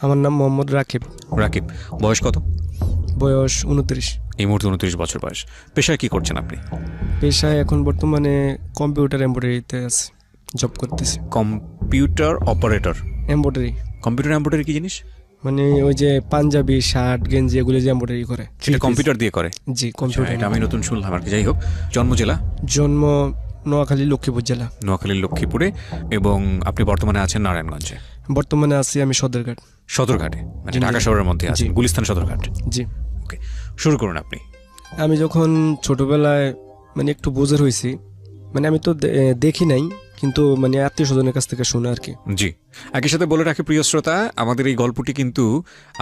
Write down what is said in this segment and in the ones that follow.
আমার নাম মোহাম্মদ রাকিব। রাকিব, বয়স কত? বয়স 29। এই মুহূর্তে 29 বছর বয়স। পেশায় কি করছেন আপনি? পেশায় এখন বর্তমানে কম্পিউটার এমব্রয়ডারিতে আছে, জব করতেছি। Computer operator? Embroidery. Computer embroidery কি জিনিস? মানে ওই যে পাঞ্জাবি শার্ট গেঞ্জি এগুলো যে এমব্রয়ডারি করে, সেটা কম্পিউটার দিয়ে করে? জি, কম্পিউটার। এটা আমি নতুন শুনলাম আর কি। যাই হোক, জন্ম জেলা? জন্ম নোয়াখালী, লক্ষ্মীপুর জেলা। নোয়াখালীর লক্ষ্মীপুরে। এবং আপনি বর্তমানে আছেন নারায়ণগঞ্জে? বর্তমানে আছি আমি সদরঘাট। সদরঘাটে, মানে ঢাকা শহরের মধ্যে আছেন? গুলিস্তান সদরঘাট। জি। ওকে, শুরু করুন আপনি। আমি যখন ছোটবেলায় মানে একটু বোঝার হয়েছি, মানে আমি তো দেখি নাই, কিন্তু মানে আত্মীয় স্বজনের কাছ থেকে শুনে আর কি। জি, একই সাথে বলে রাখি প্রিয় শ্রোতা, আমাদের এই গল্পটি কিন্তু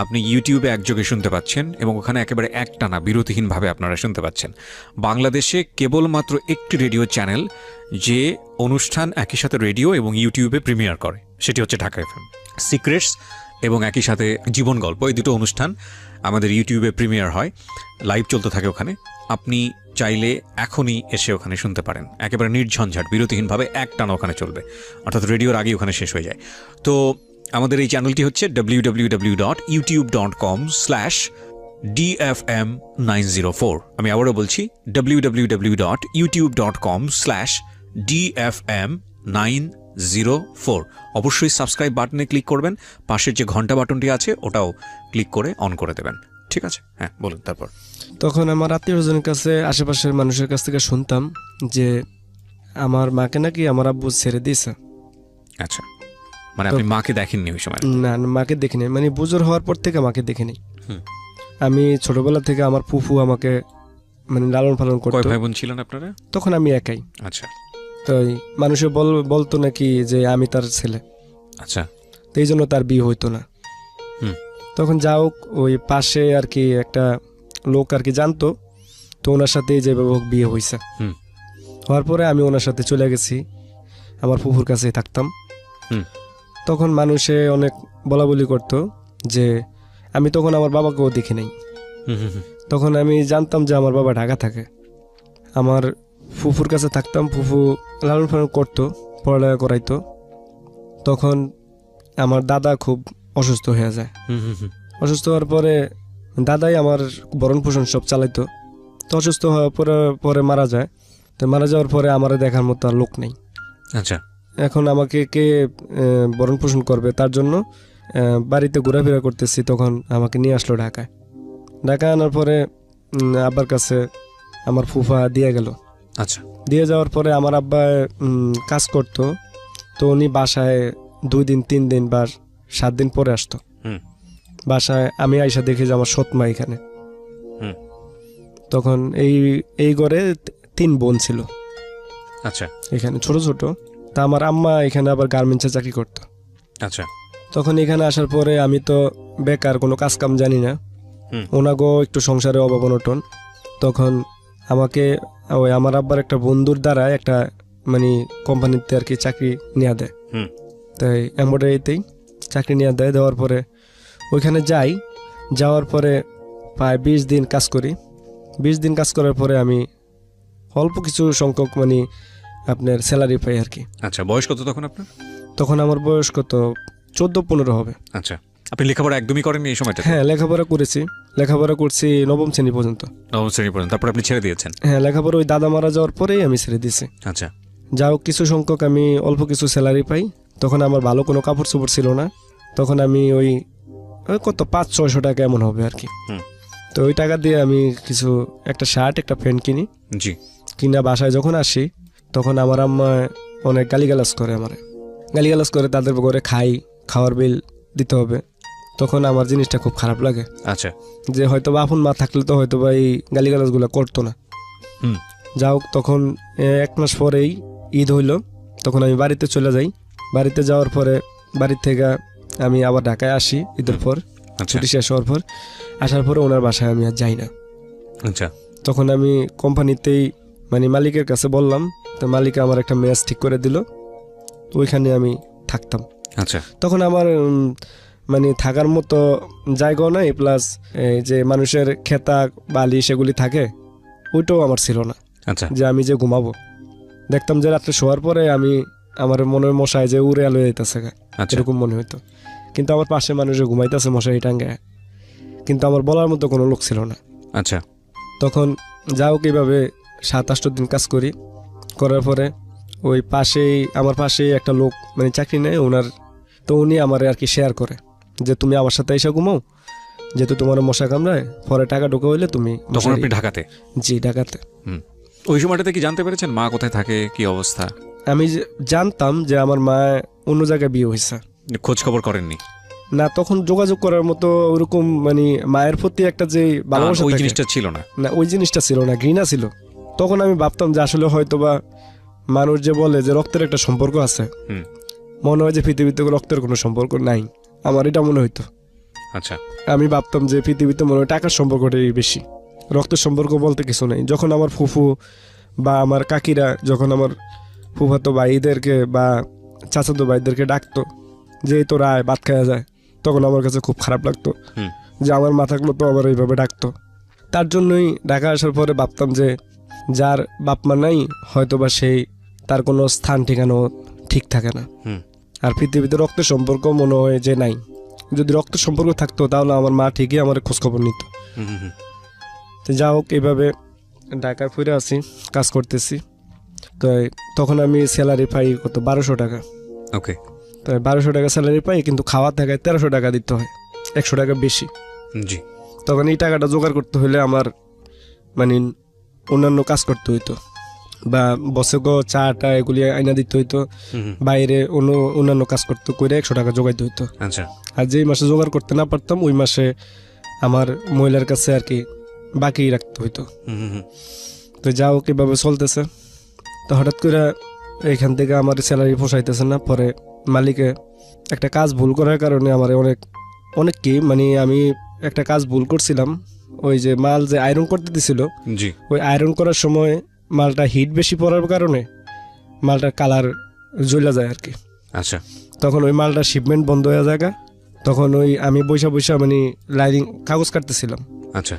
আপনি ইউটিউবে একযোগে শুনতে পাচ্ছেন এবং ওখানে একেবারে একটানা বিরতিহীনভাবে আপনারা শুনতে পাচ্ছেন। বাংলাদেশে কেবলমাত্র একটি রেডিও চ্যানেল যে অনুষ্ঠান একই সাথে রেডিও এবং ইউটিউবে প্রিমিয়ার করে, সেটি হচ্ছে ঢাকা এফএম। সিক্রেটস এবং একই সাথে জীবন গল্প, এই দুটো অনুষ্ঠান আমাদের ইউটিউবে প্রিমিয়ার হয়, লাইভ চলতে থাকে ওখানে। আপনি চাইলে এখনই এসে ওখানে শুনতে পারেন, একেবারে নির্ঝঞ্ঝাট বিরতিহীনভাবে একটানা ওখানে চলবে, অর্থাৎ রেডিওর আগেই ওখানে শেষ হয়ে যায়। তো আমাদের এই চ্যানেলটি হচ্ছে www.youtube.com/DFM904। আমি আবারও বলছি www.youtube.com/DFM904। অবশ্যই সাবস্ক্রাইব বাটনে ক্লিক করবেন, পাশের যে ঘন্টা বাটনটি আছে ওটাও ক্লিক করে অন করে দেবেন। ঠিক আছে, হ্যাঁ বলুন তারপর। তখন আমার আত্মীয় স্বজনের কাছে, আশেপাশের মানুষের কাছ থেকে শুনতাম যে আমার মাকে নাকি আমার আব্বু ছেড়ে দিয়েছে। আচ্ছা, মানে আপনি মাকে দেখেননি ওই সময়? না, মাকে দেখিনি, মানে বুঝর হওয়ার পর থেকে মাকে দেখিনি। আমি ছোটবেলা থেকে আমার ফুফু আমাকে মানে লালন পালন করতো। কয় ভাই বোন ছিলেন আপনারা? তখন আমি একাই। আচ্ছা। তো মানুষে বলতো নাকি যে আমি তার ছেলে। আচ্ছা। তো এই জন্য তার বিয়ে হইতো না। তখন যাও ওই পাশে আর কি একটা লোক আর কি জানতো, তো ওনার সাথে যে বিয়ে হয়েছে। হওয়ার পরে আমি ওনার সাথে চলে গেছি, আমার ফুফুর কাছে থাকতাম। তখন মানুষে অনেক বলাবলি করতো যে আমি তখন আমার বাবাকেও দেখি নাই। তখন আমি জানতাম যে আমার বাবা ঢাকা থাকে। আমার ফুফুর কাছে থাকতাম, ফুফু লালন পালন করতো, পড়ালেখা করাইতো। তখন আমার দাদা খুব অসুস্থ হয়ে যায়। অসুস্থ হওয়ার পরে দাদাই আমার ভরণ পোষণ সব চালাইতো। তো অসুস্থ হওয়ার পরে মারা যায়। তো মারা যাওয়ার পরে আমার দেখার মতো আর লোক নেই। আচ্ছা। এখন আমাকে কে ভরণ পোষণ করবে, তার জন্য বাড়িতে ঘোরাফেরা করতেছি। তখন আমাকে নিয়ে আসলো ঢাকায়। ঢাকায় আনার পরে আব্বার কাছে আমার ফুফা দিয়ে গেল। আচ্ছা। দিয়ে যাওয়ার পরে আমার আব্বা কাজ করতো, তো উনি বাসায় 2 দিন 3 দিন বা 7 দিন পরে আসতো বাসায়। আমি আইসা দেখি যে আমার সৎ মা এখানে। তখন এই ঘরে 3 বোন ছিল। আচ্ছা। এখানে ছোট ছোট। তা আমার আম্মা এখানে আবার গার্মেন্টসে চাকরি করতো। আচ্ছা। তখন এখানে আসার পরে আমি তো বেকার, কোনো কাজ কাম জানি না। ওনাগো একটু সংসারে অভাব অনটন। তখন আমাকে ওই আমার আব্বার একটা বন্ধুর দ্বারা একটা মানে কোম্পানিতে আর কি চাকরি নিয়ে দেয়। তাই এমব্রয়ডারিতেই চাকরি নিয়ে দেয়। দেওয়ার পরে ওইখানে যাই। যাওয়ার পরে প্রায় 20 দিন কাজ করি। 20 দিন কাজ করার পরে আমি অল্প কিছু সংখ্যক মানে আপনার স্যালারি পাই আর কি। আচ্ছা, বয়স কত তখন আপনার? তখন আমার বয়স কত 14-15 হবে। আচ্ছা, আপনি লেখাপড়া একদমই করেননি এই সময়টা? হ্যাঁ, লেখাপড়া করেছি। লেখাপড়া করছি 9ম শ্রেণী পর্যন্ত। 9ম শ্রেণী পর্যন্ত, তারপর আপনি ছেড়ে দিয়েছেন? হ্যাঁ, লেখাপড়া ওই দাদা মারা যাওয়ার পরেই আমি ছেড়ে দিয়েছি। আচ্ছা। যাও কিছু সংখ্যক আমি অল্প কিছু স্যালারি পাই। তখন আমার ভালো কোনো কাপড় চোপড় ছিল না। তখন আমি ওই কত 500-600 টাকা এমন হবে আর কি। তো ওই টাকা দিয়ে আমি কিছু একটা শার্ট একটা প্যান্ট কিনি। জি। কিনা বাসায় যখন আসি তখন আমার আম্মা অনেক গালিগালাজ করে, গালিগালাজ করে। তাদের ঘরে খাওয়ার বিল দিতে হবে। তখন আমার জিনিসটা খুব খারাপ লাগে। আচ্ছা। যে হয়তো বা আপন মা থাকলে তো হয়তো বা এই গালিগালাজগুলো করতো না। যাও তখন 1 মাস পরেই ঈদ হইল। তখন আমি বাড়িতে চলে যাই। বাড়িতে যাওয়ার পরে বাড়ির থেকে আমি আবার ঢাকায় আসি ঈদের পর, ছুটি শেষ হওয়ার পর। আসার পরে ওনার বাসায় আমি আর যাই না। আচ্ছা। তখন আমি কোম্পানিতেই মানে মালিকের কাছে বললাম। তো মালিক আমার একটা মেস ঠিক করে দিল, ওইখানে আমি থাকতাম। আচ্ছা। তখন আমার মানে থাকার মতো জায়গাও নাই, প্লাস যে মানুষের খেতা বালি সেগুলি থাকে ওইটাও আমার ছিল না। আচ্ছা। যে আমি যে ঘুমাবো, দেখতাম যে রাত্রে শোয়ার পরে আমার মনের মশায় যে উড়ে আলো যেতেছে, এরকম মনে হইতো। কিন্তু আমার পাশে মানুষে ঘুমাইতেছে মশারি টাঙ্গায়, কিন্তু আমার বলার মতো কোনো লোক ছিল না। আচ্ছা। তখন যাও কিভাবে 7-8 দিন কাজ করি, করার পরে ওই আমার পাশেই একটা লোক মানে চাকরি নেয় ওনার, তো উনি আমার আর কি শেয়ার করে যে তুমি আমার সাথে এসে ঘুমাও, যেহেতু তোমার মশা কামড়ায়, পরে টাকা ঢোকা হইলে তুমি। তখন আপনি ঢাকাতে? জি, ঢাকাতে। ওই সময়টাতে কি জানতে পেরেছেন মা কোথায় থাকে, কি অবস্থা? আমি জানতাম যে আমার মা অন্য জায়গায় বিয়ে হয়েছে। খোঁজ খবর করেননি? না, তখন যোগাযোগ করার মতো ওরকম মানে মায়ের প্রতি একটা যে ভালোবাসা ওই থাকে, জিনিসটা ছিল না। না ওই জিনিসটা ছিল না, ঘৃণা ছিল। তখন আমি ভাবতাম যে আসলে হয়তোবা মানুষ যে বলে যে রক্তের একটা সম্পর্ক আছে, মনে হয় যে পৃথিবীতে রক্তের কোনো সম্পর্ক নাই, আমার এটা মনে হইতো। আচ্ছা। আমি ভাবতাম যে পৃথিবীতে মনে হয় টাকার সম্পর্কটাই বেশি, রক্তের সম্পর্ক বলতে কিছু নেই। যখন আমার ফুফু বা আমার কাকিরা যখন আমার ফুফাতো ভাইদেরকে বা চাচাতো ভাইদেরকে ডাকতো যে তোরা আয় ভাত খাওয়া যায়, তখন আমার কাছে খুব খারাপ লাগতো যে আমার মা থাকলো তো আবার এইভাবে ডাকতো। তার জন্যই ঢাকা আসার পরে ভাবতাম যে যার বাপ মা নাই হয়তোবা সেই তার কোনো স্থান ঠিকানাও ঠিক থাকে না। আর পৃথিবীতে রক্তের সম্পর্ক মনে হয় যে নাই। যদি রক্তের সম্পর্ক থাকতো তাহলে আমার মা ঠিকই আমার খোঁজখবর নিত। তো যা হোক, এইভাবে ঢাকায় ফিরে আসি, কাজ করতেছি। তো তখন আমি স্যালারি পাই কত 1200 টাকা। ওকে। তো 1200 টাকা স্যালারি পাই, কিন্তু খাওয়া থাকায় 1300 টাকা দিতে হয়, 100 টাকা বেশি। জি। তখন এই টাকাটা জোগাড় করতে হলে আমার মানে অন্যান্য কাজ করতে হইতো, বা বসে চাটা এগুলি আইনা দিতে হইতো, বাইরে অন্যান্য কাজ করতে করে 100 টাকা জোগাইতে হইতো। আচ্ছা। আর যেই মাসে জোগাড় করতে না পারতাম ওই মাসে আমার মহিলার কাছে আর কি বাকি রাখতে হইতো। তো যাও কিভাবে চলতেছে। তো হঠাৎ করে এইখান থেকে আমার স্যালারি পোষাইতেছে না। পরে মালিকে একটা কাজ ভুল করার কারণে আমার অনেক কি মানে আমি একটা কাজ ভুল করছিলাম। ওই যে মাল যে আয়রন করতে দিছিল, জি, ওই আয়রন করার সময় মালটা হিট বেশি পড়ার কারণে মালটার কালার জ্বলা যায় আর কি। আচ্ছা। তখন ওই মালটা শিপমেন্ট বন্ধ হয়ে যায়। তখন ওই আমি বৈশা মানে লাইনিং কাগজ কাটতেছিলাম। আচ্ছা।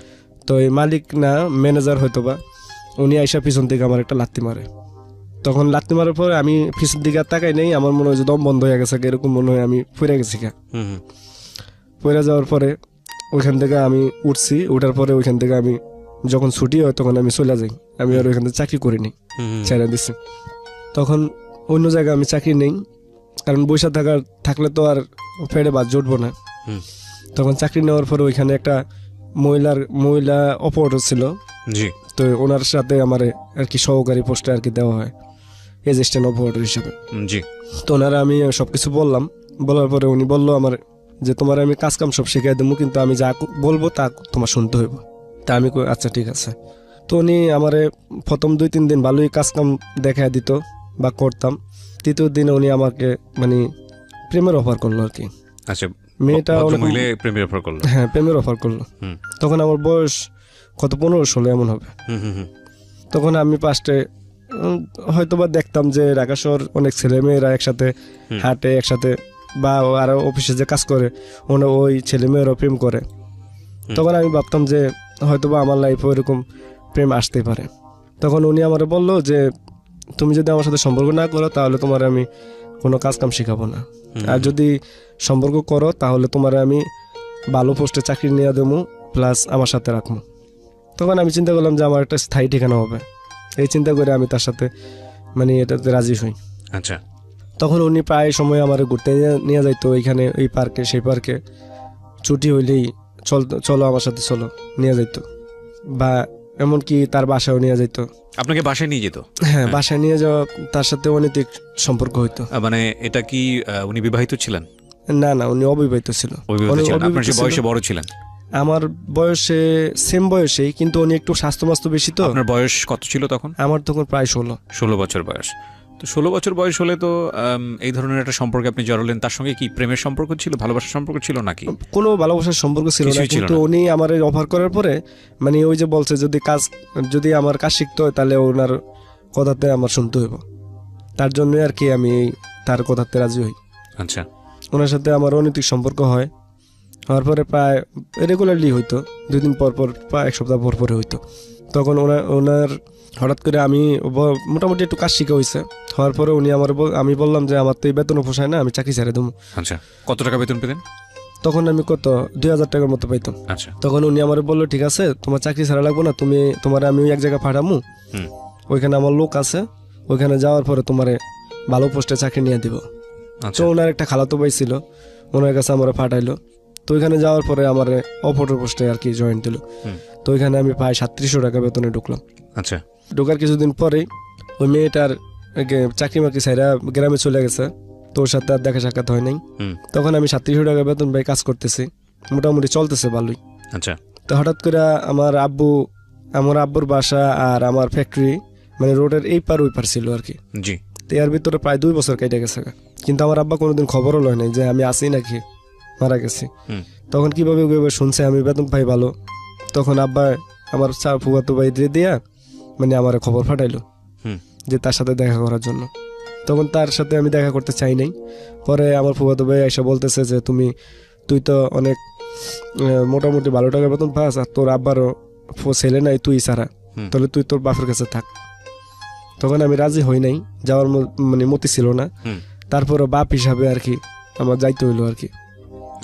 তো এই মালিক না ম্যানেজার হয়তো বা, উনি আইসা পিছন থেকে আমার একটা লাত্তি মারে। তখন লাত্তি মারার পরে আমি পিছন দিকে আর তাকাই নেই, আমার মনে হয় যে দম বন্ধ হয়ে গেছে, এরকম মনে হয় আমি পড়ে গেছি। পড়ে যাওয়ার পরে ওইখান থেকে আমি উঠছি, ওঠার পরে ওইখান থেকে আমি যখন ছুটি হয় তখন আমি চলে যাই। আমি আর ওইখান থেকে চাকরি করিনি, ছেড়ে দিছি। তখন অন্য জায়গায় আমি চাকরি নেই, কারণ বৈশা থাকলে তো আর ফেড়ে বাদ জুটবো না। তখন চাকরি নেওয়ার পরে ওইখানে একটা মহিলা অপারেটর ছিল। জি। তো ওনার সাথে আমার আর কি সহকারী পোস্টে আর কি দেওয়া হয় অ্যাসিস্ট্যান্ট অপারেটর হিসেবে। জি। তো ওনারা আমি সবকিছু বললাম, বলার পরে উনি বললো আমার যে তোমার আমি কাজ কাম সব শিখিয়ে দেবো, কিন্তু আমি যা বলবো তা তোমার শুনতে হইব। তা আমি আচ্ছা ঠিক আছে। তো উনি আমারে প্রথম 2-3 দিন ভালোই কাজ কাম দেখা দিত বা করতাম। তৃতীয় দিনে উনি আমাকে মানে প্রেমের অফার করলো আর কি। আচ্ছা। মেয়েটা প্রেমের অফার করলো? হ্যাঁ, প্রেমের অফার করলো। তখন আমার বয়স কত 15-16 এমন হবে। তখন আমি পাশে হয়তোবা দেখতাম যে ঢাকা শহর অনেক ছেলে মেয়েরা একসাথে হাঁটে, একসাথে বা আরো অফিসে যে কাজ করে ওই ছেলে মেয়েরাও প্রেম করে। তখন আমি ভাবতাম যে হয়তোবা আমার লাইফে ওইরকম প্রেম আসতেই পারে। তখন উনি আমার বললো যে তুমি যদি আমার সাথে সম্পর্ক না করো তাহলে তোমার আমি কোনো কাজ কাম শেখাবো না, আর যদি সম্পর্ক করো তাহলে তোমার আমি ভালো পোস্টে চাকরি নিয়ে দেবো, প্লাস আমার সাথে রাখবো। তখন আমি চিন্তা করলাম যে আমার একটা স্থায়ী ঠিকানা হবে। এই চিন্তা করে আমি তার সাথে মানে এটাতে রাজি হই। আচ্ছা। তখন উনি প্রায় সময় আমার ঘুরতে নিয়ে যাইতো, এইখানে এই পার্কে সেই পার্কে, ছুটি হইলেই চলো আমার সাথে চলো নিয়ে যাইতো, বা এমনকি তার বাসায়ও নিয়ে যাইতো। আপনাকে বাসায় নিয়ে যেত? হ্যাঁ, বাসায় নিয়ে যাওয়া, তার সাথে অনৈতিক সম্পর্ক হইতো। মানে এটা কি উনি বিবাহিত ছিলেন? না না, উনি অবিবাহিত ছিল। আপনার যে বয়সে বড় ছিলেন? আমার বয়সে সেম বয়সেই, কিন্তু উনি একটু স্বাস্থ্য বেশি। তো আপনার বয়স কত ছিল তখন? আমার তখন প্রায় 16 বছর বয়স। তো 16 বছর বয়স হলে তো এই ধরনের একটা সম্পর্কে আপনি জড়ালেন। তার সঙ্গে কি প্রেমের সম্পর্ক ছিল, ভালোবাসার সম্পর্ক ছিল নাকি? কোনো ভালোবাসার সম্পর্ক ছিল না, কিন্তু উনি আমার অফার করার পরে মানে ওই যে বলছে যদি আমার কাজ শিখতে হয় তাহলে ওনার কথাতে আমার শুনতে হইব, তার জন্য আর কি আমি তার কথাতে রাজি হই। আচ্ছা। ওনার সাথে আমার অনৈতিক সম্পর্ক হয়, হওয়ার পরে প্রায় রেগুলারলি হইতো, 2 দিন পর পর, প্রায় 1 সপ্তাহ পর পরে হইতো। তখন ওনার হঠাৎ করে আমি মোটামুটি একটু কাজ শিখা হয়েছে, হওয়ার পরে উনি আমি বললাম যে আমার তো এই বেতনও পোষায় না, আমি চাকরি ছেড়ে দেবো। আচ্ছা, কত টাকা বেতন পেতেন? তখন আমি কত 2000 টাকার মতো পাইতাম। আচ্ছা, তখন উনি আমার বললো ঠিক আছে, তোমার চাকরি ছাড়া লাগবো না, তোমার আমি এক জায়গায় পাঠামু, ওইখানে আমার লোক আছে, ওইখানে যাওয়ার পরে তোমারে ভালো পোস্টে চাকরি নিয়ে দিব। তো ওনার একটা খালাতো ভাই ছিল, ওনার কাছে আমার পাঠাইলো। তো ওইখানে যাওয়ার পরে আমার অপরের পোস্টে আর কি জয়েন দিল। তো ওইখানে আমি প্রায় 3700 টাকা বেতনে ঢুকলাম। আচ্ছা, ঢোকার কিছুদিন পরেই ওই মেয়েটার চাকরি মাকরি ছাইরা গ্রামে চলে গেছে, তো ওর সাথে আর দেখা সাক্ষাৎ হয় নাই। তখন আমি 3700 টাকা বেতন পাই, কাজ করতেছি, মোটামুটি চলতেছে ভালোই। আচ্ছা, তো হঠাৎ করে আমার আব্বুর বাসা আর আমার ফ্যাক্টরি মানে রোডের এই পার ওই পার ছিল আর কি। জি। তো এর ভিতরে প্রায় 2 বছর কেটে গেছে, কিন্তু আমার আব্বা কোনোদিন খবরও লয় নাই যে আমি আছি নাকি মারা গেছি। তখন কিভাবে শুনছে আমি বেতন পাই ভালো, তখন আব্বা আমার ফুফাতো ভাই দিয়া মানে আমার খবর পাঠাইলো যে তার সাথে দেখা করার জন্য। তখন তার সাথে আমি দেখা করতে চাই নাই। পরে আমার ফুফাতো ভাই এসে বলতেছে যে তুই তো অনেক মোটামুটি ভালো টাকা বেতন পাস, আর তোর আব্বারও ছেলে নাই তুই ছাড়া, তাহলে তুই তোর বাপের কাছে থাক। তখন আমি রাজি হই নাই, যাওয়ার মানে মতি ছিল না। তারপরে বাপ হিসাবে আর কি আমার যাইতে হইলো আর কি।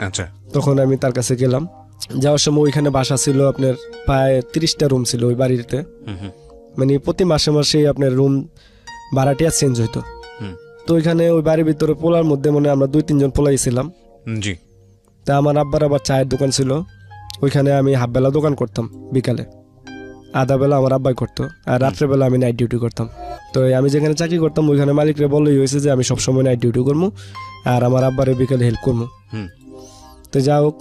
আচ্ছা, তখন আমি তার কাছে গেলাম। যাওয়ার সময় ওইখানে বাসা ছিল আপনার প্রায় 30টা রুম ছিল ওই বাড়িতে, মানে প্রতি মাসে মাসে আপনার রুম ভাড়াটিয়া চেঞ্জ হইতো। তো ওইখানে ওই বাড়ির ভিতরে পোলার মধ্যে মনে আমরা 2-3 জন পোলাই ছিলাম। জি। তা আমার আব্বার আবার চায়ের দোকান ছিল, ওইখানে আমি হাফবেলা দোকান করতাম, বিকালে আধা বেলা আমার আব্বাই করতো, আর রাত্রেবেলা আমি নাইট ডিউটি করতাম। তো আমি যেখানে চাকরি করতাম ওইখানে মালিকরে বললেই হয়েছে যে আমি সবসময় নাইট ডিউটি করবো আর আমার আব্বারে বিকালে হেল্প করবো। তো যা হোক,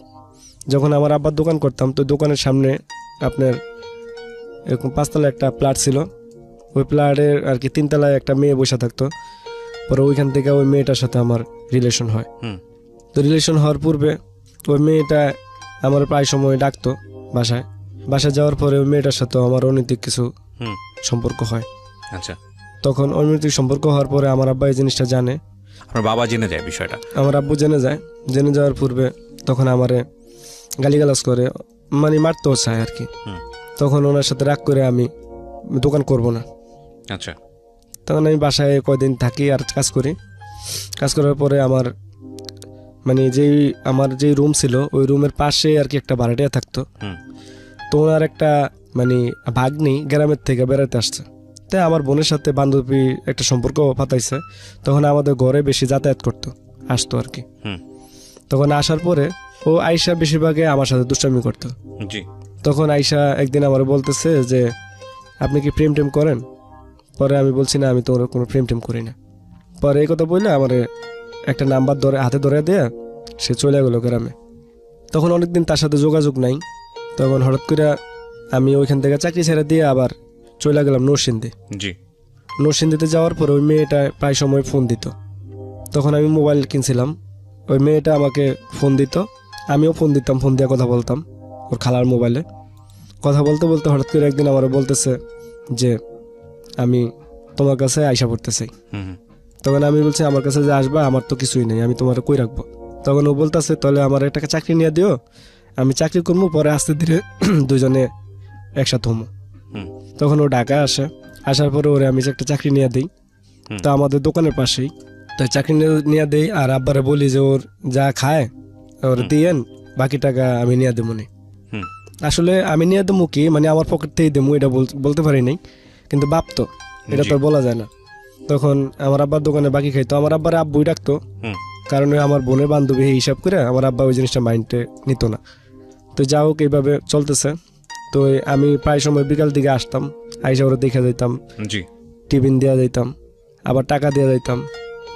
যখন আমার আব্বার দোকান করতাম তো দোকানের সামনে আপনার এরকম 5 তলা একটা প্লাট ছিল, ওই প্লাটের আর কি 3 তলায় একটা মেয়ে বসে থাকতো। পরে ওইখান থেকে ওই মেয়েটার সাথে আমার রিলেশন হয়। তো রিলেশন হওয়ার পূর্বে ওই মেয়েটা আমার প্রায় সময় ডাকতো বাসায় যাওয়ার পরে ওই মেয়েটার সাথে আমার অনৈতিক কিছু সম্পর্ক হয়। আচ্ছা, তখন অনৈতিক সম্পর্ক হওয়ার পরে আমার আব্বা এই জিনিসটা জানে, আমার বাবা জেনে যায় বিষয়টা, আমার আব্বু জেনে যায়। জেনে যাওয়ার পূর্বে তখন আমারে গালিগালাজ করে, মানে মারতেও চায় আর কি। তখন ওনার সাথে রাগ করে আমি দোকান করব না। আচ্ছা, তখন আমি বাসায় কয়দিন থাকি আর কাজ করি। কাজ করার পরে আমার মানে আমার যেই রুম ছিল ওই রুমের পাশে আর কি একটা ভাড়াটিয়া থাকতো। তো ওনার একটা মানে ভাগ্নি গ্রামের থেকে বেড়াতে আসছে, তাই আমার বোনের সাথে বান্ধবী একটা সম্পর্ক পাতাইছে। তখন আমাদের ঘরে বেশি যাতায়াত আসতো আর কি। তখন আসার পরে ও আয়শা বেশিরভাগে আমার সাথে দুষ্টামি করতো। তখন আয়শা একদিন আমার বলতেছে যে আপনি কি প্রেম টেম করেন? পরে আমি বলছি না, আমি তোমার কোনো প্রেম টেম করি না। পরে এই কথা বললে আমার একটা নাম্বার হাতে ধরে দেয়া সে চলে গেলো গ্রামে। তখন অনেকদিন তার সাথে যোগাযোগ নাই। তখন হঠাৎ করে আমি ওইখান থেকে চাকরি ছেড়ে দিয়ে আবার চলে গেলাম নরসিংদীতে যাওয়ার পর ওই মেয়েটা প্রায় সময় ফোন দিত। তখন আমি মোবাইল কিনছিলাম, ওই মেয়েটা আমাকে ফোন দিত, আমিও ফোন দিতাম, ফোন দিয়ে কথা বলতাম ওর খালার মোবাইলে। কথা বলতে বলতে হঠাৎ করে একদিন আমার বলতেছে যে আমি তোমার কাছে আইসা পড়তে চাই। তখন আমি বলছি আমার কাছে যে আসবা, আমার তো কিছুই নেই, আমি তোমার কই রাখবো। তখন ও বলতেছে তাহলে আমার একটা চাকরি নিয়ে দিও, আমি চাকরি করবো, পরে আস্তে ধীরে দুজনে একসাথে হমো। তখন ও ঢাকা আসার পরে ওরে আমি একটা চাকরি নিয়ে দিই, তো আমাদের দোকানের পাশেই। তো চাকরি নিয়ে দিই আর আব্বারে বলি যে ওর যা খায় ওর দিয়েন, বাকি টাকা আমি নিয়ে দেবো নি। আসলে আমি নিয়ে দেবো কি, মানে আমার পকেট থেকেই দেবো, এটা বলতে পারি নাই, কিন্তু বাপ তো এটা তো বলা যায় না। তখন আমার আব্বার দোকানে বাকি খাইতো, আমার আব্বার আব্বুই ডাকতো, কারণ আমার বোনের বান্ধবী হিসাব করে আমার আব্বা ওই জিনিসটা মাইন্ডে নিত না। তো যা হোক এইভাবে চলতেছে। তো আমি প্রায় সময় বিকাল দিকে আসতাম, আইসা ওরা দেখে যাইতাম, টিফিন দেওয়া যাইতাম, আবার টাকা দেওয়া যাইতাম।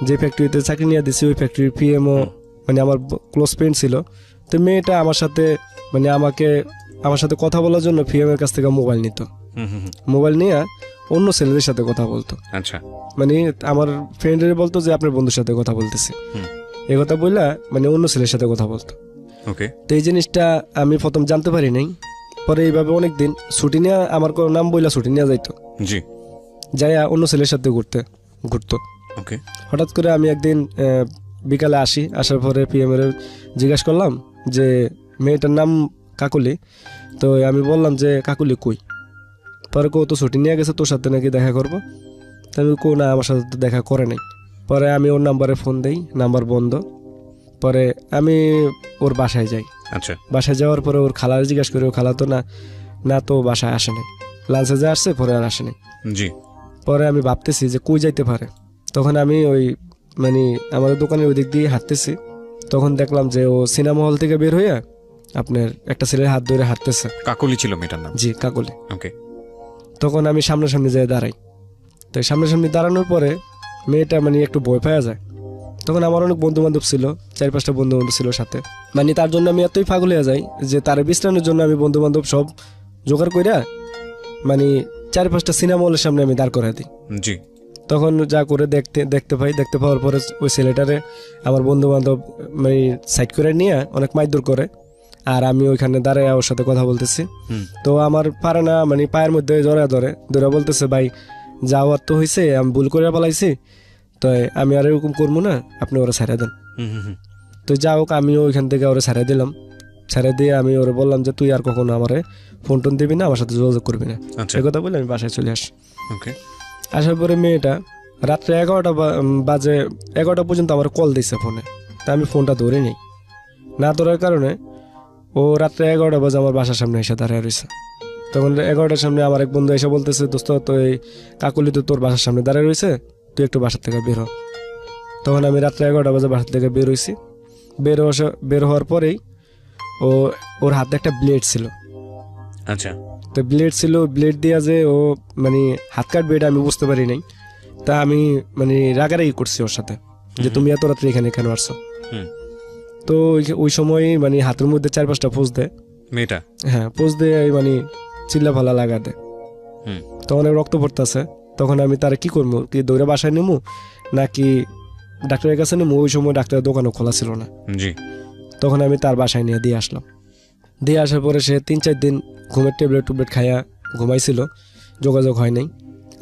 যে ফ্যাক্টরিতে চাকরি নিয়ে দিছি ওই ফ্যাক্টরির পিএমও মানে আমার ক্লোজ ফ্রেন্ড ছিল। তো মেয়েটা আমার সাথে কথা বলার জন্য পিএমের কাছ থেকে মোবাইল নিত, মোবাইল নিয়ে অন্য ছেলেদের সাথে কথা বলতো। আচ্ছা, মানে আমার ফ্রেন্ডের বলতো যে আপনার বন্ধুর সাথে কথা বলতেছি, এই কথা বললা মানে অন্য ছেলের সাথে কথা বলতো। তো এই জিনিসটা আমি প্রথম জানতে পারি নাই। পরে এইভাবে অনেকদিন ছুটি নিয়ে আমার কোনো নাম বইলা ছুটি নিয়ে যাইতো, যাই অন্য ছেলের সাথে ঘুরতো। হঠাৎ করে আমি একদিন বিকালে আসার পরে পিএম এর জিজ্ঞাসা করলাম যে মেয়েটার নাম কাকুলি। তো আমি বললাম যে কাকুলি কই? পরে কো তো ছুটি নিয়ে গেছে, তোর সাথে নাকি দেখা করবো। আমি কো না, আমার সাথে তো দেখা করে নাই। পরে আমি ওর নাম্বারে ফোন দেই, নাম্বার বন্ধ। পরে আমি ওর বাসায় যাই। আচ্ছা, বাসায় যাওয়ার পরে ওর খালার জিজ্ঞাসা করি, ও খালা তো না তো বাসায় আসে নাই, লাঞ্চে যা আসছে পরে আর আসে নাই। জি, পরে আমি ভাবতেছি যে কই যাইতে পারে। তখন আমি ওই মানে আমাদের দোকানের ওই দিক দিয়ে হাঁটতেছি। তখন দেখলাম যে ও সিনেমা হল থেকে বের হইয়া আপনার একটা ছেলের হাত ধরে হাঁটতেছে। কাকলি ছিল মেয়েটার নাম? জি, কাকলি। ওকে। তখন আমি সামনাসামনি যেয়ে দাঁড়াই। তো সামনাসামনি দাঁড়ানোর পরে মেয়েটা মানে একটু ভয় পাওয়া যায়। তখন আমার অনেক বন্ধু বান্ধব ছিল, 4-5টা বন্ধু বান্ধব ছিল সাথে। মানে তার জন্য আমি এতই পাগল হয়ে যাই যে তার বিশ্রামের জন্য আমি বন্ধু বান্ধব সব জোগাড় কইরা মানে 4-5টা সিনেমা হলের সামনে আমি দাঁড় করাই দিই। জি। তখন যা করে দেখতে পাওয়ার পরে ওই ছেলেটারে আমার বন্ধু বান্ধব মানে সাইড করে নিয়ে অনেক মাইদুর করে। আর আমি ওইখানে দাঁড়ায় ওর সাথে কথা বলতেছি। তো আমার পারে না, মানে পায়ের মধ্যে ধরে বলতেছে, ভাই যাওয়ার তো হয়েছে, আমি ভুল করে পালাইছি, তো আমি আর এরকম করবো না, আপনি ওরা ছেড়ে দেন। তো যা হোক, আমিও ওইখান থেকে ওরা ছেড়ে দিলাম। ছেড়ে দিয়ে আমি ওরা বললাম যে তুই আর কখনো আমারে ফোন টোন দিবি না, আমার সাথে যোগাযোগ করবি না। এই কথা বলে আমি বাসায় চলে আসি। আসার পরে মেয়েটা রাত্রে 11টা বাজে 11টা পর্যন্ত আমার কল দিছে ফোনে। তা আমি ফোনটা ধরে নিই, না ধরার কারণে ও রাত্রে 11টা বাজে আমার বাসার সামনে এসে দাঁড়িয়ে রয়েছে। তখন 11টার সামনে আমার এক বন্ধু এসে বলতেছে, দোস্ত তো এই কাকুলি তো তোর বাসার সামনে দাঁড়িয়ে রয়েছে, তুই একটু বাসার থেকে বের হ। তখন আমি রাত্রে 11টা বাজে বাসার থেকে বের হয়েছি। বের হওয়ার পরেই ওর হাতে একটা ব্লেড ছিল। আচ্ছা। তো ব্লেড দিয়া যে ও মানে হাত কাটবে এটা আমি বুঝতে পারি নাই। তা আমি মানে রাগারাগি করছি ওর সাথে যে তুমি এত রাত্রে এখানে কেন আসছো। তো ওই সময় মানে হাতের মধ্যে 4-5টা পোজ দেয় মেয়েটা। হ্যাঁ, পোজ দিয়ে মানে চিল্লা ফালা লাগা দেয়। তখন রক্ত পড়তেছে। তখন আমি তারা কি করবো, কি দৌড়ে বাসায় নেবো নাকি ডাক্তারের কাছে নেবো? ওই সময় ডাক্তারের দোকানও খোলা ছিল না। জি। তখন আমি তার বাসায় নিয়ে দিয়ে আসলাম। দিয়ে আসার পরে সে 3-4 দিন ঘুমের ট্যাবলেট খাইয়া ঘুমাইছিল, যোগাযোগ হয় নাই।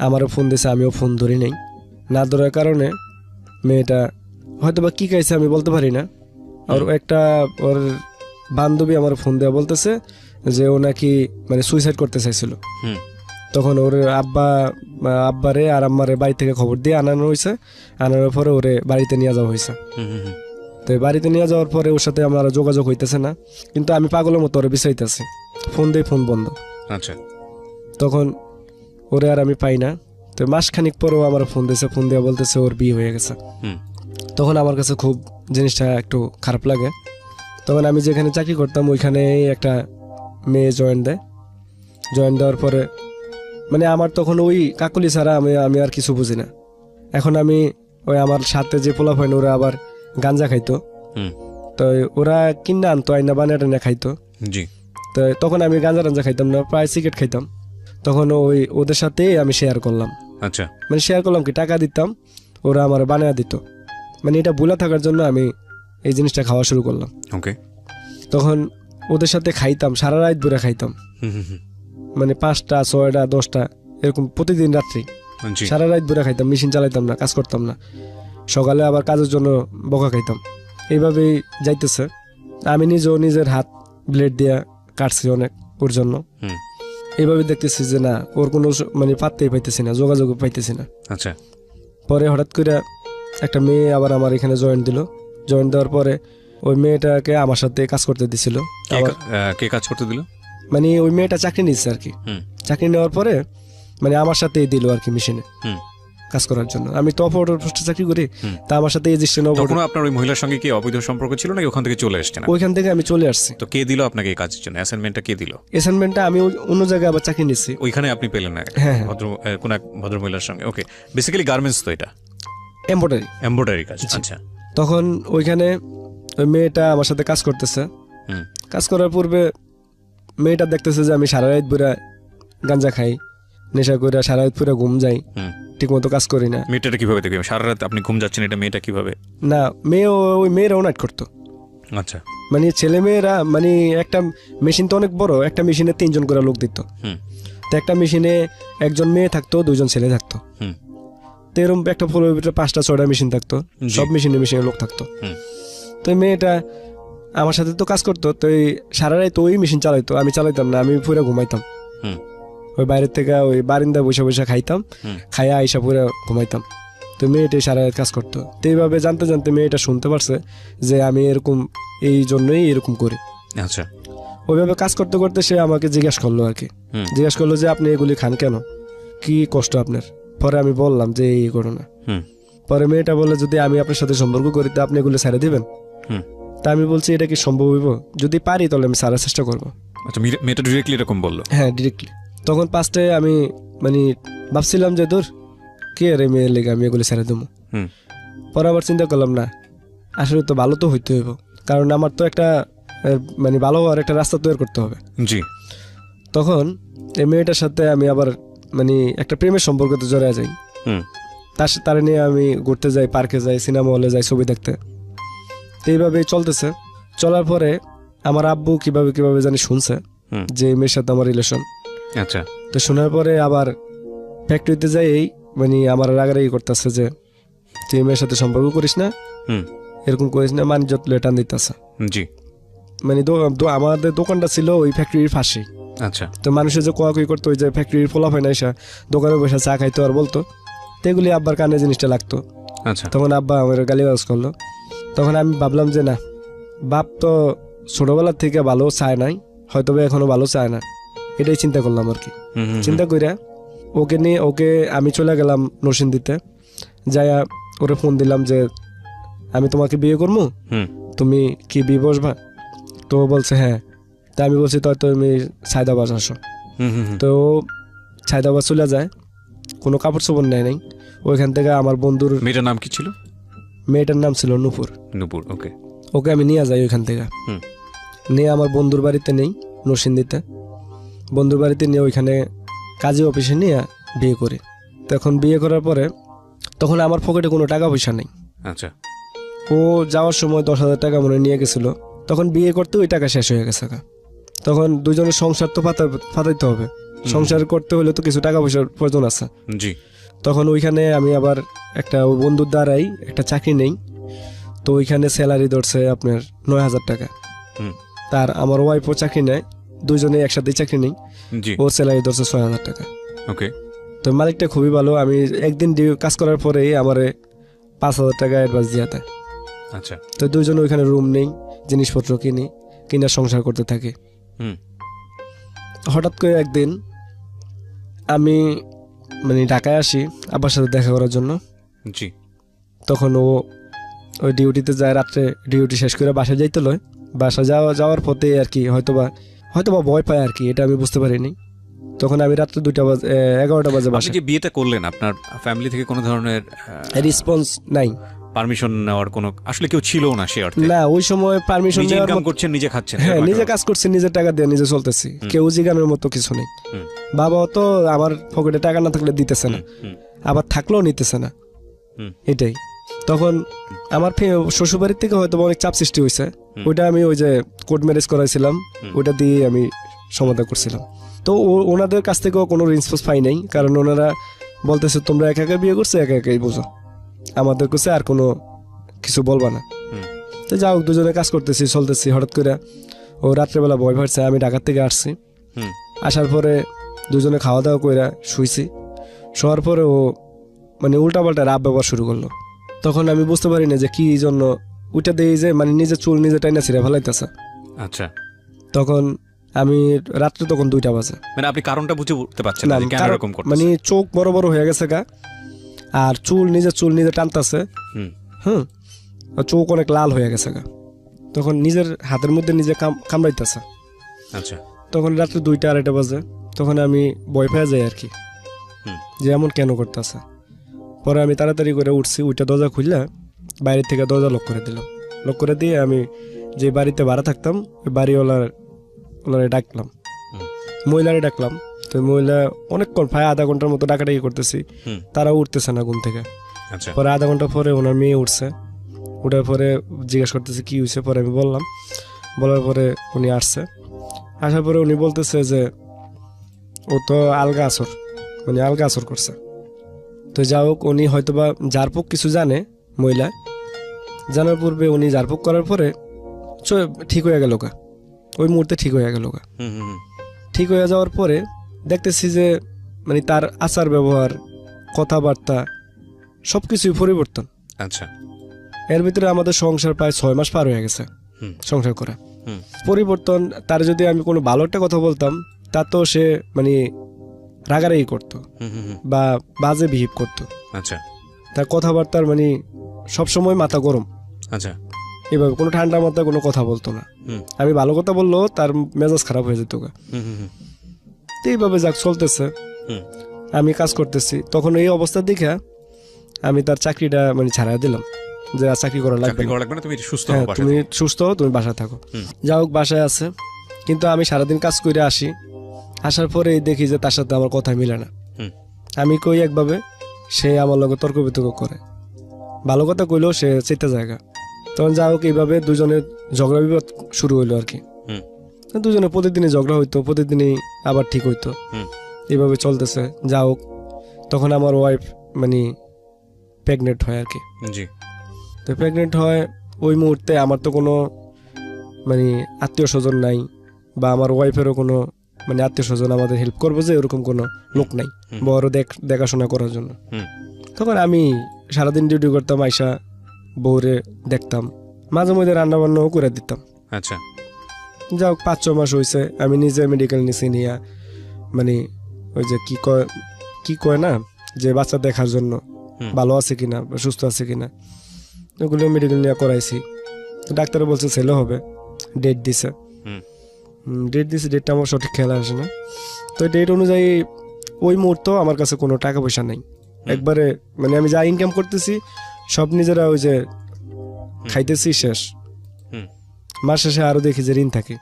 আমারও ফোন দিয়েছে, আমিও ফোন ধরি নাই। না ধরার কারণে মেয়েটা হয়তো বা কী খাইছে আমি বলতে পারি না। আর ওর বান্ধবী আমার ফোন দেওয়া বলতেছে যে ও নাকি মানে সুইসাইড করতে চাইছিল। তখন ওর আব্বারে আর আম্মারে বাড়ি থেকে খবর দিয়ে আনানো হয়েছে। আনানোর পরে ওরে বাড়িতে নিয়ে যাওয়া হয়েছে। তো বাড়িতে নিয়ে যাওয়ার পরে ওর সাথে আমার যোগাযোগ হইতেছে না, কিন্তু আমি পাগলের মতো ওরে বিচাইতেছি, ফোন দিয়ে ফোন বন্ধ। আচ্ছা। তখন ওরে আর আমি পাই না। তো মাসখানিক পরেও আমার ফোন দিয়েছে, ফোন দিয়ে বলতেছে ওর বিয়ে হয়ে গেছে। তখন আমার কাছে খুব জিনিসটা একটু খারাপ লাগে। তখন আমি যেখানে চাকরি করতাম ওইখানে একটা মেয়ে জয়েন দেওয়ার পরে মানে আমার তখন ওই কাকলি ছাড়া আমি আর কিছু বুঝি না। এখন আমি ওই আমার সাথে যে পোলাপাইন ওরা আবার গাঞ্জা খাইতো, তো ওরা কিনা আনতো, আইনা বানিয়ে টানিয়ে খাইতো। তো তখন আমি গাঞ্জা খাইতাম না, প্রায় সিগারেট খাইতাম। তখন ওদের সাথে আমি শেয়ার করলাম। আচ্ছা। মানে শেয়ার করলাম কি, টাকা দিতাম, ওরা আমার বানিয়ে দিত। মানে এটা ভুলা থাকার জন্য আমি এই জিনিসটা খাওয়া শুরু করলাম। ওকে। তখন ওদের সাথে খাইতাম, সারা রাত ভরে খাইতাম, মানে 5টা 6টা 10টা এরকম প্রতিদিন রাত্রি সারা রাত ভরে খাইতাম। মেশিন চালাইতাম না, কাজ করতাম না। সকালে আবার কাজের জন্য বকা খাইতাম। এইভাবেই যাইতেছে। আমি নিজের হাত ব্লেড দিয়ে কাটছি অনেক ওর জন্য। এইভাবে দেখতেছি যে না, ওর কোনো মানে পাত্তেই পাইতেছি না, যোগাযোগ পাইতেছি না। আচ্ছা। পরে হঠাৎ করে একটা মেয়ে আবার আমার এখানে জয়েন দেওয়ার পরে ওই মেয়েটাকে আমার সাথে কাজ করতে দিছিল। কে কাজ করতে দিল? মানে ওই মেয়েটা চাকরি নিচ্ছে আর কি। চাকরি নেওয়ার পরে মানে আমার সাথেই দিল আর কি মেশিনে কাজ করার জন্য। আমি তো অপারেটর পোস্টে চাকরি করি, তা আমার সাথে তখন আপনার ওই মহিলার সঙ্গে কি অবৈধ সম্পর্ক ছিল নাকি ওখান থেকে চলে আসছেন? ওইখান থেকে আমি চলে আসছি। তো কে দিল আপনাকে এই কাজের জন্য? অ্যাসাইনমেন্টটা কে দিল? অ্যাসাইনমেন্টটা আমি অন্য জায়গায় আবার চাকরি নিচ্ছি, ওইখানে আপনি পেলেন না? হ্যাঁ, কোন এক ভদ্র মহিলার সঙ্গে। ওকে। বেসিক্যালি গার্মেন্টস তো এটা এমব্রয়ডারি কাজ। আচ্ছা। তখন ওইখানে ওই মেয়েটা আমার সাথে কাজ করতেছে। কাজ করার পূর্বে মেয়েটা দেখতেছে যে আমি সারা রাত পুরা গাঞ্জা খাই, নেশা করে সারা রাত পুরা ঘুম যাই, ঠিক মতো কাজ করি না। মেয়েটা কিভাবে দেখবে সারা রাত আপনি ঘুম যাচ্ছেন? এটা মেয়েটা কিভাবে? না, ওই মেয়েরাও নাইট করতো। আচ্ছা। মানে ছেলে মেয়েরা মানে একটা মেশিন তো অনেক বড়, একটা মেশিনে 3 জন করে লোক দিত। তো একটা মেশিনে একজন মেয়ে থাকতো, 2 জন ছেলে থাকতো। তো এরকম একটা ফ্লোরের ভিতরে 5টা 6টা মেশিন থাকতো, সব মেশিনে লোক থাকতো। তো মেয়েটা আমার সাথে তো কাজ করতো, তো সারা রাত ওই মেশিন চালাইতো, আমি চালাইতাম না, আমি পুরো ঘুমাইতাম। ওই বাইরের থেকে ওই বারিন্দা বসে বসে খাইতাম, খাইয়া আইসা পুরো ঘুমাইতাম। তো মেয়েটাই সারা রাত কাজ করতো। তো এইভাবে জানতে জানতে মেয়েটা শুনতে পারছে যে আমি এরকম, এই জন্যই এরকম করি। আচ্ছা, ওইভাবে কাজ করতে করতে সে আমাকে জিজ্ঞেস করলো আর কি, জিজ্ঞেস করলো যে আপনি এগুলি খান কেন, কি কষ্ট আপনার? পরে আমি বললাম যে এই ঘটনা। পরে মেয়েটা বলে যদি আমি আপনার সাথে সম্পর্ক করি তো আপনি এগুলো ছেড়ে দিবেন? তা আমি বলছি এটা কি সম্ভব হইব? যদি পারি তাহলে আমি সারার চেষ্টা করবো। আচ্ছা, মেয়েটা ডিরেক্টলি এরকম বললো? হ্যাঁ, ডিরেক্টলি। তখন ফার্স্টে আমি মানে ভাবছিলাম যে দূর কে রে মেয়ের লেগে আমি এগুলো ছেড়ে দেবো। পরে আবার চিন্তা করলাম না, আসলে তো ভালো তো হইতে হইব, কারণ আমার তো একটা মানে ভালো হওয়ার একটা রাস্তা তৈরি করতে হবে। জি। তখন এই মেয়েটার সাথে আমি আবার মানে একটা প্রেমের সম্পর্কতে জড়ায় যাই। তার নিয়ে আমি ঘুরতে যাই, পার্কে যাই, সিনেমা হলে যাই ছবি দেখতে। তো এইভাবেই চলতেছে। চলার পরে আমার আব্বু কিভাবে কিভাবে জানি শুনছে যে মেয়ের সাথে আমার রিলেশন। আচ্ছা। তো শোনার পরে আবার ফ্যাক্টরিতে যাই, এই মানে আমার রাগারাগি করতেছে যে তুই মেয়ের সাথে সম্পর্ক করিস না, এরকম করিস না, মান যত লেটান দিতেছে। জি। মানে আমাদের দোকানটা ছিল ওই ফ্যাক্টরির পাশেই। আচ্ছা। তো মানুষের যে কোয়াকুই করতো, ওই যে ফ্যাক্টরির ফোলা হয় না, এসা দোকানে বসে চা খাইতো আর বলতো, তো এগুলি আব্বার কানে জিনিসটা লাগতো। আচ্ছা। তখন আব্বা আমার গালিগালাজ করলো। তখন আমি ভাবলাম যে না, বাপ তো ছোটবেলার থেকে ভালো চায় নাই, হয়তো এখনো ভালো চায় না, এটাই চিন্তা করলাম আর কি। চিন্তা কইরা ওকে আমি চলে গেলাম নরসিংদীতে। যাইয়া ওরে ফোন দিলাম যে আমি তোমাকে বিয়ে করবো, তুমি কি বিয়ে বসবা? তো বলছে হ্যাঁ। তা আমি বলছি তো তুমি সায়দাবাদ আসো। তো সায়দাবাদ চলে যায়, কোনো কাপড় চোপড় নেয় নাই। ওইখান থেকে আমার বন্ধুর, মেয়েটার নাম কি ছিল? মেয়েটার নাম ছিল নূপুর। নূপুর, ওকে। ওকে আমি নিয়ে যাই ওইখান থেকে, নিয়ে আমার বন্ধুর বাড়িতে নেই নরসিংদীতে। বন্ধুর বাড়িতে নিয়ে ওইখানে কাজী অফিসে নিয়ে বিয়ে করি। তখন বিয়ে করার পরে তখন আমার পকেটে কোনো টাকা পয়সা নেই। আচ্ছা। ও যাওয়ার সময় 10,000 টাকা মনে নিয়ে গেছিল। তখন বিয়ে করতে ওই টাকা শেষ হয়ে গেছে। তখন দুজনের সংসার তো পাতাইতে হবে, সংসার করতে হলে তো কিছু টাকা পয়সার প্রয়োজন আছে। জি। তখন ওইখানে আমি আবার একটা ওই বন্ধুর দ্বারাই একটা চাকরি নেই। তো ওইখানে স্যালারি ধরছে আপনার 9,000 টাকা। তার আমার ওয়াইফও চাকরি নেয়, দুজনে একসাথে চাকরি নেই। ওর স্যালারি ধরছে 6,000 টাকা। ওকে। তো মালিকটা খুবই ভালো। আমি একদিন কাজ করার পরেই আমারে 5,000 টাকা অ্যাডভান্স দিয়ে দেয়। আচ্ছা। তো দুজনে ওইখানে রুম নেই, জিনিসপত্র কিনা সংসার করতে থাকি। হঠাৎ করে একদিন আমি মানে ঢাকায় আসি আব্বার সাথে দেখা করার জন্য। জি। তখন ও ওই ডিউটিতে যায়, রাত্রে ডিউটি শেষ করে বাসায় যাইতে লয়। বাসা যাওয়ার পথে আর কি হয়তোবা ভয় পায় আর কি, এটা আমি বুঝতে পারিনি। তখন আমি রাত্রে 11টা বাজে বাসায়। আপনি যে বিয়েটা করলেন, আপনার ফ্যামিলি থেকে কোনো ধরনের রেসপন্স নাই, পারমিশন নেওয়ার কোনো আসলে কেউ ছিল না সে অর্থে? না, ওই সময় পারমিশন নিজে নেওয়ার ইনকাম করছেন, নিজে খাচ্ছেন? হ্যাঁ, নিজে কাজ করছি, নিজের টাকা দিয়ে নিজে চলতেছি, কেউ জিগানোর মতো কিছু নেই। বাবাও তো আমার পকেটে টাকা না থাকলে দিতেছে না, আবার থাকলেও নিতেছে না, এটাই। তখন আমার শ্বশুরবাড়ির থেকে হয়তো অনেক চাপ সৃষ্টি হয়েছে। ওইটা আমি ওই যে কোর্ট ম্যারেজ করাইছিলাম, ওইটা দিয়ে আমি সমাধান করছিলাম। তো ওনাদের কাছ থেকেও কোনো রেসপন্স পাই নাই, কারণ ওনারা বলতেছে তোমরা একা একা বিয়ে করছো, একা একাই বোঝো, আমাদের কাছে আর কোনো কিছু বলবা না। তো যাও, দুজনে কাজ করতেছি, চলতেছি। হঠাৎ করে ও রাত্রেবেলা ভয় পাচ্ছে। আমি ঢাকার থেকে আসছি, আসার পরে দুজনে খাওয়া দাওয়া করে শুইছি। শোয়ার পরে ও মানে উল্টাপাল্টা রাব ব্যবহার শুরু করলো। তখন আমি বুঝতে পারি না যে কি জন্য ওইটা দিয়ে যে মানে নিজের চুল নিজে টাইনা ছিঁড়ে ফেলাইতেছে। আচ্ছা। তখন আমি রাত্রে তখন 2টা বাজে। মানে আপনি কারণটা বুঝে উঠতে পারছেন না কেন এরকম করতেছে? মানে চোখ বড় বড় হয়ে গেছে গা, আর চুল নিজে টানতেছে। চোখ অনেক লাল হয়ে গেছে গা। তখন নিজের হাতের মধ্যে নিজে কামড়াইতেছে। আচ্ছা। তখন রাত্রে 2টা 2:30 বাজে। তখন আমি ভয় পেয়ে যাই আর কি, যে এমন কেন করতেছে। পরে আমি তাড়াতাড়ি করে উঠছি, ওইটা দরজা খুললে বাইরে থেকে দরজা লক করে দিলাম। লক করে দিয়ে আমি যে বাড়িতে ভাড়া থাকতাম ওই বাড়িওয়ালারে ডাকলাম, মহিলারে ডাকলাম। তো মহিলা অনেকক্ষণ প্রায় আধা ঘন্টার মতো ডাকাডাকি করতেছি, তারা উঠতেছে না ঘুম থেকে। পরে আধা ঘন্টা পরে ওনার মেয়ে উঠছে, ওঠার পরে জিজ্ঞাসা করতেছে কি হয়েছে। পরে আমি বলার পরে উনি আসছে। আসার পরে উনি বলতেছে যে ও তো আলগা আসর করছে। তো যা হোক, উনি হয়তোবা ঝাড়ফুঁক কিছু জানে, মহিলা জানার পূর্বে উনি ঝাড়ফুঁক করার পরে ঠিক হয়ে গেল গা, ওই মুহূর্তে ঠিক হয়ে গেল গা। ঠিক হয়ে যাওয়ার পরে দেখতেছি যে মানে তার আচার ব্যবহার, কথাবার্তা সব কিছুই পরিবর্তন। আচ্ছা। এর ভিতরে আমাদের সংসার প্রায় 6 মাস পার হয়ে গেছে হুম। সংসার করা। হুম। পরিবর্তন, তার যদি আমি কোনো ভালো একটা কথা বলতাম তা তো সে মানে রাগারাগি করতো হুম হুম হুম। বা বাজে বিহেভ করতো। আচ্ছা তার কথাবার্তার মানে সবসময় মাথা গরম, আচ্ছা। এভাবে কোনো ঠান্ডা মাথায় কোনো কথা বলতো না। হুম আমি ভালো কথা বললেও তার মেজাজ খারাপ হয়ে যেত গা। হুম হুম হুম। তো এইভাবে যাক চলতেছে, হুম। আমি কাজ করতেছি। তখন এই অবস্থা দেখে আমি তার চাকরিটা মানে ছাড়াই দিলাম, যে আর চাকরি করা লাগবে চাকরি না। করা লাগবে না, তুমি সুস্থ হ্যাঁ, হও, বাসায় তুমি থাকো। সুস্থ হও, তুমি বাসায় থাকো। হুম। যা হোক বাসায় আছে, কিন্তু আমি সারাদিন কাজ করে আসি, আসার পরে দেখি যে তার সাথে আমার কথা মিলে না। হুম। আমি কই একভাবে, সে আমার লগে তর্ক বিতর্ক করে, ভালো কথা কইলেও সে চেতে জায়গা। তখন যা হোক এইভাবে দুজনের ঝগড়া বিবাদ শুরু হইলো আর কি। হুম। দুজনে প্রতিদিনই ঝগড়া হইতো, প্রতিদিনই আবার ঠিক হইতো। হুম। এইভাবে চলতেছে। যা হোক তখন আমার ওয়াইফ মানে প্রেগনেন্ট হয় আর কি। জি। তো প্রেগনেন্ট হয়, ওই মুহূর্তে আমার তো কোনো মানে আত্মীয় স্বজন নাই, বা আমার ওয়াইফেরও কোনো মানে আত্মীয় স্বজন আমাদের হেল্প করবো যে এরকম কোনো লোক নাই হুম। বড় দেখাশোনা করার জন্য। হুম। তখন আমি সারাদিন ডিউটি করতাম, আইসা বউরে দেখতাম, মাঝে মধ্যে রান্না বান্নাও করে দিতাম। আচ্ছা। যা হোক 5-6 মাস হয়েছে, আমি নিজে মেডিকেল নিছি নিয়া মানে ওই যে কি কয় না, যে বাচ্চা দেখার জন্য হুম। ভালো আছে কিনা বা সুস্থ আছে কিনা, ওগুলো মেডিকেল নিয়ে করাইছি। তো ডাক্তার বলছে ছেলে হবে, ডেট দিছে। হুম। ডেট দিছে, ডেটটা আমার সঠিক খেয়াল আসে না। তো ডেট অনুযায়ী ওই মুহূর্তে আমার কাছে কোনো টাকা পয়সা নাই একবারে, মানে আমি যা ইনকাম করতেছি সব নিজেরা ওই যে খাইতেছি শেষ। হুম। মাস শেষে আরো দেখি যে ঋণ থাকে।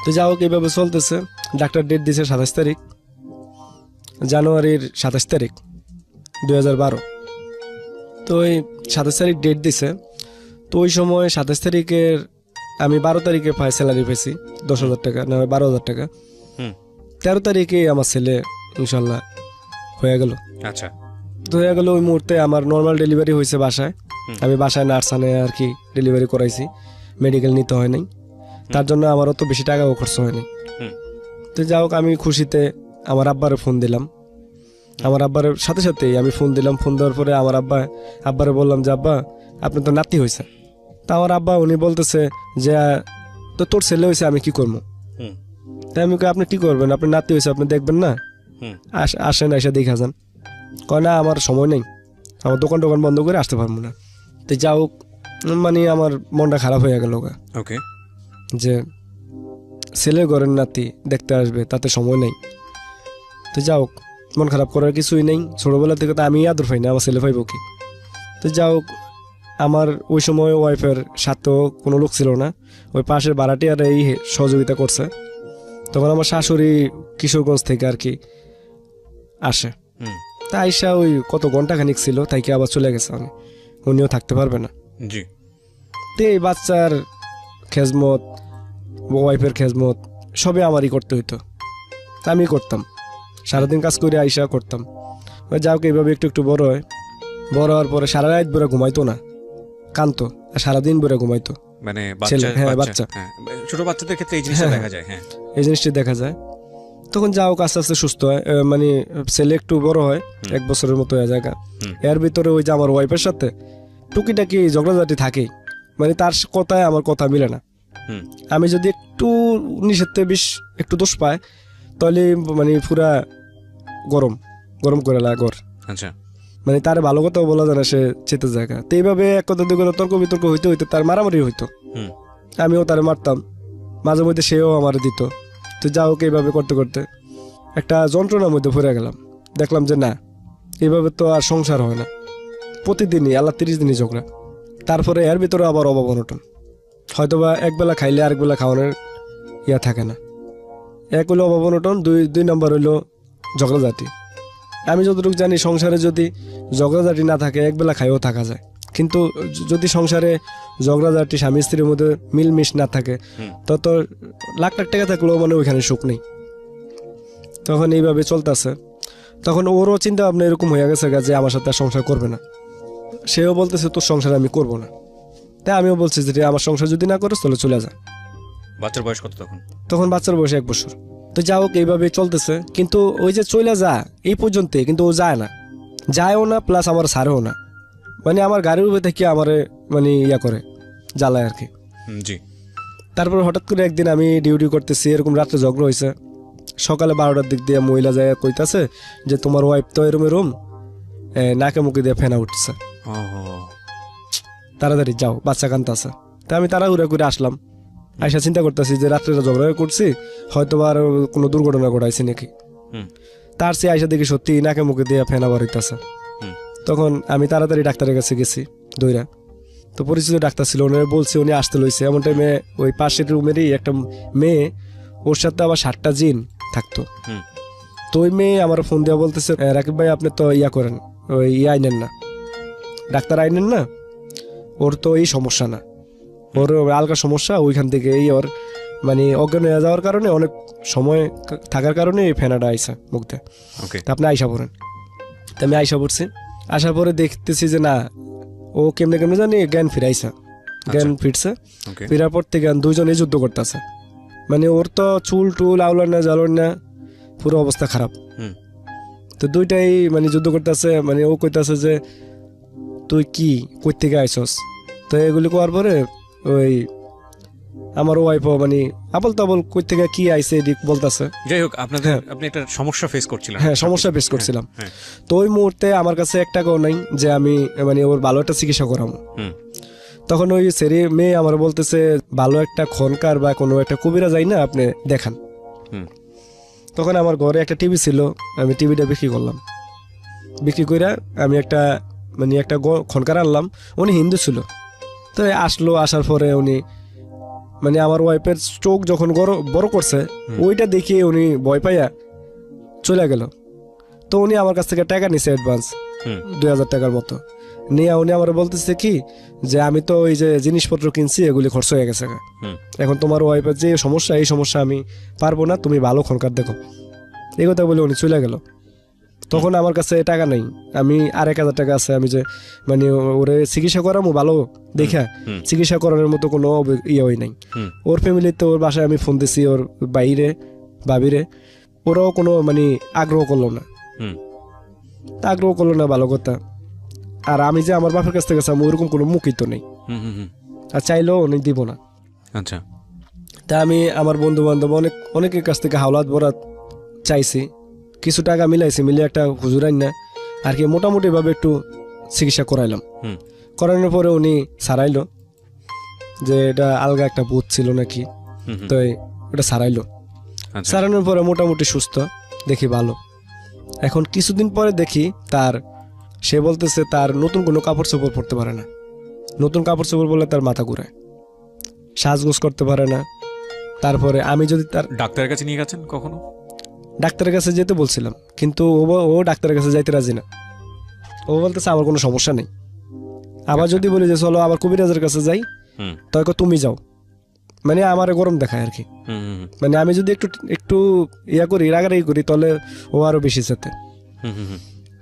তো যা হোক এইভাবে চলতেছে। ডাক্তার ডেট দিছে 27 তারিখ, জানুয়ারির 27 তারিখ 2012। তো ওই 27 তারিখ ডেট দিছে। তো ওই সময় 27 তারিখের আমি 12 তারিখে পাই স্যালারি পেয়েছি 10,000 টাকা, না 12,000 টাকা। হুম। 13 তারিখে আমার ছেলে ইনশাল্লাহ হয়ে গেল। আচ্ছা। তো হয়ে গেল, ওই মুহূর্তে আমার নর্মাল ডেলিভারি হয়েছে বাসায়। আমি বাসায় নার্স আনে আর কি ডেলিভারি করাইছি, মেডিকেল নিতে হয় নাই, তার জন্য আমার অত বেশি টাকাও খরচ হয়নি। হুম। তো যাই হোক আমি খুশিতে আমার আব্বারে ফোন দিলাম। আমার আব্বার সাথে সাথেই আমি ফোন দিলাম। ফোন দেওয়ার পরে আমার আব্বারে বললাম যে আব্বা আপনার তো নাতি হয়েছে। তা আমার আব্বা উনি বলতেছে যে তো তোর ছেলে হয়েছে, আমি কি করবো? হুম। তাই আমি কই আপনি কি করবেন, আপনার নাতি হয়েছে, আপনি দেখবেন না? হুম। আসেন, এসে দেখা যান। কয় না আমার সময় নেই, আমার দোকান বন্ধ করে আসতে পারবো না। তো যা হোক মানে আমার মনটা খারাপ হয়ে গেল ওকে। যে ছেলে ঘরের নাতি দেখতে আসবে, তাতে সময় নেই। তো যা হোক মন খারাপ করার কিছুই নেই, ছোটবেলা থেকে তো আমি আদর পাই না, আমার ছেলে পাইব কি? তো যা হোক আমার ওই সময় ওয়াইফের সাথেও কোনো লোক ছিল না, ওই পাশের ভাড়াটিয়ার এই সহযোগিতা করছে। তখন আমার শাশুড়ি কিশোরগঞ্জ থেকে আর কি আসে। হুম। তা আইসা ওই কত ঘন্টাখানিক ছিল, তাই কি আবার চলে গেছে, উনিও থাকতে পারবে না। জি। তো এই বাচ্চার খেজমত, ওয়াইফের খেজমত সবই আমারই করতে হইতো। তা আমি করতাম, সারাদিন কাজ করে আইসা করতাম। ওই যাও এইভাবে একটু একটু বড় হয়, বড় হওয়ার পরে সারা রাত ভরে ঘুমাইতো না, কানতো, আর সারাদিন ভরে ঘুমাইতো। মানে ছেলে, বাচ্চা, হ্যাঁ, বাচ্চা, বাচ্চা। হ্যাঁ, ছোট বাচ্চাদের ক্ষেত্রে এই জিনিসটা হ্যাঁ, দেখা যায়। হ্যাঁ। এই জিনিসটি দেখা যায়। তখন যাও আস্তে আস্তে সুস্থ হয়, মানে ছেলে একটু বড় হয়, 1 বছরের মতো হয়ে যায়। হুম। এর ভিতরে ওই যে আমার ওয়াইফের সাথে টুকিটাকি ঝগড়াঝাটি থাকেই, মানে তার কথায় আমার কথা মিলে না। হুম। আমি যদি একটু নিষেধে একটু দোষ পায়, তাহলে মানে পুরা গরম করে লাগে ঘর। আচ্ছা। মানে তার ভালো কথাও বলা যায় না, সে চেতে জায়গা। তো এইভাবে এক কথা দুই কথা তর্ক বিতর্ক হইতে হইতে তার মারামারি হইতো। হুম। আমিও তারে মারতাম, মাঝে মধ্যে সেও আমার দিত। তো যা হোক এইভাবে করতে করতে একটা যন্ত্রণার মধ্যে পড়ে গেলাম। দেখলাম যে না, এইভাবে তো আর সংসার হয় না, প্রতিদিনই আল্লাহ 30 দিনই ঝগড়া। তারপরে এর ভিতরে আবার অভাব অনটন, হয়তোবা একবেলা খাইলে আরেকবেলা খাওয়ানোর ইয়া থাকে না। এক হইলো অভাব অনটন, দুই নম্বর হইলো ঝগড়াঝাটি। আমি যতটুকু জানি সংসারে যদি ঝগড়াঝাটি না থাকে একবেলা খাইও থাকা যায়, কিন্তু যদি সংসারে ঝগড়াঝাটি স্বামী স্ত্রীর মধ্যে মিলমিশ না থাকে, তত লাখ লাখ টাকা থাকলেও মানে ওইখানে সুখ নেই। তখন এইভাবে চলতেছে। তখন ওরও চিন্তা ভাবনা এরকম হয়ে গেছে যে আমার সাথে আর সংসার করবে না। সেও বলতেছে তোর সংসার আমি করব না। তাই আমিও বলছি যে আমার সংসার যদি না করিস তাহলে চলে যা। বাচ্চার বয়স কত তখন? তখন বাচ্চার বয়স 1 বছর। তো যা হোক এইভাবে চলতেছে, কিন্তু ওই যে চলে যা এই পর্যন্ত, কিন্তু ও যায় না, যায়ও না প্লাস আমার ছাড়েও না, মানে আমার গাড়ির উপরে থেকে আমার মানে ইয়া করে জ্বালায় আর কি। জি। তারপর হঠাৎ করে একদিন আমি ডিউটি করতেছি, এরকম রাত্রে ঝগড়া হয়েছে, সকালে 12টার দিক দিয়ে মহিলা যায় কইতাছে যে তোমার ওয়াইফ তো এরম নাকে মুখে দিয়ে ফেনা উঠছে, তাড়াতাড়ি যাও, বাচ্চা কান্তাছে। তা আমি তাড়াহুড়া করে আসলাম, আইসা চিন্তা করতেছি যে রাত্রে ঝগড়া করছি, হয়তো আর কোনো দুর্ঘটনা ঘটাইছি নাকি। তার চেয়ে আইসা দেখি সত্যি নাকে মুখে দিয়ে ফেনা বার হইতাছে। তখন আমি তাড়াতাড়ি ডাক্তারের কাছে গেছি দইরা, তো পরিচিত ডাক্তার ছিল, উনি বলছে উনি আসতে লইছে। এমন টাইমে ওই পাশের রুমেরই একটা মেয়ে, ওর সাথে আবার 7টা জিন থাকতো। তো ওই মেয়ে আমার ফোন দেওয়া বলতেছে রাকিব ভাই আপনি তো ইয়া করেন, ওই আইনেন না, ডাক্তার আইনেন না, ওর তো এই সমস্যা না, ওর আলগা সমস্যা, ওইখান থেকে এই ওর মানে অজ্ঞান হয়ে যাওয়ার কারণে অনেক সময় থাকার কারণে এই ফেনাটা আইসা মুখতে, তা আপনি আইসা পড়েন। তা আমি আইসা পড়ছি, আসার পরে দেখতেছি যে না, ও কেমনে কেমনে জানি জ্ঞান ফিরাইছে, জ্ঞান ফিরছে, ফিরার পর থেকে দুইজনে যুদ্ধ করতেছে, মানে ওর তো চুল টুল আউলার না জ্বালার না, পুরো অবস্থা খারাপ। তো দুইটাই মানে যুদ্ধ করতেছে, মানে ও কইতাছে যে তুই কি কই থেকে আইসস, তো এগুলি করার পরে ওই আমার ওয়াইফও মানে আবল তাবল কই থেকে কি আইসে এদিক বলতেছে। যাই হোক, আপনাদের আপনি একটা সমস্যা ফেস করছিলেন। হ্যাঁ, সমস্যা ফেস করছিলাম। তো ওই মুহূর্তে আমার কাছে 1 টাকাও নাই যে আমি মানে ওর ভালো একটা চিকিৎসা করাবো। তখন ওই সেরি মেয়ে আমার বলতেছে ভালো একটা খনকার বা কোনো একটা কবিরা যাই না, আপনি দেখান। তখন আমার ঘরে একটা টিভি ছিল, আমি টিভিটা বিক্রি করলাম, বিক্রি করে আমি একটা মানে একটা খনকার আনলাম, উনি হিন্দু ছিল। তো আসলো, আসার পরে উনি মানে আমার ওয়াইফের চোখ যখন বড় করছে, ওইটা দেখিয়ে উনি ভয় পাইয়া চলে গেল। তো উনি আমার কাছ থেকে টাকা নিছে অ্যাডভান্স 2000 টাকার মতো নিয়ে, উনি আমার বলতেছে কি যে আমি তো ওই যে জিনিসপত্র কিনছি এগুলি খরচ হয়ে গেছে, এখন তোমার ওয়াইফের যে সমস্যা এই সমস্যা আমি পারবো না, তুমি ভালো খনকার দেখো, এই কথা বলে উনি চলে গেল। তখন আমার কাছে টাকা নেই, আমি আর 1000 টাকা আছে, আমি যে মানে ওরে চিকিৎসা করামো ভালো দেখা, চিকিৎসা করানোর মতো কোনো ইয়ে হয় নাই। ওর ফ্যামিলিতে ওর বাসায় আমি ফোন দিছি, ওর বাইরে ভাবিরে, ওরাও কোনো মানে আগ্রহ করলো না, আগ্রহ করলো না, ভালো কথা। আর আমি যে আমার বাপের কাছ থেকে আমি ওরকম কোনো মুখই তো নেই, আর চাইলেও অনেক দিব না। আচ্ছা, তা আমি আমার বন্ধু বান্ধব অনেকের কাছ থেকে হাওলাত বরাত চাইছি, কিছু টাকা মিলাইছি, মিলে একটা হুজুর আইন না আর কি মোটামুটি ভাবে একটু চিকিৎসা করাইলাম। করানোর পরে উনি সারাইলো যে এটা আলগা একটা ভূত ছিল নাকি, তো ওটা সারাইলো। সারানোর পরে মোটামুটি সুস্থ, দেখি ভালো। এখন কিছুদিন পরে দেখি সে বলতেছে তার নতুন কোনো কাপড় চোপড় পরতে পারে না, নতুন কাপড় চোপড় বললে তার মাথা ঘুরায়, সাজগোজ করতে পারে না। তারপরে আমি যদি তার ডাক্তারের কাছে নিয়ে গেছেন কখনো? ডাক্তারের কাছে যেতে বলছিলাম, কিন্তু ও ডাক্তারের কাছে যাইতে রাজি না, ও বলতেছে আমার কোনো সমস্যা নেই। আবার যদি বলি যে চলো আবার কবিরাজের কাছে যাই, তখন তুমি যাও, মানে আমার গরম দেখায় আর কি, মানে আমি যদি একটু ইয়া করি, রাগারাগি করি, তাহলে ও আরো বেশি যেতে।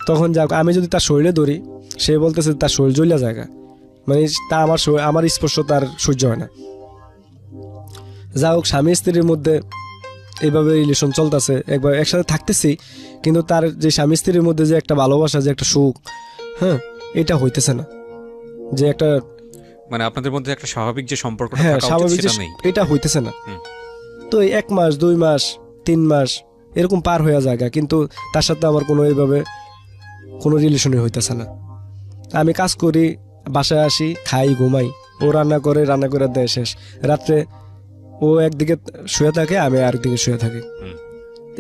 তখন যাক, আমি যদি তার শরীরে ধরি, সে বলতেছে তার শরীর জ্বলিয়া জায়গা, মানে তা আমার স্পর্শ তার সহ্য হয় না। যা হোক, স্বামী স্ত্রীর মধ্যে এইভাবে রিলেশন চলতেছে, একবার একসাথে থাকতেছি, কিন্তু তার যে স্বামী স্ত্রীর মধ্যে যে একটা ভালোবাসা, যে একটা সুখ, হ্যাঁ, এটা হইতেছে না, যে একটা মানে আপনাদের মধ্যে একটা স্বাভাবিক যে সম্পর্ক, হ্যাঁ স্বাভাবিক, এটা হইতেছে না। তো 1 মাস 2 মাস 3 মাস এরকম পার হয়ে যায়, কিন্তু তার সাথে আমার কোনো এইভাবে কোনো রিলেশনই হইতেছে না। আমি কাজ করি, বাসায় আসি, খাই, ঘুমাই, ও রান্না করে দেয় শেষ, রাত্রে ও একদিকে শুয়ে থাকে, আমি আরেকদিকে শুয়ে থাকি,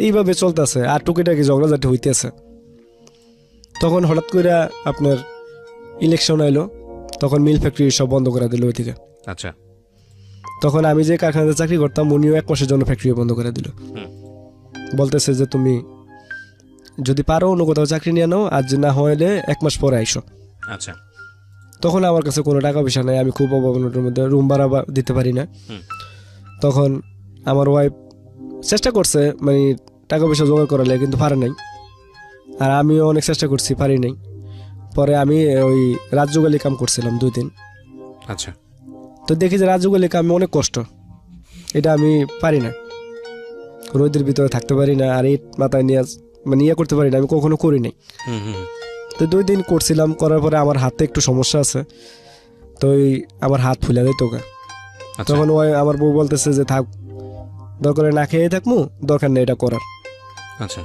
এইভাবে চলতেছে। আর টুকিটাকি ঝগড়াঝাটি হইতেছে। তখন হঠাৎ করে আপনার ইলেকশন আইলো, তখন মিল ফ্যাক্টরি সব বন্ধ করে দিল ওই থেকে। আচ্ছা, তখন আমি যে কারখানাতে চাকরি করতাম, উনিও 1 মাসের জন্য ফ্যাক্টরি বন্ধ করে দিল, বলতেছে যে তুমি যদি পারো অন্য কোথাও চাকরি নিয়ে নাও, আর যে না হইলে 1 মাস পরে আইসো। আচ্ছা, তখন আমার কাছে কোনো টাকা পয়সা নাই, আমি খুব অভাবনটার মধ্যে, রুম ভাড়া দিতে পারি না। তখন আমার ওয়াইফ চেষ্টা করছে মানে টাকা পয়সা জোগাড় করালে, কিন্তু পারে নাই, আর আমিও অনেক চেষ্টা করছি, পারি নাই। পরে আমি ওই রাজযোগালি কাম করছিলাম 2 দিন। আচ্ছা, তো দেখি যে রাজযোগালি কামে অনেক কষ্ট, এটা আমি পারি না, রোদের ভিতরে থাকতে পারি না, আর ইট মাথায় নিয়ে মানে ইয়ে করতে পারি না, আমি কখনো করি নাই। তো 2 দিন করছিলাম, করার পরে আমার হাতে একটু সমস্যা আছে, তো আমার হাত ফুলে দেয় তোকে। তখন ওই আমার বউ বলতেছে যে থাক, দরকার না খেয়ে থাকবো, দরকার নেই এটা করার। আচ্ছা,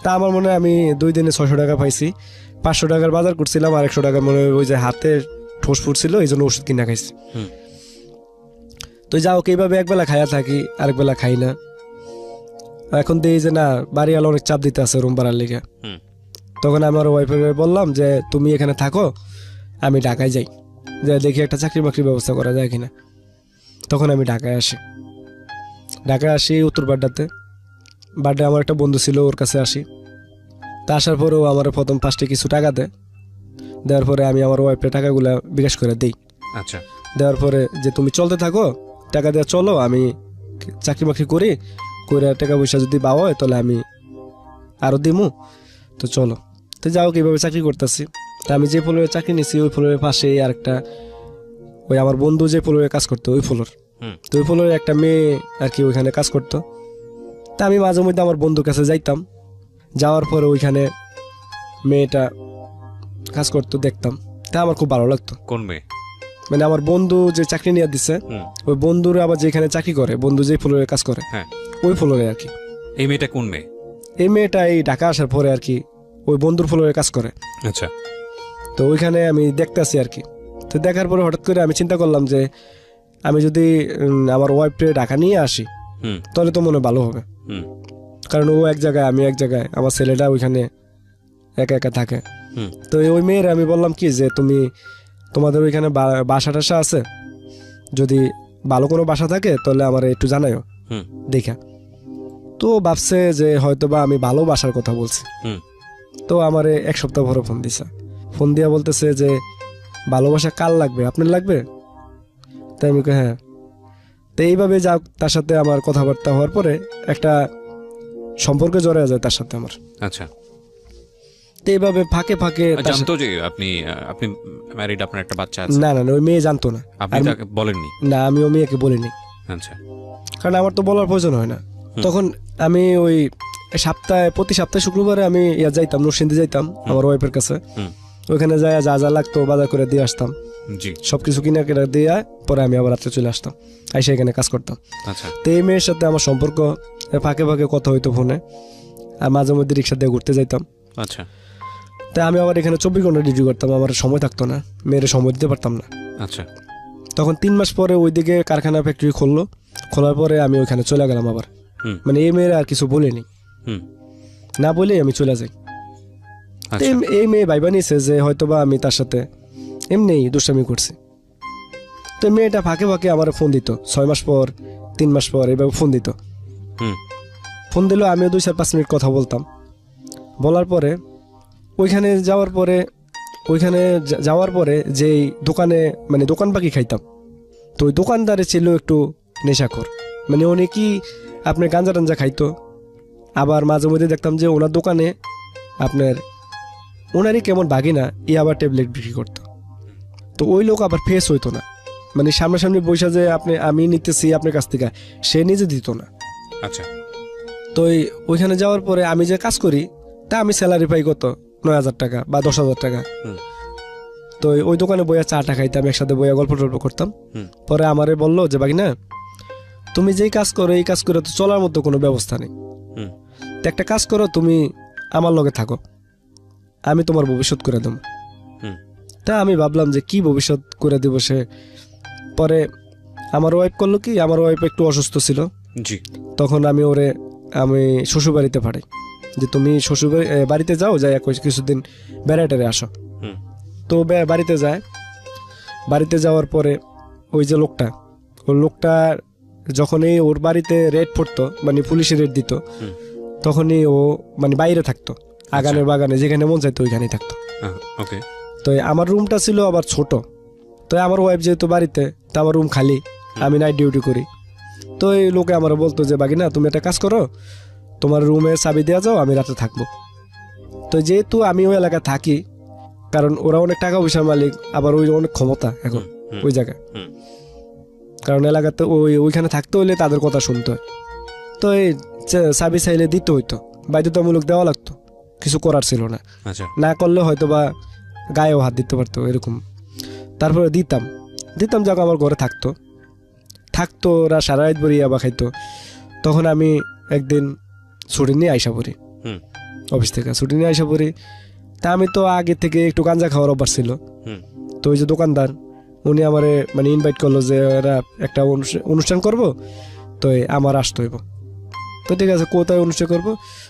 তা আমার মনে হয় আমি 2 দিনে 600 টাকা পাইছি, 500 টাকার বাজার করছিলাম, আর 100 টাকা মনে হয় ওই যে হাতে ঠোস ফুটছিল এই জন্য ওষুধ কিনা খাইছি। তো যাও এইভাবে একবেলা খাইয়া থাকি, আরেক বেলা খাই না। এখন দেখি যে না, বাড়িওয়ালা অনেক চাপ দিতে আছে রুম ভাড়ার লিগে। তখন আমার ওয়াইফের বললাম যে তুমি এখানে থাকো, আমি ঢাকায় যাই, যে দেখি একটা চাকরি বাকরির ব্যবস্থা করা যায় কিনা। তখন আমি ঢাকায় আসি উত্তর বাড্ডাতে। বাড্ডায় আমার একটা বন্ধু ছিল, ওর কাছে আসি। তা আসার পরেও আমার প্রথম 5টি কিছু টাকা দেওয়ার পরে আমি আমার ওয়াইফের টাকাগুলো বিকাশ করে দিই। আচ্ছা, দেওয়ার পরে যে তুমি চলতে থাকো, টাকা দেওয়া চলো, আমি চাকরি বাকরি করি, করে টাকা পয়সা যদি পাওয়া হয় তাহলে আমি আরও দিমু, তো চলো। তো যাও এইভাবে চাকরি করতেছি। তা আমি যে ফ্লোরে চাকরি নিছি ওই ফ্লোরের পাশে আরেকটা, ওই আমার বন্ধু যে ফ্লোরে কাজ করতো ওই ফ্লোর, তো ওই ফ্লোরে একটা মেয়ে আর কি ওইখানে কাজ করতো। তা আমি মাঝে মধ্যে আমার বন্ধুর কাছে যাইতাম, যাওয়ার পরে ওইখানে মেয়েটা কাজ করতো দেখতাম, তা আমার খুব ভালো লাগতো। কোন মেয়ে? মানে আমার বন্ধু যে চাকরি নিয়ে দিচ্ছে, ওই বন্ধুর আবার যেখানে চাকরি করে, বন্ধু যে ফ্লোরে কাজ করে ওই ফ্লোরে আর কি। এই মেয়েটা কোন মেয়ে? এই মেয়েটা এই ঢাকা আসার পরে আর কি ওই বন্ধুর ফ্লোরে কাজ করে। আচ্ছা, তো ওইখানে আমি দেখতেছি আর কি। তো দেখার পরে হঠাৎ করে আমি চিন্তা করলাম যে আমি যদি আমার ওয়াইফকে ঢাকা নিয়ে আসি তাহলে তো মনে হয় ভালো হবে, কারণ ও এক জায়গায় আমি এক জায়গায়, আমার ছেলেটা ওইখানে একা একা থাকে। তো ওই মেয়ের আমি বললাম কি যে তুমি তোমাদের ওইখানে বাসা টাসা আছে, যদি ভালো কোনো বাসা থাকে তাহলে আমার একটু জানাইও দেখা। তো ভাবছে যে হয়তো বা আমি ভালো বাসার কথা বলছি। তো আমার 1 সপ্তাহ পরে ফোন দিয়া বলতেছে যে ভালোবাসা কার লাগবে, আপনার লাগবে? তাই আমি হ্যাঁ। তো এইভাবে যাও, তার সাথে আমার কথাবার্তা হওয়ার পরে একটা সম্পর্কে জড়ায় যায় তার সাথে আমার। আচ্ছা, তো এইভাবে ফাঁকে ফাঁকে জানতো যে আপনি ম্যারিড, আপনার একটা বাচ্চা আছে? না না, ওই মেয়ে জানতো না। আপনি তাকে বলেননি? না, আমি ওই মেয়েকে বলিনি। আচ্ছা, কারণ আমার তো বলার প্রয়োজন হয় না। তখন আমি ওই প্রতি সপ্তাহে শুক্রবারে আমি যাইতাম, নরসিংদী যাইতাম আমার ওয়াইফের কাছে। ওইখানে যাই যা যা লাগতো বাজার করে দিয়ে আসতাম, সবকিছু কিনা কেনা দিয়ে পরে আমি আবার রাত্রে চলে আসতাম, এসে এখানে কাজ করতাম। তো এই মেয়ের সাথে আমার সম্পর্ক ফাঁকে ফাঁকে কথা হইতো ফোনে, আর মাঝে মধ্যে রিক্সা দিয়ে ঘুরতে যাইতাম। আচ্ছা, তাই আমি আবার এখানে 24 ঘন্টা ডিউটি করতাম, আমার সময় থাকতো না, মেয়ের সময় দিতে পারতাম না। আচ্ছা, তখন 3 মাস পরে ওইদিকে কারখানা ফ্যাক্টরি খোলার পরে আমি ওইখানে চলে গেলাম আবার। মানে এই মেয়ের আর কিছু বলিনি, না বলে আমি চলে যাই। এই মেয়ে ভাইবা নিয়েছে যে হয়তোবা আমি তার সাথে এমনি দুষ্টামি করছি। তো মেয়েটা ফাঁকে ফাঁকে আমার ফোন দিত, 6 মাস পর 3 মাস পর এইভাবে ফোন দিত। ফোন দিল, আমিও 2-4-5 মিনিট কথা বলতাম। বলার পরে ওইখানে যাওয়ার পরে যেই দোকানে মানে দোকান পাখি খাইতাম, তো ওই দোকানদারে ছিল একটু নেশাখোর, মানে উনি কি আপনার গাঞ্জা টাঞ্জা খাইতো। আবার মাঝে মধ্যে দেখতাম যে ওনার দোকানে আপনার ওনারই কেমন বাগিনা আবার ট্যাবলেট বিক্রি করতো। তো ওই লোক আবার ফেস হইতো না, মানে সামনাসামনি বৈশা যে আমি নিতেছি আপনার কাছ থেকে, সে নিজে দিত না। আচ্ছা, তো ওইখানে যাওয়ার পরে আমি যে কাজ করি তা আমি স্যালারি পাই কত 9,000 টাকা বা 10,000 টাকা। তো ওই দোকানে বইয়া চাটা খাইতাম, একসাথে বইয়া গল্প টল্প করতাম। পরে আমারে বললো যে বাগিনা তুমি যেই কাজ করো এই কাজ করে তো চলার মতো কোনো ব্যবস্থা নেই, তো একটা কাজ করো, তুমি আমার লগে থাকো, আমি তোমার ভবিষ্যৎ করে দেবো। তা আমি ভাবলাম যে কি ভবিষ্যৎ করে দেবো সে। পরে আমার ওয়াইফ করলো কি, আমার ওয়াইফ একটু অসুস্থ ছিল, তখন আমি শ্বশুর বাড়িতে পাঠাই যে তুমি শ্বশুর বাড়িতে যাও, যাই কিছুদিন বেড়াইটারে আসো। তো বাড়িতে যাওয়ার পরে ওই যে লোকটা যখনই ওর বাড়িতে রেড পড়তো, মানে পুলিশে রেড দিত, তখনই ও মানে বাইরে থাকতো, আগানের বাগানে যেখানে মন চাইতো ওইখানেই থাকতো। তো আমার রুমটা ছিল আবার ছোট, তো আমার ওয়াইফ যেহেতু বাড়িতে, তো আমার রুম খালি, আমি নাইট ডিউটি করি। তো এই লোকে আমার বলতো যে বাগিনা তুমি একটা কাজ করো, তোমার রুমে চাবি দেওয়া যাও, আমি রাতে থাকবো। তো যেহেতু আমি ওই এলাকায় থাকি, কারণ ওরা অনেক টাকা পয়সার মালিক, আবার ওই অনেক ক্ষমতা এখন ওই জায়গায়, কারণ এলাকাতে ওইখানে থাকতে হলে তাদের কথা শুনতে হয়। তো এই চাবি চাইলে দিতে হইতো, বাধ্যতামূলক দেওয়া লাগতো, কিছু করার ছিল না। আচ্ছা না করলে হয়তো বা গায়েও হাত দিতে পারতো এরকম। তারপরে দিতাম যাক আমার ঘরে থাকতো ওরা সারা রাত ভরে ইয়াবা খাইতো। তখন আমি একদিন ছুটি নিয়ে আইসা পড়ি, হুম অফিস থেকে ছুটি নিয়ে আইসা পড়ি। তা আমি তো আগে থেকে একটু গাঁজা খাওয়ার অভ্যাস ছিল। হুম তো ওই যে দোকানদার উনি আমারে মানে ইনভাইট করলো যে ওরা একটা অনুষ্ঠান করব, তো আমার আসতে হইব। তো ঠিক আছে, কোথায় অনুষ্ঠান করব?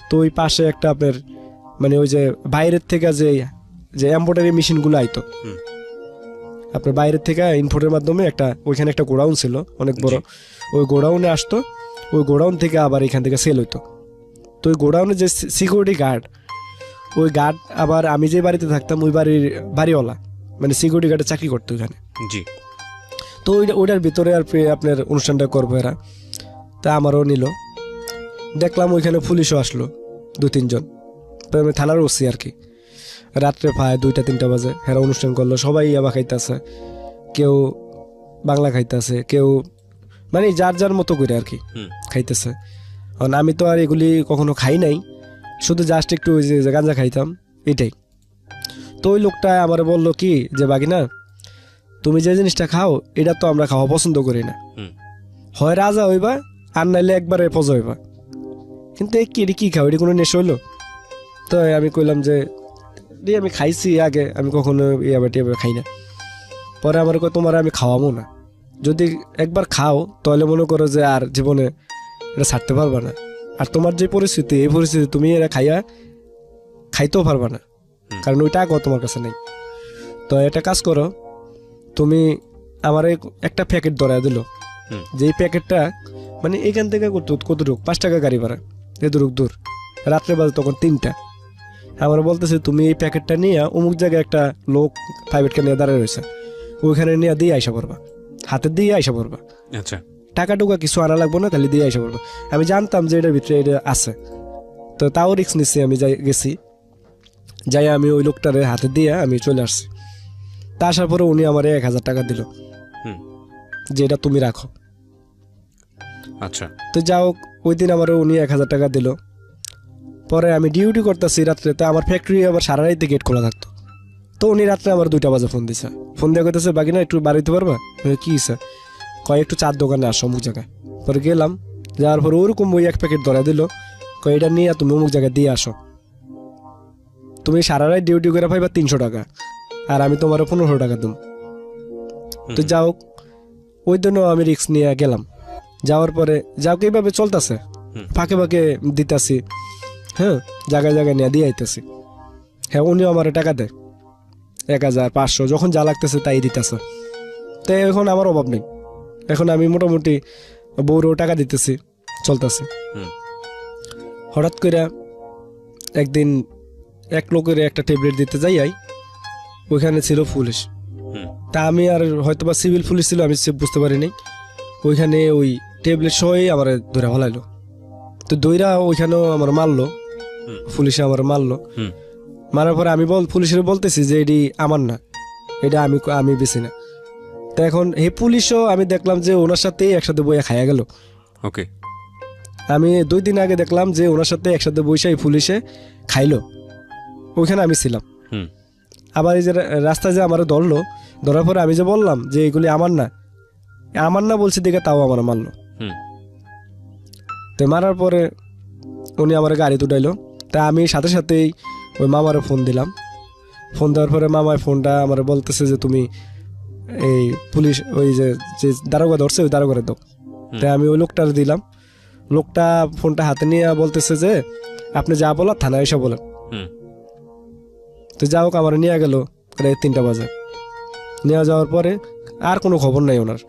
তো ওই পাশে একটা আপনার মানে ওই যে বাইরের থেকে যে এম্ব্রয়ডারি মেশিনগুলো আইতো, হুম আপনার বাইরের থেকে ইনপোর্টের মাধ্যমে ওইখানে একটা গোডাউন ছিল অনেক বড়। ওই গোডাউনে আসতো, ওই গোডাউন থেকে আবার এখান থেকে সেল হইতো। তো ওই গোডাউনে যে সিকিউরিটি গার্ড, ওই গার্ড আবার আমি যে বাড়িতে থাকতাম ওই বাড়িওয়ালা মানে সিকিউরিটি গার্ডে চাকরি করতো ওইখানে। জি তো ওইটার ভিতরে আর আপনার অনুষ্ঠানটা করবো এরা। তা আমারও নিল, দেখলাম ওইখানে পুলিশও আসলো 2-3 জন, থানার ওসি আর কি। রাত্রে প্রায় 2টা-3টা বাজে হেরা অনুষ্ঠান করলো, সবাই ইয়াবা খাইতেছে, কেউ বাংলা খাইতেছে, কেউ মানে যার যার মতো করে আর কি হুম খাইতেছে। কারণ আমি তো আর এগুলি কখনো খাই নাই, শুধু জাস্ট একটু ওই যে গাঁজা খাইতাম এটাই। তো ওই লোকটা আমার বললো কি যে বাগিনা, তুমি যে জিনিসটা খাও এটা তো আমরা খাওয়া পছন্দ করি না, হুম হয় রাজা হইবা আর নাইলে একবারে পজা হইবা, কিন্তু এটি কি খাও, এটি কোনো নেশা হইলো? তো আমি কইলাম যে আমি খাইছি আগে, আমি কখনো ইয়াবা টিয়াবা খাই না। পরে আমার কয় তোমার আমি খাওয়াবো না, যদি একবার খাও তাহলে মনে করো যে আর জীবনে এটা ছাড়তে পারবা না, আর তোমার যে পরিস্থিতি এই পরিস্থিতি তুমি এটা খাইতেও পারবা না, কারণ ওই টাকাও তোমার কাছে নেই। তো একটা কাজ করো, তুমি আমার একটা প্যাকেট ধরায় দিল, হুম যে এই প্যাকেটটা মানে এখান থেকে কতটুক 5 টাকা গাড়ি ভাড়া, এদুরুক দূর, রাত্রে বাজে তখন 3টা। আমার বলতেছে তুমি এই প্যাকেটটা নিয়ে অমুক জায়গায় একটা লোক প্রাইভেটকে নিয়ে দাঁড়ায় রয়েছে, ওইখানে নিয়ে দিয়ে আইসা পড়বা, হাতে দিয়ে আইসা পড়বা, আচ্ছা টাকা টুকা কিছু আনা লাগবো না, খালি দিয়ে আইসা পড়বা। আমি জানতাম যে এটার ভিতরে এটা আছে, তো তাও রিক্স নিচ্ছি, আমি গেছি, যাই আমি ওই লোকটারে হাতে দিয়ে আমি চলে আসছি। তা আসার পরে উনি আমার 1000 টাকা দিল, হুম যে এটা তুমি রাখো। আচ্ছা তো যাও, ওই দিন আমার উনি 1000 টাকা দিল। পরে আমি ডিউটি করতেছি রাত্রে, তো আমার ফ্যাক্টরি আবার সারা রাইতে গেট খোলা থাকতো। তো উনি রাত্রে আমার 2টা বাজে ফোন দিছে, ফোন দিয়ে কইতেছে বাগিনা একটু বাড়িতে পারবা? কি স্যার? কয় একটু চার দোকানে আসো অমুক জায়গায়। পরে গেলাম, যাওয়ার পরে ওরকম ওই 1 প্যাকেট ধরা দিল, কয় এটা নিয়ে তুমি অমুক জায়গায় দিয়ে আসো, তুমি সারা রাত ডিউটি করে পাইবা 300 টাকা, আর আমি তোমার 1500 টাকা দেব। তো যাও, ওই দিনও আমি রিক্স নিয়ে গেলাম। যাওয়ার পরে যাও এইভাবে চলতেছে, ফাঁকে ফাঁকে দিতেছি, হ্যাঁ জায়গায় জায়গায় নিয়ে দিয়ে আইতেছি। হ্যাঁ উনিও আমার টাকা দেয় 1500, যখন যা লাগতেছে তাই দিতেছে। তো এখন আমার অভাব নেই, এখন আমি মোটামুটি বউরও টাকা দিতেছি, চলতেছি। হঠাৎ করে একদিন এক লোকের একটা ট্যাবলেট দিতে যাই, ওইখানে ছিল পুলিশ। তা আমি আর হয়তো বা সিভিল পুলিশ ছিল, আমি বুঝতে পারিনি। ওইখানে ওই ট্যাবলেট সহই আমার ধরে ফেলাইলো। তো দইরা ওইখানেও আমার মারলো, পুলিশে আমার মারলো। মারার পরে আমি পুলিশের বলতেছি যে এটি আমার না, এটা আমি বেশি না। তো এখন এই পুলিশও আমি দেখলাম যে ওনার সাথেই একসাথে বইয়া খাইয়া গেল। ওকে আমি 2 দিন আগে দেখলাম যে ওনার সাথে একসাথে বইসা এই পুলিশে খাইলো, ওইখানে আমি ছিলাম। আবার এই যে রাস্তায় যে আমার ধরার পরে আমি যে বললাম যে এগুলি আমার না বলছি দেখে তাও আমার মারলো। তো মারার পরে উনি আমার গাড়ি তুটাইলো। তা আমি সাথে সাথেই ওই মামারে ফোন দিলাম। ফোন দেওয়ার পরে মামার ফোনটা আমার বলতেছে যে তুমি এই পুলিশ ওই যে দারোগা ধরছে ওই দারোগারে দাও। তাই আমি ওই লোকটার দিলাম। লোকটা ফোনটা হাতে নিয়ে বলতেছে যে আপনি যা বলার থানায় এসে বলেন। তো যা হোক আমার নিয়ে গেল প্রায় 3টা বাজে। নিয়ে যাওয়ার পরে আর কোনো খবর নাই ওনার।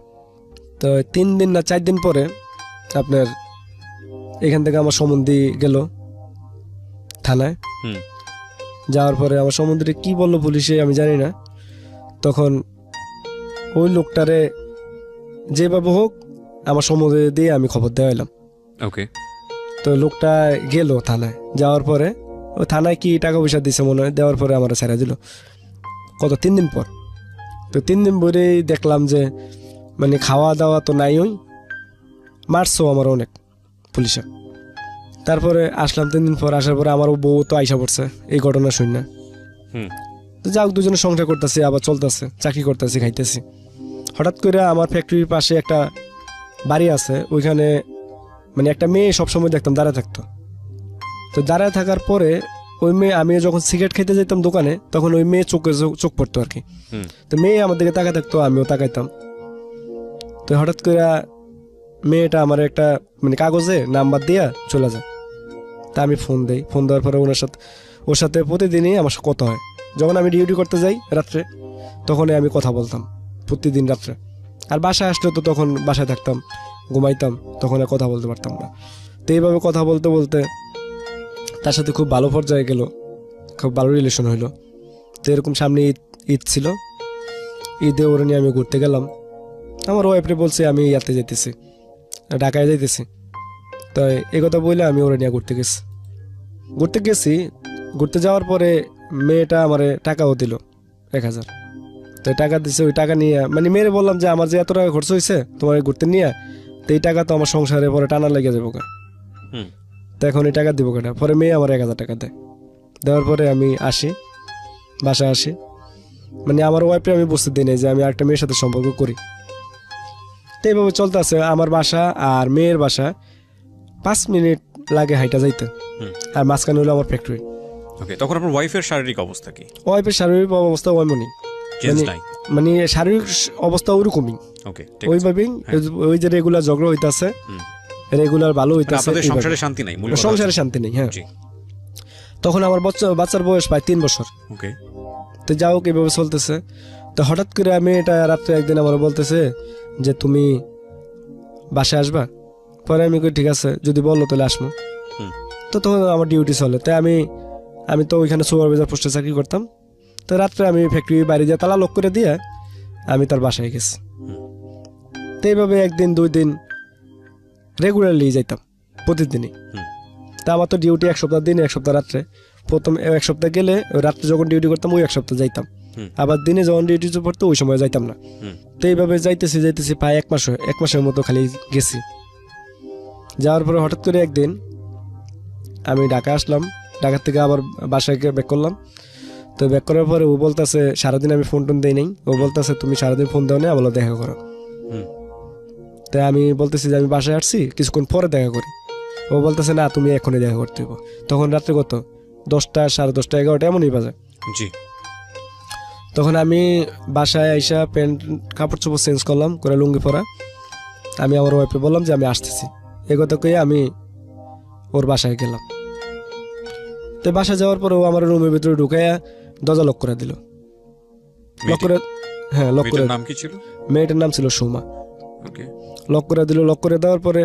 তো 3 দিন না 4 দিন পরে আপনার এখান থেকে আমার সম্বন্ধী গেল থানায়। যাওয়ার পরে আমার সম্বন্ধে কি বললো পুলিশে আমি জানি না। তখন ওই লোকটারে যেভাবে হোক আমার সম্বন্ধে দিয়ে আমি খবর দেওয়া এলাম। ওকে। তো লোকটা গেল থানায়। যাওয়ার পরে ওই থানায় কি টাকা পয়সা দিছে মনে হয়, দেওয়ার পরে আমার ছেড়ে দিল। কত 3 দিন পর। তো 3 দিন পরেই দেখলাম যে মানে খাওয়া দাওয়া তো নাই, ওই মারছো আমার অনেক পুলিশে। তারপরে আসলাম 3 দিন পর, আসার পরে আমার বউ তো আইসা পড়ছে এই ঘটনা শুন না। তো যাও দুজনে সংসার করতেছি, আবার চলতেছে, চাকরি করতেছি, খাইতেছি। হঠাৎ করে আমার ফ্যাক্টরির পাশে একটা বাড়ি আছে, ওইখানে মানে একটা মেয়ে সবসময় দেখতাম দাঁড়ায় থাকতো। তো দাঁড়ায় থাকার পরে ওই মেয়ে, আমি যখন সিগারেট খেতে যেতাম দোকানে, তখন ওই মেয়ে চোখে চোখ পড়তো আর কি। তো মেয়ে আমার দিকে তাকায় থাকতো, আমিও তাকাইতাম। তো হঠাৎ করে মেয়েটা আমার একটা মানে কাগজে নাম্বার দিয়া চলে যায়। তা আমি ফোন দেই, ফোন দেওয়ার পরে ওর সাথে প্রতিদিনই আমার সাথে কথা হয়। যখন আমি ডিউটি করতে যাই রাত্রে, তখনই আমি কথা বলতাম প্রতিদিন রাত্রে। আর বাসায় আসলে তো তখন বাসায় থাকতাম, ঘুমাইতাম, তখন আর কথা বলতে পারতাম না। তো এইভাবে কথা বলতে বলতে তার সাথে খুব ভালো পর্যায়ে গেল, খুব ভালো রিলেশন হইলো। তো এরকম সামনে ঈদ ছিল, ঈদে ওর নিয়ে আমি ঘুরতে গেলাম। আমার ওয়াইফরে বলছে আমি ইয়াতে যেতেছি, ঢাকায় যাইতেছি। তো এই কথা বলে আমি ওরা নিয়ে ঘুরতে গেছি। ঘুরতে যাওয়ার পরে মেয়েটা আমার টাকাও দিল 1000। তো টাকা দিছে, ওই টাকা নিয়ে মানে মেয়েরে বললাম যে আমার যে এত টাকা খরচ হয়েছে তোমার ঘুরতে নিয়ে, তো এই টাকা তো আমার সংসারে পরে টানা লেগে যাবো। তো এখন এই টাকা দিব কেটা? পরে মেয়ে আমার 1000 টাকা দেয়। দেওয়ার পরে আমি আসি, বাসায় আসি। মানে আমার ওয়াইফে আমি বুঝতে দিই নাই যে আমি একটা মেয়ের সাথে সম্পর্ক করি। তো এইভাবে চলতে আছে। আমার বাসা আর মেয়ের বাসা 5 মিনিট লাগে হাইটা যাইতে, আর মাঝখানে হলো আমার ফ্যাক্টরি। ওকে, তখন আপনার ওয়াইফের শারীরিক অবস্থা কি? ওয়াইফের শারীরিক অবস্থা ওইমনি, মানে শারীরিক অবস্থা ওইরকমই, ওকে ওইভাবেই। ওই যে রেগুলার ঝগড়া হইতাছে, রেগুলার ভালো হইতাছে, আপনাদের সংসারে শান্তি নাই, মূল কথা সংসারে শান্তি নেই। হ্যাঁ, তখন আমার বাচ্চার বয়স প্রায় 3 বছর। ওকে, তো যাও এইভাবে চলতেছে। তো হঠাৎ করে মেয়েটা রাত্রে একদিন আমার বলতেছে যে তুমি বাসায় আসবা। পরে আমি কই ঠিক আছে, যদি বললো তাহলে আসবো। তো তখন আমার ডিউটি চলে। তাই আমি তো ওইখানে সুপারভাইজার পোস্টে চাকরি করতাম। তো রাত্রে আমি ফ্যাক্টরি বাইরে দিয়ে তালা লক করে দিয়ে আমি তার বাসায় গেছি। তো এইভাবে 1 দিন 2 দিন রেগুলারলি যাইতাম, প্রতিদিনই। তা আমার তো ডিউটি 1 সপ্তাহ দিনে 1 সপ্তাহ রাত্রে। প্রথম 1 সপ্তাহ গেলে রাত্রে যখন ডিউটি করতাম ওই 1 সপ্তাহ যাইতাম, আবার দিনে যখন ডিউটি পড়তো ওই সময় যাইতাম না। তো এইভাবে যাইতেছি প্রায় 1 মাসের মতো খালি গেছি। যাওয়ার পরে হঠাৎ করে একদিন আমি ঢাকা আসলাম, ঢাকা থেকে আবার বাসায় ব্যাক করলাম। তো ব্যাক করার পরে ও বলতেছে সারাদিন আমি ফোন টোন দেই নাই। ও বলতেছে তুমি সারাদিন ফোন দাও না, আমার দেখা করো। তাই আমি বলতেছি যে আমি বাসায় আসছি, কিছুক্ষণ পরে দেখা করি। ও বলতেছে না, তুমি এখনই দেখা করতে হইব। তখন রাত্রে কত 10টা, 10:30, 11টা এমনই বাজে। জি। তখন আমি বাসায় আইসা প্যান্ট কাপড় চোপড় চেঞ্জ করলাম, করে লুঙ্গি পরা। আমি আমার ওয়াইফে বললাম যে আমি আসতেছি। এ কথা কয়ে আমি ওর বাসায় গেলাম। তো বাসায় যাওয়ার পরে ও আমার রুমের ভিতরে ঢুকাইয়া দরজা লক করে দিল। লক করে, হ্যাঁ লক করে। নাম কি ছিল? মেয়েটার নাম ছিল সোমা। ওকে, লক করে দিল। লক করে দেওয়ার পরে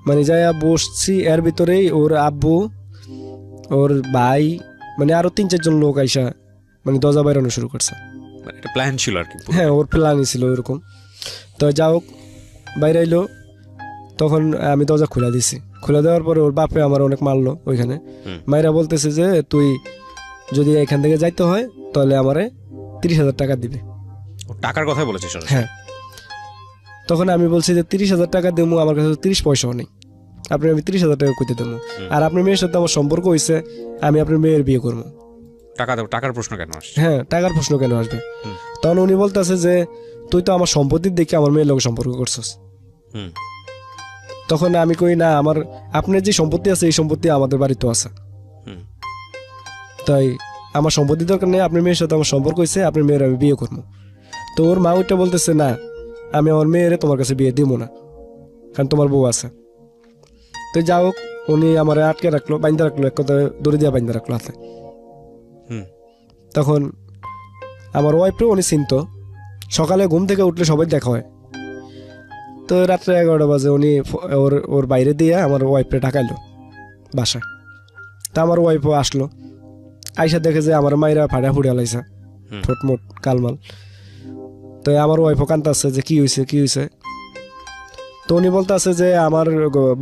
মানে যাইয়া বসছি, এর ভিতরেই ওর আব্বু, ওর ভাই, মানে আরো 3-4 জন লোক আইসা মানে দরজা বাইরানো শুরু করছে। মানে এটা প্ল্যান ছিল আর কি? হ্যাঁ, ওর প্ল্যানই ছিল এরকম। তো যাও বাইরে আইলো, তখন আমি দরজা খুলে দিছি। খুলে দেওয়ার পরে ওর বাপে আমার অনেক মারলো ওইখানে। মাইরা বলতেছে যে তুই যদি এখান থেকে যাইতে হয় তাহলে আমারে 30,000 টাকা দিবে। টাকার কথা বলেছে? হ্যাঁ। তখন আমি বলছি যে 30,000 টাকা দেবো, আমার কাছে 30 পয়সাও নেই, আপনি আমি 30,000 টাকা কইতে দেবো। আর আপনার মেয়ের সাথে আমার সম্পর্ক হয়েছে, আমি আপনার মেয়ের বিয়ে করবো। টাকার প্রশ্ন কেন আসছে? হ্যাঁ, টাকার প্রশ্ন কেন আসবে? তখন উনি বলতেছে যে তুই তো আমার সম্পত্তির দেখে আমার মেয়ের লোক সম্পর্ক করছিস। তখন আমি কই না, আপনার যে সম্পত্তি আছে এই সম্পত্তি আমাদের বাড়িতেও আছে, তাই আমার সম্পত্তি দরকার নেই, আপনার মেয়ের সাথে আমার সম্পর্ক হয়েছে, আপনার মেয়ের আমি বিয়ে করবো। তো ওর মা ওইটা বলতেছে না, আমি আমার মেয়েরে তোমার কাছে বিয়ে দিব না, কারণ তোমার বউ আছে। তো যা হোক, উনি আমার আটকে রাখলো, বাইন্দা রাখলো, এক কথা দড়ি দিয়ে বাইন্দা রাখলো হাতে। তখন আমার ওয়াইফও উনি চিনত, সকালে ঘুম থেকে উঠলে সবাই দেখা হয়। তো রাত্রে 11টা বাজে উনি ওর বাইরে দিয়ে আমার ওয়াইফে ঢাকাইলো বাসায়। তা আমার ওয়াইফও আসলো, আইসা দেখে যে আমার মাইরা ফাড়া ফুড়িয়া লাইছে, ঠোঁটমোট কালমাল। তো আমার ওয়াইফও কান্তাছে যে কি হয়েছে। তো উনি বলতে আছে যে আমার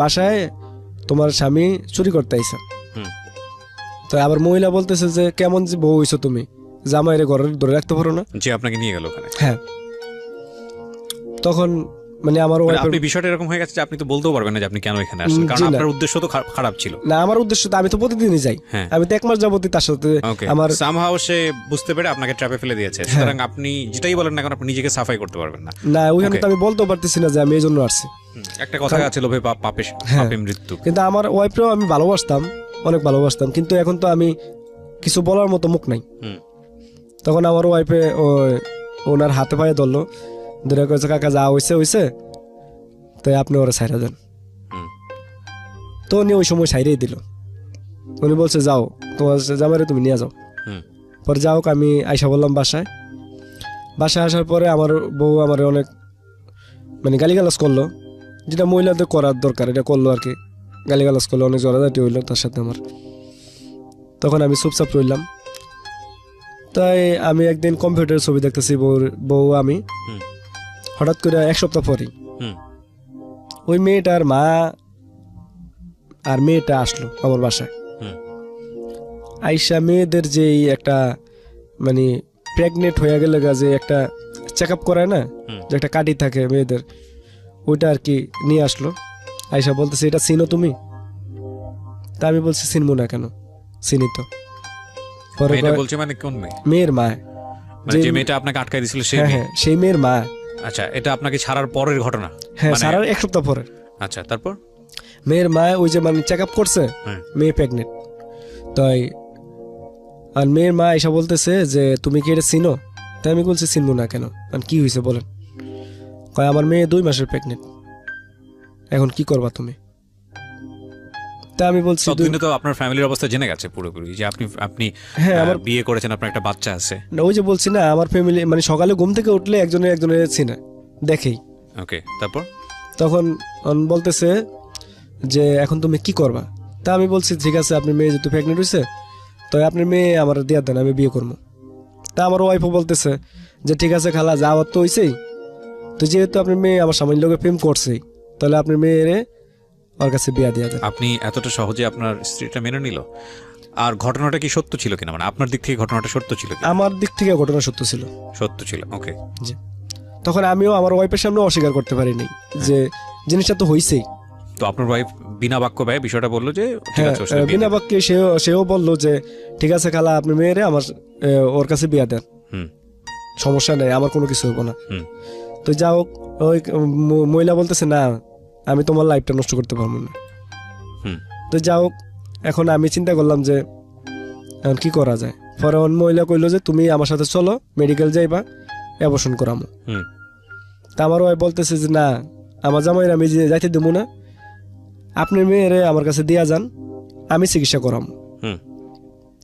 বাসায় তোমার স্বামী চুরি করতে আইসা। তো আবার মহিলা বলতেছে যে কেমন যে বউ হইছো তুমি, জামাইরে ঘরে ধরে রাখতে পারো না, যে আপনাকে নিয়ে গেল ওখানে। হ্যাঁ। তখন মানে আমার মানে ওয়াইফের আপনি বিষয়টা এরকম হয়ে গেছে যে আপনি তো বলতেও পারবেন না যে আপনি কেন এখানে আসছেন, কারণ জি না। আপনার উদ্দেশ্য তো খারাপ ছিল। না, আমার উদ্দেশ্য তো আমি তো প্রতিদিনই যাই, হ্যাঁ। আমি তো 1 মাস যাবতই তার সাথে ওকে, আমার সামহাও সে বুঝতে পেরে আপনাকে ট্র্যাপে ফেলে দিয়েছে, সুতরাং আপনি যেটাই বলেন না কেন আপনি নিজেকে সাফাই করতে পারবেন না। না ওইখানে Okay. তো আমি বলতেও পারতেছি না যে আমি এই জন্য আসছি। একটা কথা আছে, লোভে পাপে হ্যাঁ। পাপে মৃত্যু। কিন্তু আমার ওয়াইফকেও আমি ভালোবাসতাম, অনেক ভালোবাসতাম, কিন্তু এখন তো আমি কিছু বলার মতো মুখ নাই। হুম। তখন আমার ওয়াইফে ওনার হাতে পায়ে ধরলো, ধরে কয়েছে কাকা যা হইছে তাই আপনি ওরা ছাইরা দেন। হুম। তো উনি ওই সময় ছাইরেই দিল। উনি বলছে যাও তোমার জামাইরে তুমি নিয়ে যাও। হুম। পরে যাও, আমি আইসা বললাম বাসায় আসার পরে আমার বউ আমার অনেক মানে গালিগালাজ করলো, যেটা মহিলাদের করার দরকার এটা করলো আর কি। গালিগালাজ করলো, অনেক জড়াজাটি হইলো তার সাথে আমার। তখন আমি চুপচাপ রইলাম। তাই আমি একদিন কম্পিউটারের ছবি দেখতেছি বউ আমি, হুম। হঠাৎ করে 1 সপ্তাহ পরেই হুম। ওই মেয়েটার মা আর মেয়েটা আসলো আমার বাসায়। হুম। আইসা মেয়েদের যেই একটা মানে প্রেগনেন্ট হয়ে গেলে যে একটা চেক আপ করায় না, হুম। যে একটা কাটি থাকে মেয়েদের, ওইটা আর কি নিয়ে আসলো। আইসা বলতেছে এটা চিনো তুমি? তা আমি বলছি চিনবো না কেন, চিনি তো। পরে মেয়েটা কয়, বলছে মানে কোন মেয়ে? মেয়ের মা। মানে যে মেয়েটা আপনাকে আটকাই দিয়েছিল সেই হ্যাঁ মেয়ে? হ্যাঁ, সেই মেয়ের মা। আচ্ছা, এটা আপনাকে ছাড়ার পরের ঘটনা? হ্যাঁ, মানে- সারার 1 সপ্তাহ পরে আচ্ছা, তারপর? মেয়ের মা ওই যে মানে চেক আপ করছে, হ্যাঁ। মেয়ে প্রেগনেন্ট। তাই আর মেয়ের মা এসে বলতেছে যে তুমি কি এটা চিনো? তাই আমি বলছি চিনবো না কেন, আর কি হয়েছে বলেন। কয় আমার মেয়ে 2 মাসের প্রেগনেন্ট, এখন কি করবা তুমি? তা আমি বলছি ততদিনে তো আপনার ফ্যামিলির অবস্থা জেনে গেছে পুরোপুরি যে আপনি হ্যাঁ, আমার বিয়ে করেছেন, আপনার একটা বাচ্চা আছে। না, ওই যে বলছি না আমার ফ্যামিলি মানে সকালে ঘুম থেকে উঠলে একজনের চিনে দেখেই। ওকে, তারপর? তখন বলতেছে যে এখন তুমি কি করবা? তা আমি বলছি ঠিক আছে আপনি মেয়ে যেহেতু প্রেগনেন্ট হয়েছে তো আপনার মেয়ে আমার দিয়ে দেন, আমি বিয়ে করবো। তা আমার ওয়াইফও বলতেছে যে ঠিক আছে খালা যাওয়ার তো হয়েছেই, তো যেহেতু আপনার মেয়ে আমার সামান্য লোকে প্রেম করছেই, তাহলে আপনার মেয়েরে ওর কাছে বিয়া দিয়ে দেন। আপনি এতটা সহজে আপনার স্ত্রীটা মেনে নিল? আর ঘটনাটা কি সত্য ছিল কিনা, মানে আপনার দিক থেকে ঘটনাটা সত্য ছিল কিনা? আমার দিক থেকে ঘটনা সত্য ছিল। সত্য ছিল, ওকে। জি। তখন আমিও আমার ওয়াইফের সামনে অস্বীকার করতে পারিনি যে জিনিসটা তো হয়েছেই। তো আপনার ওয়াইফ বিনা বাক্য ব্যয় বিষয়টা বললো যে ঠিক হ্যাঁ, আছে, ওর সাথে বিয়ে বিনা দেন। বাক্যে সেও বললো যে ঠিক আছে খালা আপনি মেয়েরে আমার ওর কাছে বিয়া দেন, হুম। সমস্যা নেই, আমার কোনো কিছু হবো না। হুম। তো যাও, ওই মহিলা বলতেছে না আমি তোমার লাইফটা নষ্ট করতে পারবো না। হুম। তো যাও, এখন আমি চিন্তা করলাম যে এখন কি করা যায়। পরে অন্য মহিলা কইলো যে তুমি আমার সাথে চলো, মেডিকেল যাইবা, অ্যাবর্শন করামো। হুম। তা আমার ওয়াইফ বলতেছে যে না আমার জামাইয়ের আমি যাইতে দেবো না, আপনি মেয়েরে আমার কাছে দিয়া যান, আমি চিকিৎসা করামো। হুম।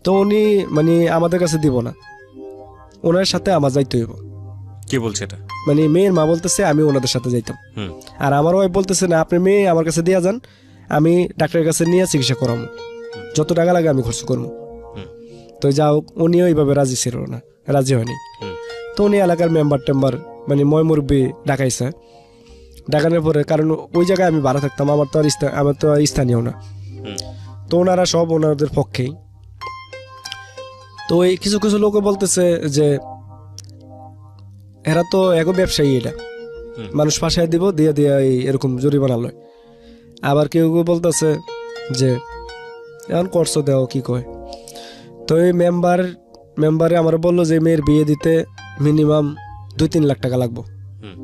তো উনি মানে আমাদের কাছে দিব না, ওনার সাথে আমার যাইতে হইব। কি বলছে এটা? মানে মেয়ের মা বলতেছে আমি ওনাদের সাথে যাইতাম, হুম। আর আমার ওয়াইফ বলতেছে না আপনি মেয়ে আমার কাছে দিয়া যান, আমি ডাক্তারের কাছে নিয়ে চিকিৎসা করাবো, যত টাকা লাগে আমি খরচ করবো। হুম। তো যাও, উনিও এইভাবে রাজি ছিল না, রাজি হয়নি। হুম। তো উনি এলাকার মেম্বার টেম্বার মানে মুরব্বী ডাকাইছে। ডাকানোর পরে কারণ ওই জায়গায় আমি ভাড়া থাকতাম, আমার তো আর স্থানীয় না, হুম। তো ওনারা সব ওনাদের পক্ষেই। তো এই কিছু কিছু লোক বলতেছে যে এরা তো এক ব্যবসায়ী, এটা হুম। মানুষ ফাঁসায় দিব দিয়ে দিয়ে এরকম জরিমানা লয়। আবার কেউ কেউ বলতেছে যে এখন করছো দেও কি কয়। তো এই মেম্বারে আমার বললো যে মেয়ের বিয়ে দিতে মিনিমাম 2-3 লাখ টাকা লাগবো, হুম।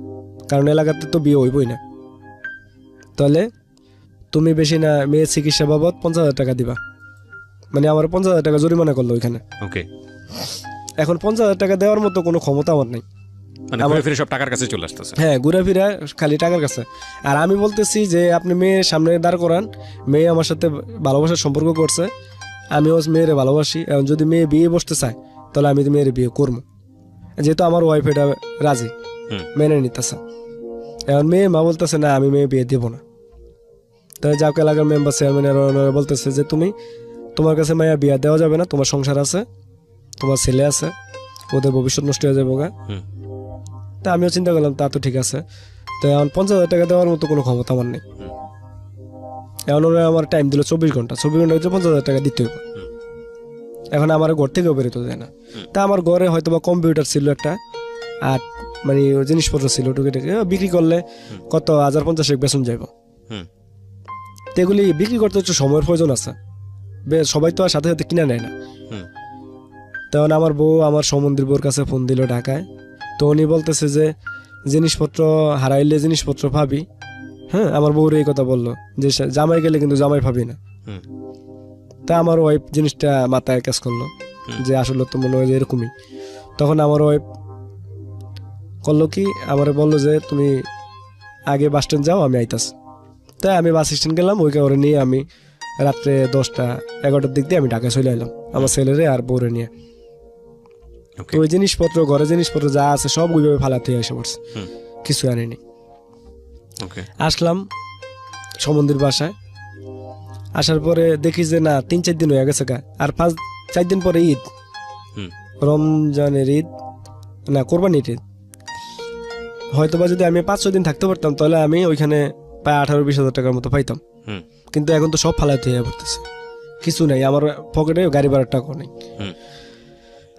কারণ এলাকাতে তো বিয়ে হইবই না। তাহলে তুমি বেশি না মেয়ের চিকিৎসা বাবদ 50,000 টাকা দিবা, মানে আমার 50,000 টাকা জরিমানা করলো ওইখানে। ওকে। এখন 50,000 টাকা দেওয়ার মতো কোনো ক্ষমতা আমার নেই। মানে ঘুরে ফিরে সব টাকার কাছে চলে আসতেছে। হ্যাঁ, ঘুরে ফিরে খালি টাকার কাছে। আর আমি বলতেছি যে আপনি মেয়ের সামনে দাঁড় করান, মেয়ে আমার সাথে ভালোবাসার সম্পর্ক করছে, আমিও মেয়েরে ভালোবাসি, এখন যদি মেয়ে বিয়ে বসতে চায় তাহলে আমি মেয়ের বিয়ে করবো, যেহেতু আমার ওয়াইফ এটা রাজি, হুম। মেনে নিতেছে। এখন মেয়ে মা বলতেছে না আমি মেয়ে বিয়ে দেবো না। তাই যাকে এলাকার মেম্বার চেয়ারম্যান বলতেছে যে তোমার কাছে মায়া বিয়া দেওয়া যাবে না, তোমার সংসার আছে, তোমার ছেলে আছে, ওদের ভবিষ্যৎ নষ্ট হয়ে যাবে গা। হুম। তা আমিও চিন্তা করলাম তা তো ঠিক আছে। তো এখন 50,000 টাকা দেওয়ার মতো কোনো ক্ষমতা আমার নেই। এখন ওরা আমার টাইম দিল 24 ঘন্টা, 24 ঘন্টা হচ্ছে 50,000 টাকা দিতে হবে। এখন আমার ঘর থেকেও বেরোতে দেয় না। তা আমার ঘরে হয়তো বা কম্পিউটার ছিল একটা, আর মানে ওই জিনিসপত্র ছিল টুকিটাকি বিক্রি করলে কত 1050 বেতন যাইব। তো এগুলি বিক্রি করতে একটু সময়ের প্রয়োজন আছে, সবাই তো আর সাথে সাথে কিনে নেয় না। তখন আমার বউ আমার সমুদ্রের বউর কাছে ফোন দিল ঢাকায়। তো উনি বলতেছে যে জিনিসপত্র হারাইলে জিনিসপত্র পাবি। হ্যাঁ, আমার বউর এই কথা বললো যে জামাই গেলে কিন্তু জামাই পাবি না। তা আমার ওয়াইফ জিনিসটা মাথায় কাজ করলো যে আসলে তো মনে হয় যে এরকমই। তখন আমার ওয়াইফ করলো কি, আমার বললো যে তুমি আগে বাস স্ট্যান্ড যাও, আমি আইতাস। তাই আমি বাস স্ট্যান্ড গেলাম, ওইকে ওরে নিয়ে আমি রাত্রে 10টা-11টার দিক দিয়ে আমি ঢাকায় চলে এলাম আমার ছেলেরে আর বউরে নিয়ে। তো ওই জিনিসপত্র ঘরে জিনিসপত্র যা আছে সব ওইভাবে ফালাতে এসে পড়ছে, কিছু আনিনি। আসলাম সমুদ্রের বাসায়, আসার পরে দেখি যে না 3-4 দিন হয়ে গেছে, আর 5-4 দিন পরে ঈদ, রমজানের ঈদ না কোরবানির ঈদ। হয়তো বা যদি আমি 5-6 দিন থাকতে পারতাম তাহলে আমি ওইখানে প্রায় 18-20 হাজার টাকার মতো পাইতাম। কিন্তু এখন তো সব ফালাতে হয়ে পড়তেছে, কিছু নাই আমার পকেটে, গাড়ি ভাড়ার টাকাও নেই।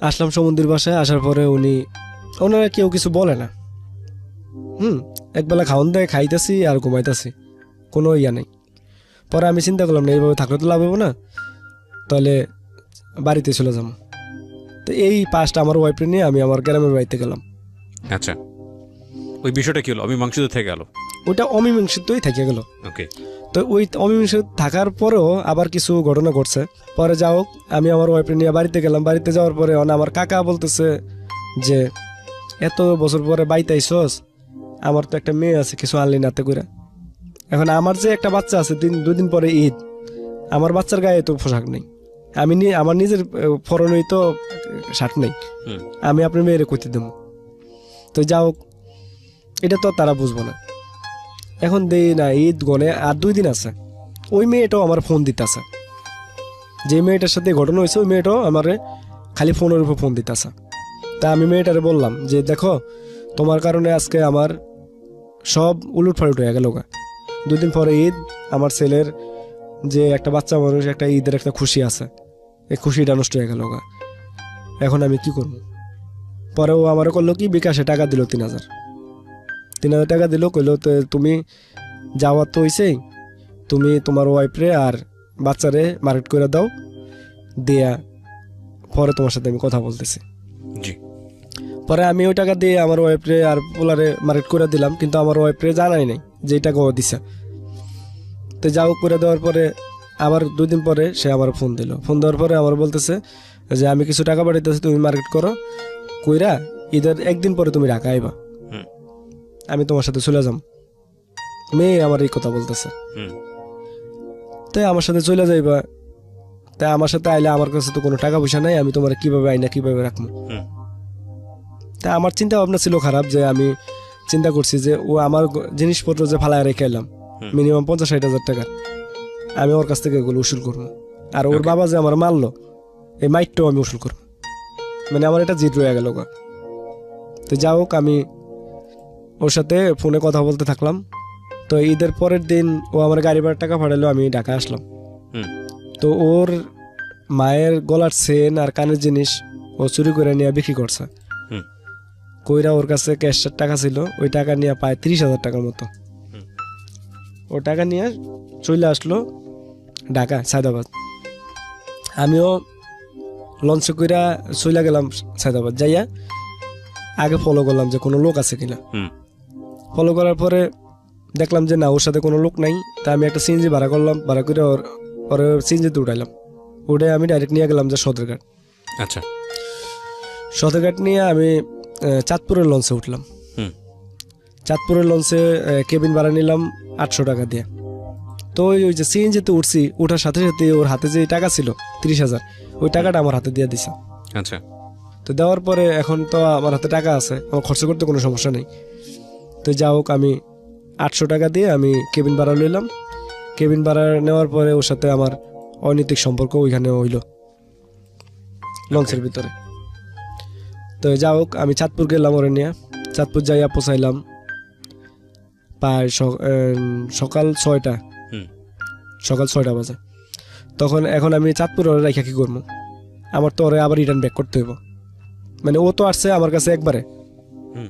আসলাম সমুদ্রের বাসায়, আসার পরে ওনারা কেউ কিছু বলে না। একবেলা খাওয়ান দেয়, খাইতেছি আর ঘুমাইতেছি, কোনো ইয়া নেই। পরে আমি চিন্তা করলাম না এইভাবে থাকলে তো লাভ হবো না, তাহলে বাড়িতে চলে যাবো। তো এই পাঁচটা আমার ওয়াইফে নিয়ে আমি আমার গ্রামের বাড়িতে গেলাম। আচ্ছা, ওই বিষয়টা কি হলো? অমীমাংসিত থেকে গেল? ওইটা অমীমাংসিতই থেকে গেল। ওকে। তো ওই অমীমাংসিত থাকার পরেও আবার কিছু ঘটনা ঘটছে। পরে যাও আমি আমার ওয়াইফে নিয়ে বাড়িতে গেলাম। বাড়িতে যাওয়ার পরে আমার কাকা বলতেছে যে এত বছর পরে বাড়িতে আইসস, আমার তো একটা মেয়ে আছে, কিছু আনলি নাতে করে। এখন আমার যে একটা বাচ্চা আছে, 2 দিন পরে ঈদ, আমার বাচ্চার গায়ে তো পোশাক নেই, আমি আমার নিজের পরনেই তো শার্ট নেই, আমি আপনার মেয়েরে কইতে দেবো। তো যাও, এটা তো তারা বুঝবো না। এখন দেই না, ঈদ গনে আর 2 দিন আছে, ওই মেয়েটাও আমার ফোন দিতেছে। যে মেয়েটার সাথে ঘটনা হয়েছে ওই মেয়েটাও আমার খালি ফোনের উপর ফোন দিতেছে। তা আমি মেয়েটারে বললাম যে দেখো, তোমার কারণে আজকে আমার সব উলুট ফালুট হয়ে গেল। 2 দিন পরে ঈদ, আমার ছেলের যে একটা বাচ্চা মানুষ, একটা ঈদের একটা খুশি আছে, এই খুশিটা নষ্ট হয়ে গেল। এখন আমি কি করবো? পরে ও আমার করলো কি, বিকাশে টাকা দিল 3,000 টাকা দিল। কইলো তো তুমি যাওয়ার তো হয়েছেই, তুমি তোমার ওয়াইফরে আর বাচ্চারে মার্কেট করে দাও, দিয়া পরে তোমার সাথে আমি কথা বলতেছি। পরে আমি ওই টাকা দিয়ে আমার ওয়াইফরে আর পোলারে মার্কেট করে দিলাম, কিন্তু আমার ওয়াইফরে জানাই নাই যে টাকা ও দিছে। তো যাও করে দেওয়ার পরে আবার 2 দিন পরে সে আমার ফোন দিল। ফোন দেওয়ার পরে আমার বলতেছে যে আমি কিছু টাকা পাঠাইতেছি, তুমি মার্কেট করো, কইরা ঈদের 1 দিন পরে তুমি ঢাকা আইবা, আমি তোমার সাথে চলে যাম। মেয়ে আমার এই কথা বলতেছে। তাই আমার সাথে চলে যাইবা, তাই আমার সাথে আইলে আমার কাছে তো কোনো টাকা পয়সা নাই, আমি তোমার কিভাবে আইনা কিভাবে রাখবো? তা আমার চিন্তা ভাবনা ছিল খারাপ, যে আমি চিন্তা করছি যে ও আমার জিনিসপত্র যে ফালায় রেখে এলাম মিনিমাম 50-60 হাজার টাকা, আমি ওর কাছ থেকে এগুলো উসুল করবো। আর ওর বাবা যে আমার মারলো, এই মাইটটাও আমি উসুল করবো। মানে আমার এটা জিত রয়ে গেল। তো যাই হোক, আমি ওর সাথে ফোনে কথা বলতে থাকলাম। তো ঈদের পরের দিন ও আমার গাড়ি ভাড়ার টাকা পাঠালো, আমি ঢাকা আসলাম। তো ওর মায়ের গলার চেন আর কানের জিনিস ও চুরি করে নিয়ে বিক্রি করছে। কইরা ওর কাছে ক্যাশের টাকা ছিল, ওই টাকা নিয়ে পায় 30,000 টাকার মতো। ও টাকা নিয়ে চলে আসলো ঢাকা সায়দাবাদ। আমিও লঞ্চে কইরা চলে গেলাম সায়দাবাদ। যাইয়া আগে ফলো করলাম যে কোনো লোক আছে কিনা। ফলো করার পরে দেখলাম যে না, ওর সাথে কোনো লোক নাই। তা আমি একটা সিএনজি ভাড়া করলাম, ভাড়া করে ওর সিএনজিতে উঠাইলাম। উঠে আমি ডাইরেক্ট নিয়ে গেলাম যে সদরঘাট। আচ্ছা, সদরঘাট নিয়ে আমি চাঁদপুরের লঞ্চে উঠলাম। চাঁদপুরের লঞ্চে কেবিন ভাড়া নিলাম 800 টাকা দিয়ে। তো ওই যে সিএনজিতে উঠছি, ওঠার সাথে সাথে ওর হাতে যে টাকা ছিল 30,000, ওই টাকাটা আমার হাতে দিয়ে দিছে। আচ্ছা। তো দেওয়ার পরে এখন তো আমার হাতে টাকা আছে, আমার খরচ করতে কোনো সমস্যা নেই। তো যা হোক, আমি 800 টাকা দিয়ে আমি কেবিন ভাড়া লইলাম। কেবিন ভাড়া নেওয়ার পরে ওর সাথে আমার অনৈতিক সম্পর্ক ওইখানে হইল লঞ্চের ভিতরে। তো যা হোক, আমি চাঁদপুর গেলাম ওরে নিয়ে। চাঁদপুর যাইয়া পৌঁছাইলাম প্রায় সকাল 6টা বাজে। এখন আমি চাঁদপুর ওরে রেখা কি করবো? আমার তো ওরে আবার রিটার্ন ব্যাক করতে হইব। মানে ও তো আসছে আমার কাছে একবারে,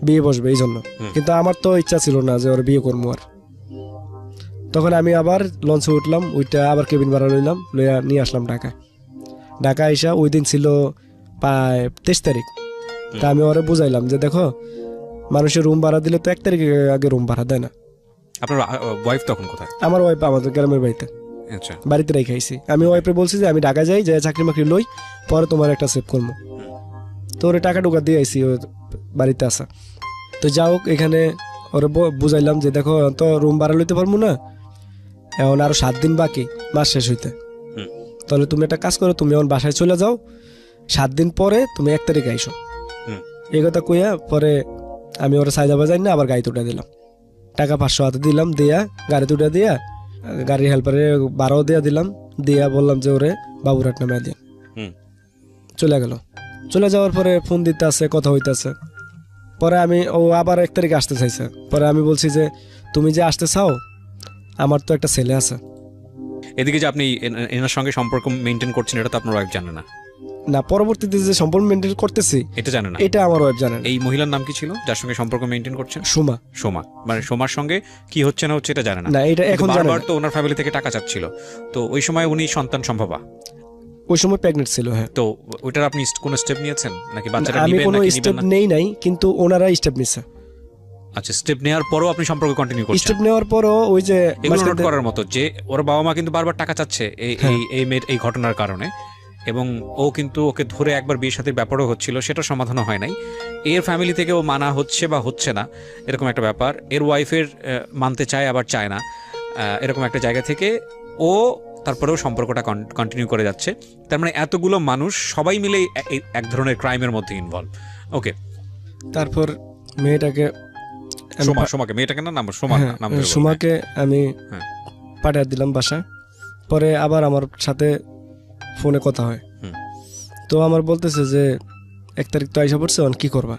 বিয়ে বসবে এই জন্য। কিন্তু আমার তো ইচ্ছা ছিল না যে ওর বিয়ে করবো আর। তখন আমি আবার লঞ্চে উঠলাম, ওইটা আবার কেবিন ভাড়া লইলাম, লইয়া নিয়ে আসলাম ঢাকা আইসা ওই দিন ছিল প্রায় 23 তারিখ। তা আমি ওরে বুঝাইলাম যে দেখো, মানুষের রুম ভাড়া দিলে তো 1 তারিখের আগে রুম ভাড়া দেয় না। আপনার ওয়াইফ তখন কোথায়? আমার ওয়াইফ আমাদের গ্রামের বাড়িতে, আচ্ছা, বাড়িতে রেখাইছি। আমি ওয়াইফে বলছি যে আমি ঢাকা যাই, যে চাকরি মাকরি লই, পরে তোমার একটা সেভ করবো। তো ওরে টাকা টুকা দিয়ে আইসি, ওর বাড়িতে আসা। তো যাও হোক, এখানে ওরে বুঝাইলাম যে দেখো, তো রুম ভাড়া লইতে পারবো না, এখন আরো 7 দিন বাকি মাস শেষ হইতে। তাহলে তুমি একটা কাজ করো, তুমি এখন বাসায় চলে যাও, 7 দিন পরে তুমি 1 তারিখে আইসো। এই কথা কইয়া পরে আমি ওরা সাইদা বাজাই না, আবার গাড়িতে উঠে দিলাম। টাকা 500 হাতে দিলাম, দিয়া গাড়িতে উঠে দিয়া, গাড়ির হেল্পারে 12 দিয়া দিলাম, দিয়া বললাম যে ওরে বাবুরহাট নামে দিয়ে চলে গেল। চলে যাওয়ার পরে ফোন দিতে আছে, কথা হইতেছে। পরে ও আবার 1 তারিখে আসতে চাইছে। পরে আমি বলছি যে তুমি যে আসতে চাও, আমার তো একটা ছেলে আছে। এদিকে যে আপনি এনার সঙ্গে সম্পর্ক মেনটেন করছেন, এটা তো আপনার ওয়াইফ জানে না? না, পরবর্তীতে যে সম্পর্ক মেনটেন করতেছি এটা জানে না, এটা আমার ওয়াইফ জানে না। এই মহিলার নাম কি ছিল যার সঙ্গে সম্পর্ক মেনটেন করছেন? সোমা। মানে সোমার সঙ্গে কি হচ্ছে না হচ্ছে এটা জানে না? না, এটা এখন জানে না। বারবার তো ওনার ফ্যামিলি থেকে টাকা চাচ্ছিল, তো ওই সময় উনি সন্তান সম্ভবা? ওই সময় প্রেগনেন্ট ছিল, হ্যাঁ। তো ওইটার আপনি কোনো স্টেপ নিয়েছেন নাকি বাচ্চাটা আমি নেবেন কোনো নাকি স্টেপ নেবেন না? নেই নাই, কিন্তু ওনারা স্টেপ নিছে। আচ্ছা, স্টেপ নেওয়ার পরও আপনি সম্পর্ক কন্টিনিউ করছেন? স্টেপ নেওয়ার পরও ওই যে এগুলো নোট করার মতো যে ওর বাবা মা কিন্তু বারবার টাকা চাচ্ছে এই মেয়ের এই ঘটনার কারণে, এবং ও কিন্তু ওকে ধরে একবার বিয়ের সাথে ব্যাপারও হচ্ছিল, সেটা সমাধানও হয় নাই। এর ফ্যামিলি থেকে ও মানা হচ্ছে বা হচ্ছে না, এরকম একটা ব্যাপার। এর ওয়াইফের মানতে চায় আবার চায় না, এরকম একটা জায়গা থেকে ও তারপরেও সম্পর্কটা কন্টিনিউ করে যাচ্ছে। তার মানে এতগুলো মানুষ সবাই মিলে এক ধরনের ক্রাইমের মধ্যে ইনভলভ। ওকে, তারপর মেয়েটাকে সোমাকে মেয়েটাকে না নাম সোমাকে আমি পাঠিয়ে দিলাম বাসায়। পরে আবার আমার সাথে ফোনে কথা হয়, তো আমার বলতেছে যে 1 তারিখ তো আইসা পড়ছে, কি করবা?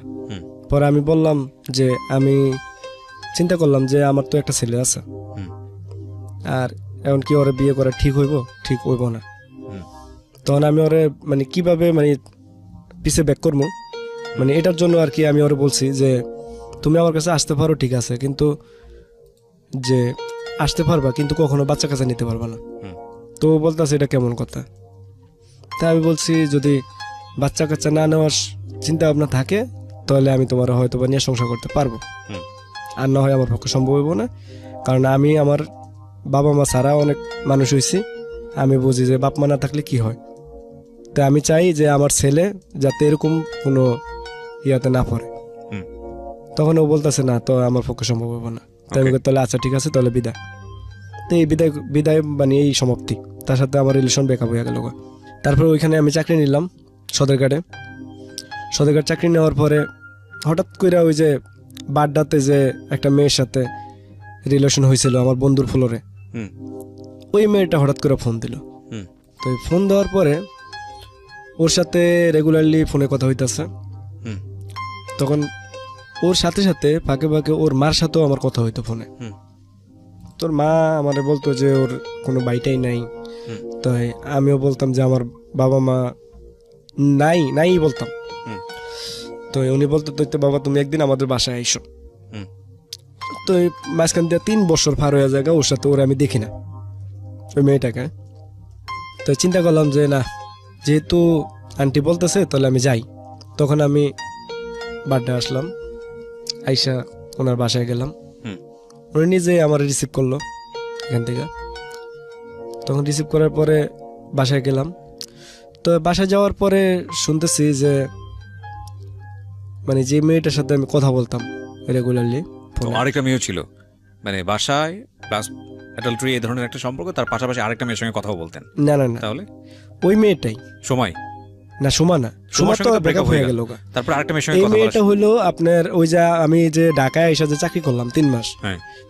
পরে আমি বললাম যে আমি চিন্তা করলাম যে আমার তো একটা ছেলে আছে, আর এখন কি ওরে বিয়ে করা ঠিক হইব না। তখন আমি ওরে মানে কিভাবে মানে পিছে ব্যাক করবো, মানে এটার জন্য আর কি আমি ওরে বলছি যে তুমি আমার কাছে আসতে পারো, ঠিক আছে, কিন্তু যে আসতে পারবা কিন্তু কখনো বাচ্চা কাছে নিতে পারবা না। তো বলতেছে এটা কেমন কথা? তাই আমি বলছি যদি বাচ্চা কাচ্চা না নেওয়ার চিন্তা ভাবনা থাকে, তাহলে আমি তোমার হয়তো বা নিয়ে সংসার করতে পারবো, আর না হয় আমার পক্ষে সম্ভব হইব না। কারণ আমি আমার বাবা মা ছাড়া অনেক মানুষ হয়েছি, আমি বুঝি যে বাপ মা না থাকলে কি হয়। তাই আমি চাই যে আমার ছেলে যাতে এরকম কোনো ইয়াতে না পড়ে। তখন ও বলতেছে না, তো আমার পক্ষে সম্ভব হবে না। তাই আমি তাহলে আচ্ছা ঠিক আছে, তাহলে বিদায়। তো এই বিদায় মানে এই সমাপ্তি, তার সাথে আমার রিলেশন ব্রেকআপ হয়ে গেল। তারপরে ওইখানে আমি চাকরি নিলাম সদরঘাটে। চাকরি নেওয়ার পরে হঠাৎ করে ওই যে বাড্ডাতে যে একটা মেয়ের সাথে রিলেশন হয়েছিল আমার বন্ধুর ফ্লোরে, ওই মেয়েটা হঠাৎ করে ফোন দিল। তো ফোন দেওয়ার পরে ওর সাথে রেগুলারলি ফোনে কথা হইতেছে। তখন ওর সাথে সাথে ফাঁকে ফাঁকে ওর মার সাথেও আমার কথা হইতো ফোনে। তোর মা আমারে বলতো যে ওর কোনো বাইটাই নাই, তাই আমিও বলতাম যে আমার বাবা মা নাই বলতাম। তো উনি বলতো তো বাবা তুমি একদিন আমাদের বাসায় আইসো। তো মাঝখান দিয়ে 3 বছর পার হয়ে যায়, ওর সাথে ওর আমি দেখি না, ওই মেয়েটাকে। তো চিন্তা করলাম যে না, যেহেতু আন্টি বলতেছে তাহলে আমি যাই। তখন আমি বাড্ডা আসলাম, আইসা ওনার বাসায় গেলাম। উনি নিজে আমার রিসিভ করলো এখান থেকে। তখন রিসিভ করার পরে বাসায় গেলাম। তো বাসায় যাওয়ার পরে শুনতেছি যে মানে যে মেয়েটার সাথে আমি কথা বলতাম রেগুলারলি, আরেকটা মেয়েও ছিল, মানে বাসায় প্লাস অ্যাডাল্টারি এই ধরনের একটা সম্পর্ক, তার পাশাপাশি আরেকটা মেয়ের সঙ্গে কথাও বলতেন? না, তাহলে ওই মেয়েটাই সময় না, সোমা না, সোমা তো ব্রেকআপ হয়ে গেল। তারপর আরেকটা মেয়ের সঙ্গে এই কথা বলা। মেয়েটা হলো আপনার ওই যে আমি যে ঢাকায় এসে যে চাকরি করলাম 3 মাস,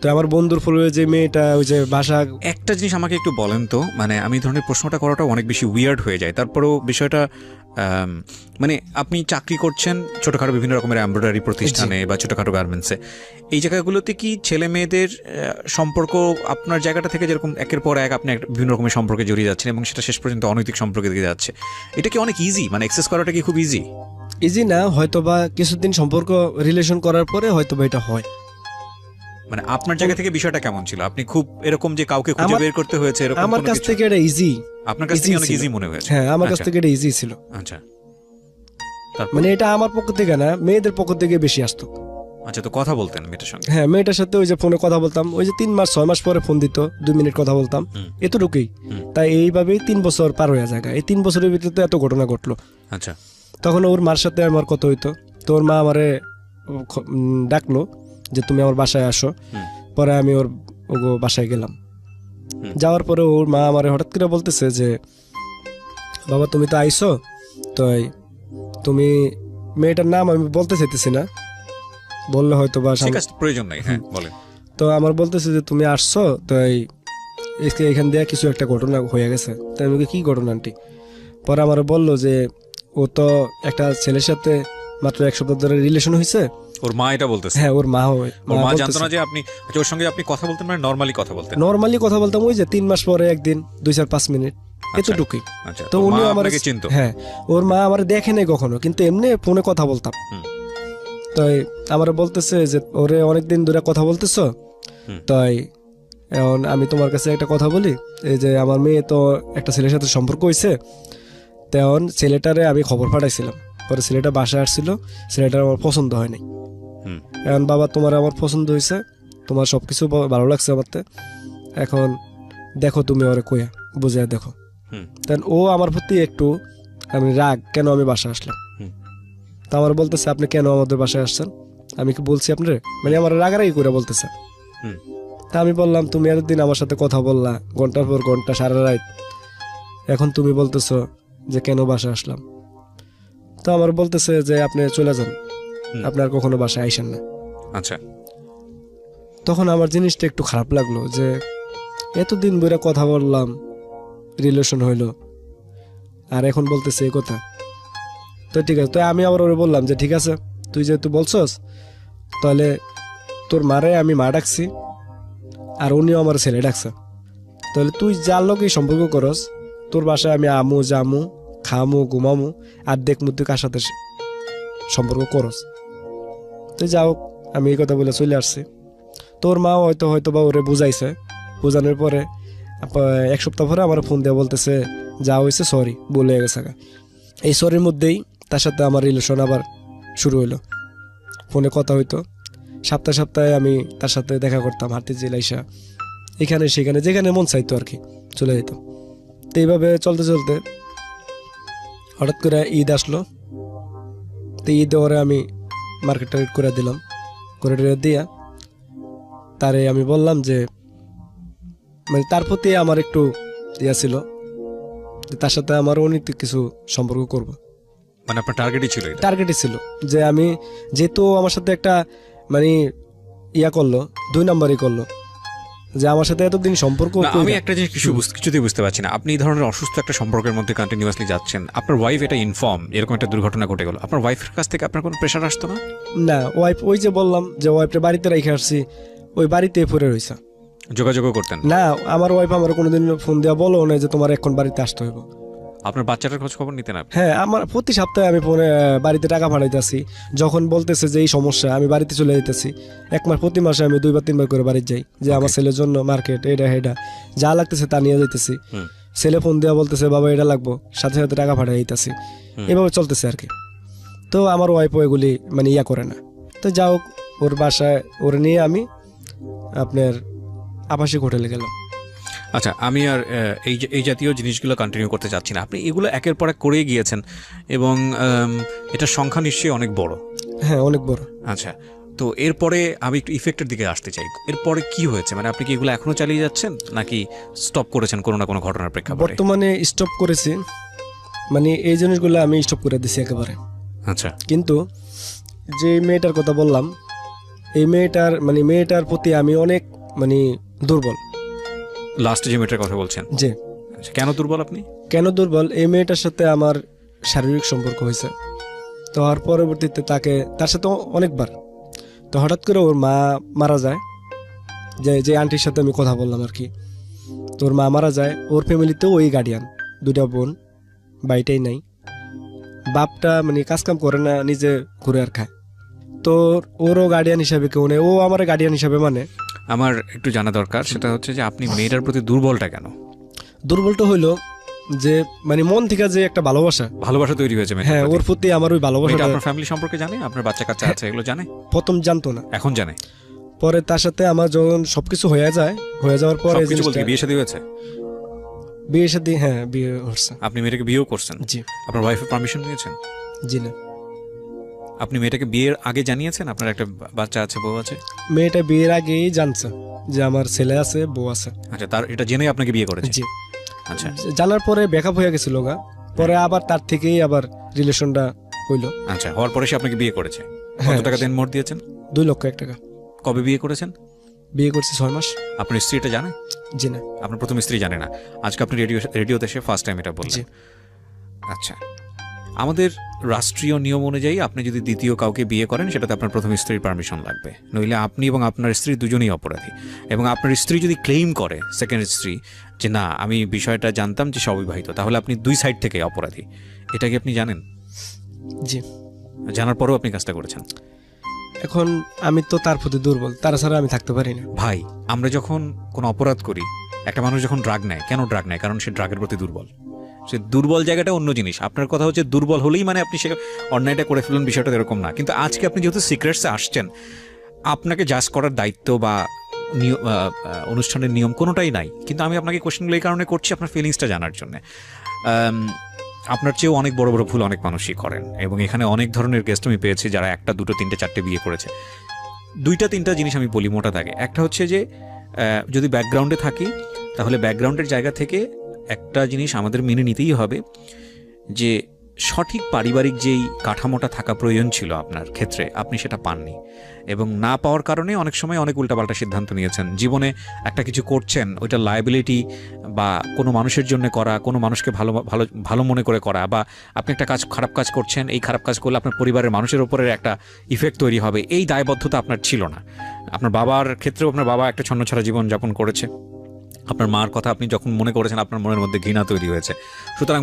তো আমার বন্ধুর ফ্লোরে যে মেয়েটা ওই যে বাসা। একটা জিনিস আমাকে একটু বলেন তো, মানে আমি ধরনের প্রশ্নটা করাটা অনেক বেশি উইয়ার্ড হয়ে যায়, তারপরেও বিষয়টা মানে আপনি চাকরি করছেন ছোটোখাটো বিভিন্ন রকমের এমব্রয়ডারি প্রতিষ্ঠানে বা ছোটোখাটো গার্মেন্টসে, এই জায়গাগুলোতে কি ছেলে মেয়েদের সম্পর্ক আপনার জায়গাটা থেকে যেরকম একের পর এক আপনি বিভিন্ন রকমের সম্পর্কে জড়িয়ে যাচ্ছেন এবং সেটা শেষ পর্যন্ত অনৈতিক সম্পর্কে দিকে যাচ্ছে, এটা কি অনেক ইজি? মানে অ্যাক্সেস করাটা কি খুব ইজি? ইজি না, হয়তোবা কিছুদিন সম্পর্ক রিলেশন করার পরে হয়তোবা এটা হয়। মানে আপনার জায়গা থেকে বিষয়টা কেমন ছিল? আপনি খুব এরকম যে কাউকে খুঁজে বের করতে হয়েছে এরকম আমার কোনো কাছ কিছু? থেকে এটা ইজি। আপনার কাছ থেকে অনেক ইজি মনে হয়েছে? হ্যাঁ, আমার কাছ আচ্ছা, থেকে এটা ইজি ছিল। আচ্ছা। তারপর? মানে এটা আমার পক্ষ থেকে না, মেয়েদের পক্ষ থেকে বেশি আসতো। আচ্ছা, তো কথা বলতেন মেয়েটার সঙ্গে? হ্যাঁ, মেয়েটার সাথে ওই যে ফোনে কথা বলতাম, ওই যে 3 মাস 6 মাস পরে ফোন দিত, 2 মিনিট কথা বলতাম, হুম। এতটুকুই। হুম। তাই এইভাবেই 3 বছর পার হয়ে যায়। এই 3 বছরের ভিতরে তো এত ঘটনা ঘটলো। আচ্ছা। তখন ওর মার সাথে আমার কথা হইতো, তো ওর মা আমারে ডাকলো যে তুমি আমার বাসায় আসো। হুম। পরে আমি ওর বাসায় গেলাম। হুম। যাওয়ার পরে ওর মা আমারে হঠাৎ করে বলতেছে যে বাবা তুমি তো আইসো, তো তুমি, মেয়েটার নাম আমি বলতে চাইতেছি না, বললে হয়তো বা ঠিক আছে, প্রয়োজন নাই। হ্যাঁ, বলেন। তো আমার বলতেছে যে তুমি আসছো, তো এখান দিয়ে কিছু একটা ঘটনা হয়ে গেছে। তাই আমি বলি, কি ঘটনা আন্টি? পরে আমার বললো যে ও তো একটা ছেলের সাথে মাত্র 1 সপ্তাহ ধরে রিলেশন হয়েছে। ওর মা এটা বলতেছে? হ্যাঁ, ওর মা ওর মা জানতো না যে আপনি, আচ্ছা, ওর সঙ্গে আপনি কথা বলতেন মানে নরমালি কথা বলতেন? নর্মালি কথা বলতাম, ওই যে 3 মাস পরে একদিন 2-4-5 মিনিট, এতটুকুই। আচ্ছা, তো তো উনি মা আমার, আপনাকে চিনতো? হ্যাঁ, ওর মা আমার দেখে নাই কখনো, কিন্তু এমনি ফোনে কথা বলতাম। হুম। তাই আমার বলতেছে যে ওরে অনেকদিন ধরে কথা বলতেছো, হুম। তাই এখন আমি তোমার কাছে একটা কথা বলি, এই যে আমার মেয়ে তো একটা ছেলের সাথে সম্পর্ক হয়েছে, তেমন ছেলেটারে আমি খবর পাঠাইছিলাম। পরে ছেলেটা বাসায় আসছিল, ছেলেটার আমার পছন্দ হয়নি। হুম। এখন বাবা তোমার আমার পছন্দ হয়েছে, তোমার সবকিছু ভালো লাগছে আমারতে, এখন দেখো তুমি ওরে কইয়া বুঝিয়া দেখো। হুম। দেন ও আমার প্রতি একটু আমি রাগ, কেন আমি বাসায় আসলাম। হুম। তা আমার বলতেছে আপনি কেন আমাদের বাসায় আসছেন? আমি কি বলছি আপনার, মানে আমার রাগারাগি করে বলতেছে। হুম। তা আমি বললাম তুমি এতদিন আমার সাথে কথা বললা ঘন্টার পর ঘন্টা, সারা রাত, এখন তুমি বলতেছো যে কেন বাসায় আসলাম। তো আমার বলতেছে যে আপনি চলে যান, আপনার কখনো বাসায় আইসেন না। আচ্ছা। তখন আমার জিনিসটা একটু খারাপ লাগলো যে এতদিন ধরে কথা বললাম, রিলেশন হইলো, আর এখন বলতেছে এই কথা। তো ঠিক আছে, তো আমি আবার ওরে বললাম যে ঠিক আছে, তুই যেহেতু বলছস, তাহলে তোর মারে আমি মা ডাকছি, আর উনিও আমার ছেলে ডাকছে, তাহলে তুই যার লোকই সম্পর্ক করস, তোর বাসায় আমি আমু জামু খামু ঘুমামু, আর দেখমু তুই কার সাথে সম্পর্ক করস। তো যাও, আমি এই কথা বলে চলে আসছি। তোর মা হয়তো বা ওরে বুঝাইছে, বোঝানোর পরে 1 সপ্তাহ পরে আমার ফোন দিয়ে বলতেছে যা হয়েছে সরি, বলে গেছে। এই সরির মধ্যেই তার সাথে আমার রিলেশন আবার শুরু হইলো। ফোনে কথা হইতো, সপ্তাহে সপ্তাহে আমি তার সাথে দেখা করতাম, হাঁটতে জেলাইসা এখানে সেখানে যেখানে মন চাইতো আর কি চলে যেত। তো এইভাবে চলতে চলতে হঠাৎ করে ঈদ আসলো। তো ঈদে ওরে আমি মার্কেট টার্গেট করে দিলাম, করে দিয়া তারে আমি বললাম যে মানে তার প্রতি আমার একটু ইয়া ছিল যে তার সাথে আমার অনেক কিছু সম্পর্ক করব। মানে আপনার টার্গেটই ছিল এটা? টার্গেটই ছিল যে আমি, যেহেতু আমার সাথে একটা মানে ইয়া করলো, 2 নাম্বারই করলো, যে আমার সাথে এতদিন সম্পর্ক। না, আমি একটা জিনিস কিছুতেই বুঝতে পারছি না। আপনি এই ধরনের অসুস্থ একটা সম্পর্কের মধ্যে কন্টিনিউয়াসলি যাচ্ছেন, আপনার ওয়াইফ এটা ইনফর্ম এরকম একটা দুর্ঘটনা ঘটে গেল, আপনার ওয়াইফের কাছ থেকে আপনার কোনো প্রেশার আসতো না? না, ওয়াইফ, ওই যে বললাম যে ওয়াইফটা বাড়িতে রেখে আসছি, ওই বাড়িতে পড়ে রয়েছে, যোগাযোগও করতেন না? আমার ওয়াইফ আমার কোনোদিন ফোন দেওয়া বলো না যে তোমার এখন বাড়িতে আসতে হইব। আপনার বাচ্চাটার খোঁজ খবর নিতেন আপনি? হ্যাঁ, আমার প্রতি সপ্তাহে আমি ফোনে বাড়িতে টাকা পাঠাইতেছি, যখন বলতেছে যে এই সমস্যা আমি বাড়িতে চলে যেতেছি, প্রতি মাসে আমি 2-3 বার করে বাড়িতে যাই, যে আমার ছেলের জন্য মার্কেট এটা হেডা যা লাগতেছে তা নিয়ে যাইতেছি। ছেলে ফোন দেওয়া বলতেছে বাবা এটা লাগবো, সাথে সাথে টাকা পাঠাই দিতেছি, এভাবে চলতেছে আর কি। তো আমার ওয়াইফও এগুলি মানে ইয়া করে না। তো যাও, ওর বাসায় ওর নিয়ে আমি আপনার আবাসিক হোটেলে গেলাম। আচ্ছা, আমি আর এই জাতীয় জিনিসগুলো কন্টিনিউ করতে চাচ্ছি না। আপনি এগুলো একের পর এক করেই গিয়েছেন এবং এটার সংখ্যা নিশ্চয়ই অনেক বড়। হ্যাঁ, অনেক বড়। আচ্ছা, তো এরপরে আমি একটু ইফেক্টের দিকে আসতে চাই। এরপরে কি হয়েছে, মানে আপনি কি এগুলো এখনো চালিয়ে যাচ্ছেন নাকি স্টপ করেছেন কোনো না কোনো ঘটনার প্রেক্ষাপটে? বর্তমানে স্টপ করেছি, মানে এই জিনিসগুলো আমি স্টপ করে দিছি একেবারে। আচ্ছা। কিন্তু যে মেয়েটার কথা বললাম, এই মেয়েটার প্রতি আমি অনেক মানে দুর্বল। লাস্টে যে মেয়েটার কথা বলছেন, যে আচ্ছা, কেন দুর্বল আপনি? কেন দুর্বল? এই মেয়েটার সাথে আমার শারীরিক সম্পর্ক হয়েছে, তো আর পরবর্তীতে তার সাথে অনেকবার, তো হঠাৎ করে ওর মা মারা যায়, যে আন্টির সাথে আমি কথা বললাম আর কি, তোর মা মারা যায়, ওর ফ্যামিলিতেও ওই গার্ডিয়ান, 2টা বোন, বাড়িটাই নাই, বাপটা মানে কাজ কাম করে না, নিজে ঘুরে আর খায়। তো ওরও গার্ডিয়ান হিসাবে কেউ নেই, ও আমার গার্ডিয়ান হিসাবে মানে। আমার একটু জানা দরকার, সেটা হচ্ছে যে আপনি মেয়েটার প্রতি দুর্বলটা কেন? দুর্বলটা হইলো যে মানে মন থেকে যে একটা ভালোবাসা তৈরি হয়েছে মেয়েটার হ্যাঁ, প্রতি। ওর প্রতি আমার ওই মেয়েটা ভালোবাসাটা আপনার ফ্যামিলি সম্পর্কে জানে? আপনার বাচ্চা কাচ্চা আছে এগুলো জানে? প্রথম জানতো না, এখন জানে। পরে তার সাথে আমার যখন সবকিছু হয়ে যাওয়ার পরে সবকিছু বলতে কি, বিয়ে শাদী হয়েছে? বিয়ে শাদী, হ্যাঁ বিয়ে হচ্ছে। আপনি মেয়েটাকে বিয়েও করছেন? জি। আপনার ওয়াইফের পারমিশন নিয়েছেন? জি না। আপনি মেয়েটাকে বিয়ের আগে জানিয়েছেন আপনার একটা বাচ্চা আছে, বউ আছে? মেয়েটা বিয়ের আগেই জানছে যে আমার ছেলে আছে, বউ আছে। আচ্ছা, তার এটা জেনে আপনাকে বিয়ে করেছে? জি। আচ্ছা, জানার পরে ব্যাকআপ হয়ে গেছিল গা, পরে আবার তার থেকেই আবার রিলেশনটা হইলো। আচ্ছা, হওয়ার পরে সে আপনাকে বিয়ে করেছে? কত হ্যাঁ। টাকা দেন মোট দিয়েছেন? 2,01,000 টাকা। কবে বিয়ে করেছেন? বিয়ে করছি 6 মাস। আপনার স্ত্রী এটা জানে? জি না। আপনার প্রথম স্ত্রী জানে না? আজকে আপনি রেডিওতে এসে ফার্স্ট টাইম এটা বললেন। জি। আচ্ছা, আমাদের রাষ্ট্রীয় নিয়ম অনুযায়ী আপনি যদি দ্বিতীয় কাউকে বিয়ে করেন সেটাতে আপনার প্রথম স্ত্রীর পারমিশন লাগবে, নইলে আপনি এবং আপনার স্ত্রী দুজনেই অপরাধী। এবং আপনার স্ত্রী যদি ক্লেইম করে, সেকেন্ড স্ত্রী, যে না আমি বিষয়টা জানতাম যে সে অবিবাহিত, তাহলে আপনি দুই সাইড থেকে অপরাধী। এটা কি আপনি জানেন? জি। জানার পরেও আপনি কাজটা করেছেন। এখন আমি তো তার প্রতি দুর্বল, তারা ছাড়া আমি থাকতে পারি না। ভাই, আমরা যখন কোনো অপরাধ করি, একটা মানুষ যখন ড্রাগ নেয়, কেন ড্রাগ নেয়? কারণ সে ড্রাগের প্রতি দুর্বল। সে দুর্বল জায়গাটা অন্য জিনিস। আপনার কথা হচ্ছে দুর্বল হলেই মানে আপনি সে অন্যায়টা করে ফেলুন, বিষয়টা এরকম না। কিন্তু আজকে আপনি যেহেতু সিক্রেটসে আসছেন, আপনাকে জাজ করার দায়িত্ব বা অনুষ্ঠানের নিয়ম কোনোটাই নাই। কিন্তু আমি আপনাকে কোশ্চেনগুলো এই কারণে করছি আপনার ফিলিংসটা জানার জন্য। আপনার চেয়েও অনেক বড় বড় ভুল অনেক মানুষই করেন, এবং এখানে অনেক ধরনের গেস্ট আমি পেয়েছি যারা 1টা 2টো 3টে 4টে বিয়ে করেছে। 2টা 3টা জিনিস আমি বলি মোটা থাকে। একটা হচ্ছে যে যদি ব্যাকগ্রাউন্ডে থাকি, তাহলে ব্যাকগ্রাউন্ডের জায়গা থেকে একটা জিনিস আমাদের মেনে নিতেই হবে যে সঠিক পারিবারিক যেই কাঠামোটা থাকা প্রয়োজন ছিল আপনার ক্ষেত্রে, আপনি সেটা পাননি, এবং না পাওয়ার কারণে অনেক সময় অনেক উল্টাপাল্টা সিদ্ধান্ত নিয়েছেন। জীবনে একটা কিছু করছেন, ওইটা লায়াবিলিটি বা কোনো মানুষের জন্য করা, কোনো মানুষকে ভালো ভালো ভালো মনে করে করা, বা আপনি একটা খারাপ কাজ করছেন, এই খারাপ কাজ করলে আপনার পরিবারের মানুষের উপরে একটা ইফেক্ট তৈরি হবে, এই দায়বদ্ধতা আপনার ছিল না। আপনার বাবার ক্ষেত্রেও আপনার বাবা একটা ছন্নছাড়া জীবনযাপন করেছে। আপনার মার কথা আপনি যখন মনে করেছেন আপনার মনের মধ্যে ঘৃণা তৈরি হয়েছে। সুতরাং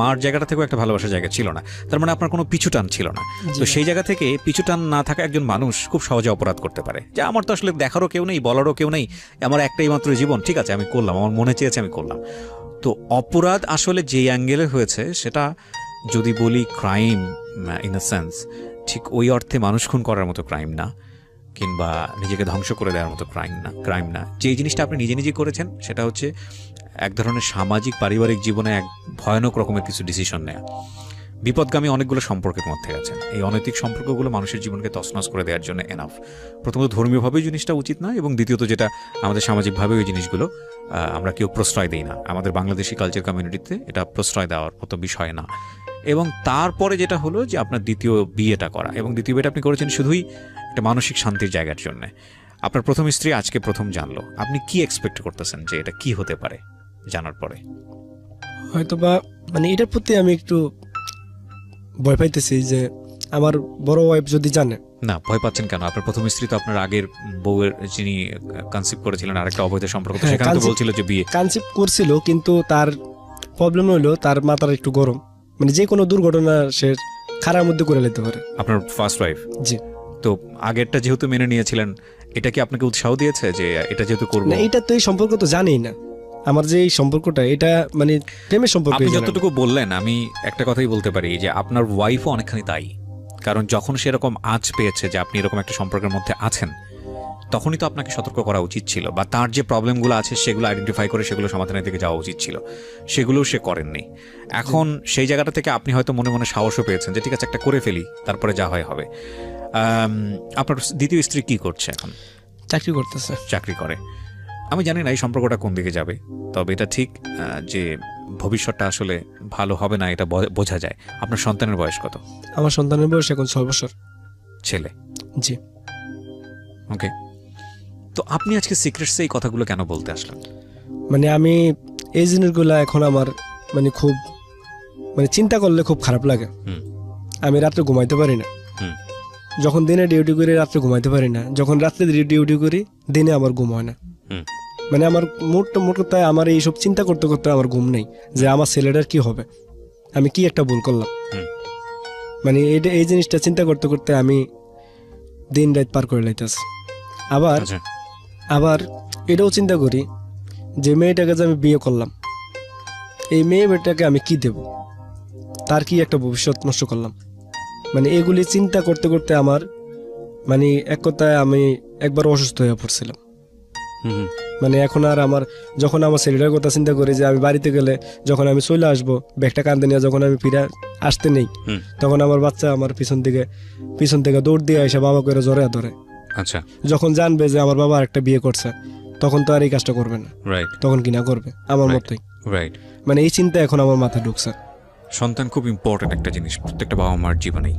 মার জায়গাটা থেকেও একটা ভালোবাসার জায়গা ছিল না, তার মানে আপনার কোনো পিছুটান ছিল না। তো সেই জায়গা থেকে পিছুটান না থাকা একজন মানুষ খুব সহজে অপরাধ করতে পারে, যে আমার তো আসলে দেখারও কেউ নেই, বলারও কেউ নেই, আমার একটাই মাত্র জীবন, ঠিক আছে আমি করলাম, আমার মনে চেয়েছে আমি করলাম। তো অপরাধ আসলে যেই অ্যাঙ্গেলে হয়েছে সেটা যদি বলি ক্রাইম ইন আ সেন্স, ঠিক ওই অর্থে মানুষ খুন করার মতো ক্রাইম না, কিংবা নিজেকে ধ্বংস করে দেওয়ার মতো ক্রাইম না। যেই জিনিসটা আপনি নিজে নিজে করেছেন সেটা হচ্ছে এক ধরনের সামাজিক পারিবারিক জীবনে এক ভয়ানক রকমের কিছু ডিসিশন নেয়া। বিপদগামী অনেকগুলো সম্পর্কের মধ্যে আছেন। এই অনৈতিক সম্পর্কগুলো মানুষের জীবনকে তছনছ করে দেওয়ার জন্য এনাফ। প্রথমত ধর্মীয়ভাবেই জিনিসটা উচিত না, এবং দ্বিতীয়ত যেটা আমাদের সামাজিকভাবে ওই জিনিসগুলো আমরা কেউ প্রশ্রয় দিই না। আমাদের বাংলাদেশি কালচার কমিউনিটিতে এটা প্রশ্রয় দেওয়ার মতো বিষয় না। এবং তারপরে যেটা হলো যে আপনার দ্বিতীয় বিয়েটা করা, এবং দ্বিতীয় বিয়েটা আপনি করেছেন শুধুই একটা মানসিক শান্তির জায়গার জন্য। আপনার প্রথম স্ত্রী আজকে প্রথম জানলো, আপনি কি এক্সপেক্ট করতেছেন যে এটা কি হতে পারে জানার পরে? হয়তো বা মানে এটার প্রতি আমি একটু ভয় পাইতেছি যে আমার বড় ওয়াইফ যদি জানে। না, ভয় পাচ্ছেন কেন? আপনার প্রথম স্ত্রী তো আপনার আগের বউয়ের, যিনি কনসিভ করেছিলেন আরেকটা অবৈধ সম্পর্ক, সেখানে তো বলছিল যে বিয়ে কনসিভ করছিল, কিন্তু তার প্রবলেম হইলো তার মাথার একটু গরম, মানে যে কোনো দুর্ঘটনা সে খারাপ মধ্যে করে নিতে পারে। আপনার ফার্স্ট ওয়াইফ? জি। তো আগেরটা যেহেতু মেনে নিয়েছিলেন, এটা কি আপনাকে উৎসাহ দিয়েছে যে এটা যেহেতু করবো? না, এটা তো এই সম্পর্ক তো জানেই না আমার যে এই সম্পর্কটা, এটা মানে প্রেমের সম্পর্ক। আপনি যতটুকু বললেন, আমি একটা কথাই বলতে পারি যে আপনার ওয়াইফও অনেকখানি তাই। কারণ যখন সেরকম আঁচ পেয়েছে যে আপনি এরকম একটা সম্পর্কের মধ্যে আছেন, তখনই তো আপনাকে সতর্ক করা উচিত ছিল, বা তার যে প্রবলেমগুলো আছে সেগুলো আইডেন্টিফাই করে সেগুলো সমাধানের দিকে যাওয়া উচিত ছিল। সেগুলোও সে করেননি। এখন সেই জায়গাটা থেকে আপনি হয়তো মনে মনে সাহসও পেয়েছেন যে ঠিক আছে একটা করে ফেলি, তারপরে যা হয় হবে। আপনার দ্বিতীয় স্ত্রী কি করছে এখন? চাকরি করতেছে। চাকরি করে। আমি জানি না এই সম্পর্কটা কোন দিকে যাবে, তবে এটা ঠিক যে ভবিষ্যৎটা আসলে ভালো হবে না, এটা বোঝা যায়। আপনার সন্তানের বয়স কত? আমার সন্তানের বয়স এখন 6 বছর। ছেলে? জি। ওকে। তো আপনি আজকে সিক্রেটসে এই কথাগুলো কেন বলতে আসলেন? মানে আমি এই জিনিসগুলো এখন আমার মানে খুব মানে চিন্তা করলে খুব খারাপ লাগে। আমি রাত্রে ঘুমাইতে পারি না। যখন দিনে ডিউটি করি রাত্রে ঘুমাইতে পারি না, যখন রাত্রে ডিউটি করি দিনে আমার ঘুম হয় না। মানে আমার মোট কথা আমার এইসব চিন্তা করতে করতে আমার ঘুম নেই যে আমার ছেলেটার কি হবে, আমি কি একটা ভুল করলাম। মানে এই জিনিসটা চিন্তা করতে করতে আমি দিন রাত পার করে লাইতেছি। আবার আচ্ছা আবার এটাও চিন্তা করি যে মেয়েটাকে যে আমি বিয়ে করলাম, এই মেয়েটাকে আমি কি দেব, তার কি একটা ভবিষ্যৎ নষ্ট করলাম। মানে এগুলি চিন্তা করতে করতে আমার মানে এক কথায় আমি একবার অসুস্থ হয়ে পড়ছিলাম। হুম মানে এখন আর আমার যখন আমার ছেলেটার কথা চিন্তা করি যে আমি বাড়িতে গেলে যখন আমি চলে আসবো ব্যাগটা কাঁধে নিয়ে যখন আমি ফিরে আসতে নেই, হুম তখন আমার বাচ্চা আমার পিছন থেকে দৌড় দিয়ে এসে বাবা করে জড়ে ধরে। আচ্ছা যখন জানবে যে আমার বাবা একটা বিয়ে করছে, তখন তো আর এই কাজটা করবে না, রাইট তখন কিনা করবে আমার Right. মতোই। রাইট। মানে এই চিন্তা এখন আমার মাথায় ঢুকছে। সন্তান খুব ইম্পর্ট্যান্ট একটা জিনিস প্রত্যেকটা বাবা মার জীবনেই,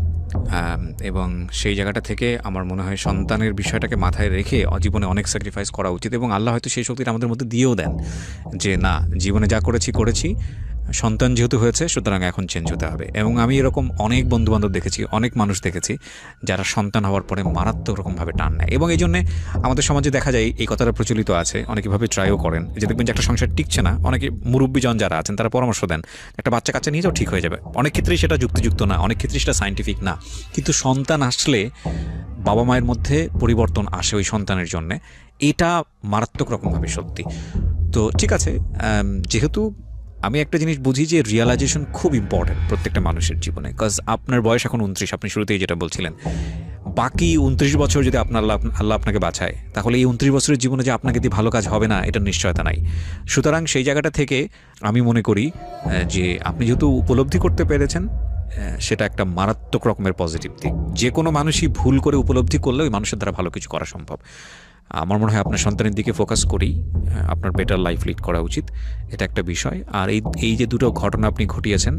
এবং সেই জায়গাটা থেকে আমার মনে হয় সন্তানের বিষয়টাকে মাথায় রেখে জীবনে অনেক স্যাক্রিফাইস করা উচিত, এবং আল্লাহ হয়তো সেই শক্তিটা আমাদের মধ্যে দিয়েও দেন যে না, জীবনে যা করেছি, সন্তান যেহেতু হয়েছে সুতরাং এখন চেঞ্জ হতে হবে। এবং আমি এরকম অনেক বন্ধুবান্ধব দেখেছি, অনেক মানুষ দেখেছি যারা সন্তান হওয়ার পরে মারাত্মক রকমভাবে টান নেয়, এবং এই জন্যে আমাদের সমাজে দেখা যায় এই কথাটা প্রচলিত আছে, অনেকভাবে ট্রাইও করেন যে দেখবেন যে একটা সংসার টিকছে না, অনেকে মুরব্বীজন যারা আছেন তারা পরামর্শ দেন একটা বাচ্চা কাচ্চা নিয়ে যাও, ঠিক হয়ে যাবে। অনেক ক্ষেত্রেই সেটা যুক্তিযুক্ত না, অনেক ক্ষেত্রেই সেটা সায়েন্টিফিক না, কিন্তু সন্তান আসলে বাবা মায়ের মধ্যে পরিবর্তন আসে ওই সন্তানের জন্যে, এটা মারাত্মক রকমভাবে সত্যি। তো ঠিক আছে, যেহেতু আমি একটা জিনিস বুঝি যে রিয়ালাইজেশন খুব ইম্পর্টেন্ট প্রত্যেকটা মানুষের জীবনে, বিকজ আপনার বয়স এখন 29, আপনি শুরুতেই যেটা বলছিলেন, বাকি 29 বছর যদি আল্লাহ আপনাকে বাঁচায়, তাহলে এই 29 বছরের জীবনে যে আপনাকে দিয়ে ভালো কাজ হবে না এটার নিশ্চয়তা নাই। সুতরাং সেই জায়গাটা থেকে আমি মনে করি যে আপনি যেহেতু উপলব্ধি করতে পেরেছেন, সেটা একটা মারাত্মক রকমের পজিটিভ দিক। যে কোনো মানুষই ভুল করে উপলব্ধি করলে ওই মানুষের দ্বারা ভালো কিছু করা সম্ভব। আমার মনে হয় আপনার সন্তানের দিকে ফোকাস করেই আপনার বেটার লাইফ লিড করা উচিত, এটা একটা বিষয়। আর এই যে দুটো ঘটনা আপনি ঘটিয়েছেন,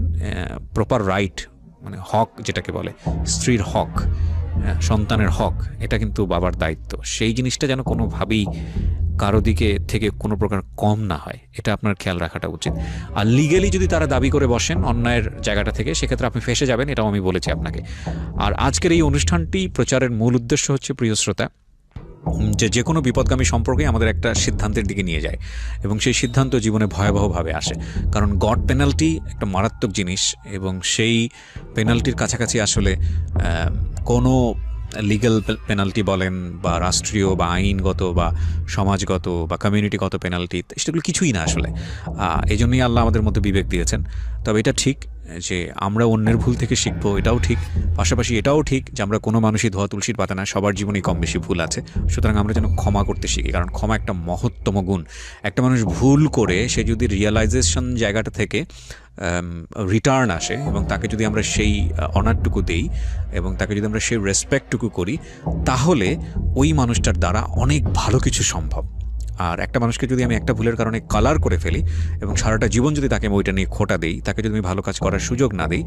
প্রপার রাইট মানে হক যেটাকে বলে, স্ত্রীর হক, সন্তানের হক, এটা কিন্তু বাবার দায়িত্ব। সেই জিনিসটা যেন কোনোভাবেই কারো দিকে থেকে কোনো প্রকার কম না হয়, এটা আপনার খেয়াল রাখাটা উচিত। আর লিগেলি যদি তারা দাবি করে বসেন অন্যায়ের জায়গাটা থেকে, সেক্ষেত্রে আপনি ফেঁসে যাবেন, এটাও আমি বলেছি আপনাকে। আর আজকের এই অনুষ্ঠানটি প্রচারের মূল উদ্দেশ্য হচ্ছে, প্রিয় শ্রোতা, যে কোনো বিপদগামী সম্পর্কে আমাদের একটা সিদ্ধান্তের দিকে নিয়ে যায়, এবং সেই সিদ্ধান্ত জীবনে ভয়াবহভাবে আসে। কারণ গড পেনাল্টি একটা মারাত্মক জিনিস, এবং সেই পেনাল্টির কাছাকাছি আসলে কোনো লিগ্যাল পেনাল্টি বলেন বা রাষ্ট্রীয় বা আইনগত বা সমাজগত বা কমিউনিটিগত পেনাল্টি, সেগুলো কিছুই না আসলে। এই জন্যই আল্লাহ আমাদের মধ্যে বিবেক দিয়েছেন। তবে এটা ঠিক যে আমরা অন্যের ভুল থেকে শিখবো, এটাও ঠিক। পাশাপাশি এটাও ঠিক যে আমরা কোনো মানুষই ধোয়া তুলসীর পাতা না, সবার জীবনেই কম বেশি ভুল আছে। সুতরাং আমরা যেন ক্ষমা করতে শিখি, কারণ ক্ষমা একটা মহত্তম গুণ। একটা মানুষ ভুল করে সে যদি রিয়েলাইজেশন জায়গাটা থেকে রিটার্ন আসে, এবং তাকে যদি আমরা সেই অনারটুকু দেই, এবং তাকে যদি আমরা সেই রেসপেক্টটুকু করি, তাহলে ওই মানুষটার দ্বারা অনেক ভালো কিছু সম্ভব। আর একটা মানুষকে যদি আমি একটা ভুলের কারণে কালার করে ফেলি এবং সারাটা জীবন যদি তাকে আমি ওইটা নিয়ে খোটা দেই, তাকে যদি আমি ভালো কাজ করার সুযোগ না দিই,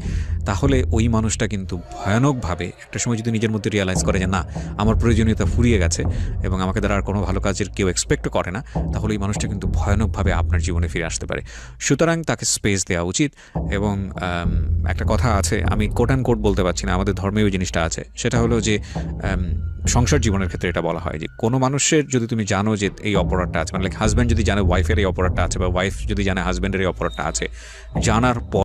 তাহলে ওই মানুষটা কিন্তু ভয়ানকভাবে একটা সময় যদি নিজের মধ্যে রিয়ালাইজ করে যে না, আমার প্রয়োজনীয়তা ফুরিয়ে গেছে এবং আমাকে দ্বারা আর কোনো ভালো কাজের কেউ এক্সপেক্টও করে না, তাহলে এই মানুষটা কিন্তু ভয়ানকভাবে আপনার জীবনে ফিরে আসতে পারে। সুতরাং তাকে স্পেস দেওয়া উচিত। এবং একটা কথা আছে, আমি কোট অ্যান্ড কোট বলতে পারছি না, আমাদের ধর্মে ওই জিনিসটা আছে, সেটা হলো যে সংসার জীবনের ক্ষেত্রে এটা বলা হয় যে কোনো মানুষের যদি তুমি জানো যে এই অপরাধটা আছে, মানে লাইক হাজব্যান্ড যদি জানে ওয়াইফের এই অপরাধটা আছে, বা ওয়াইফ যদি জানে হাজব্যান্ডের এই অপরাধটা আছে, জানার পর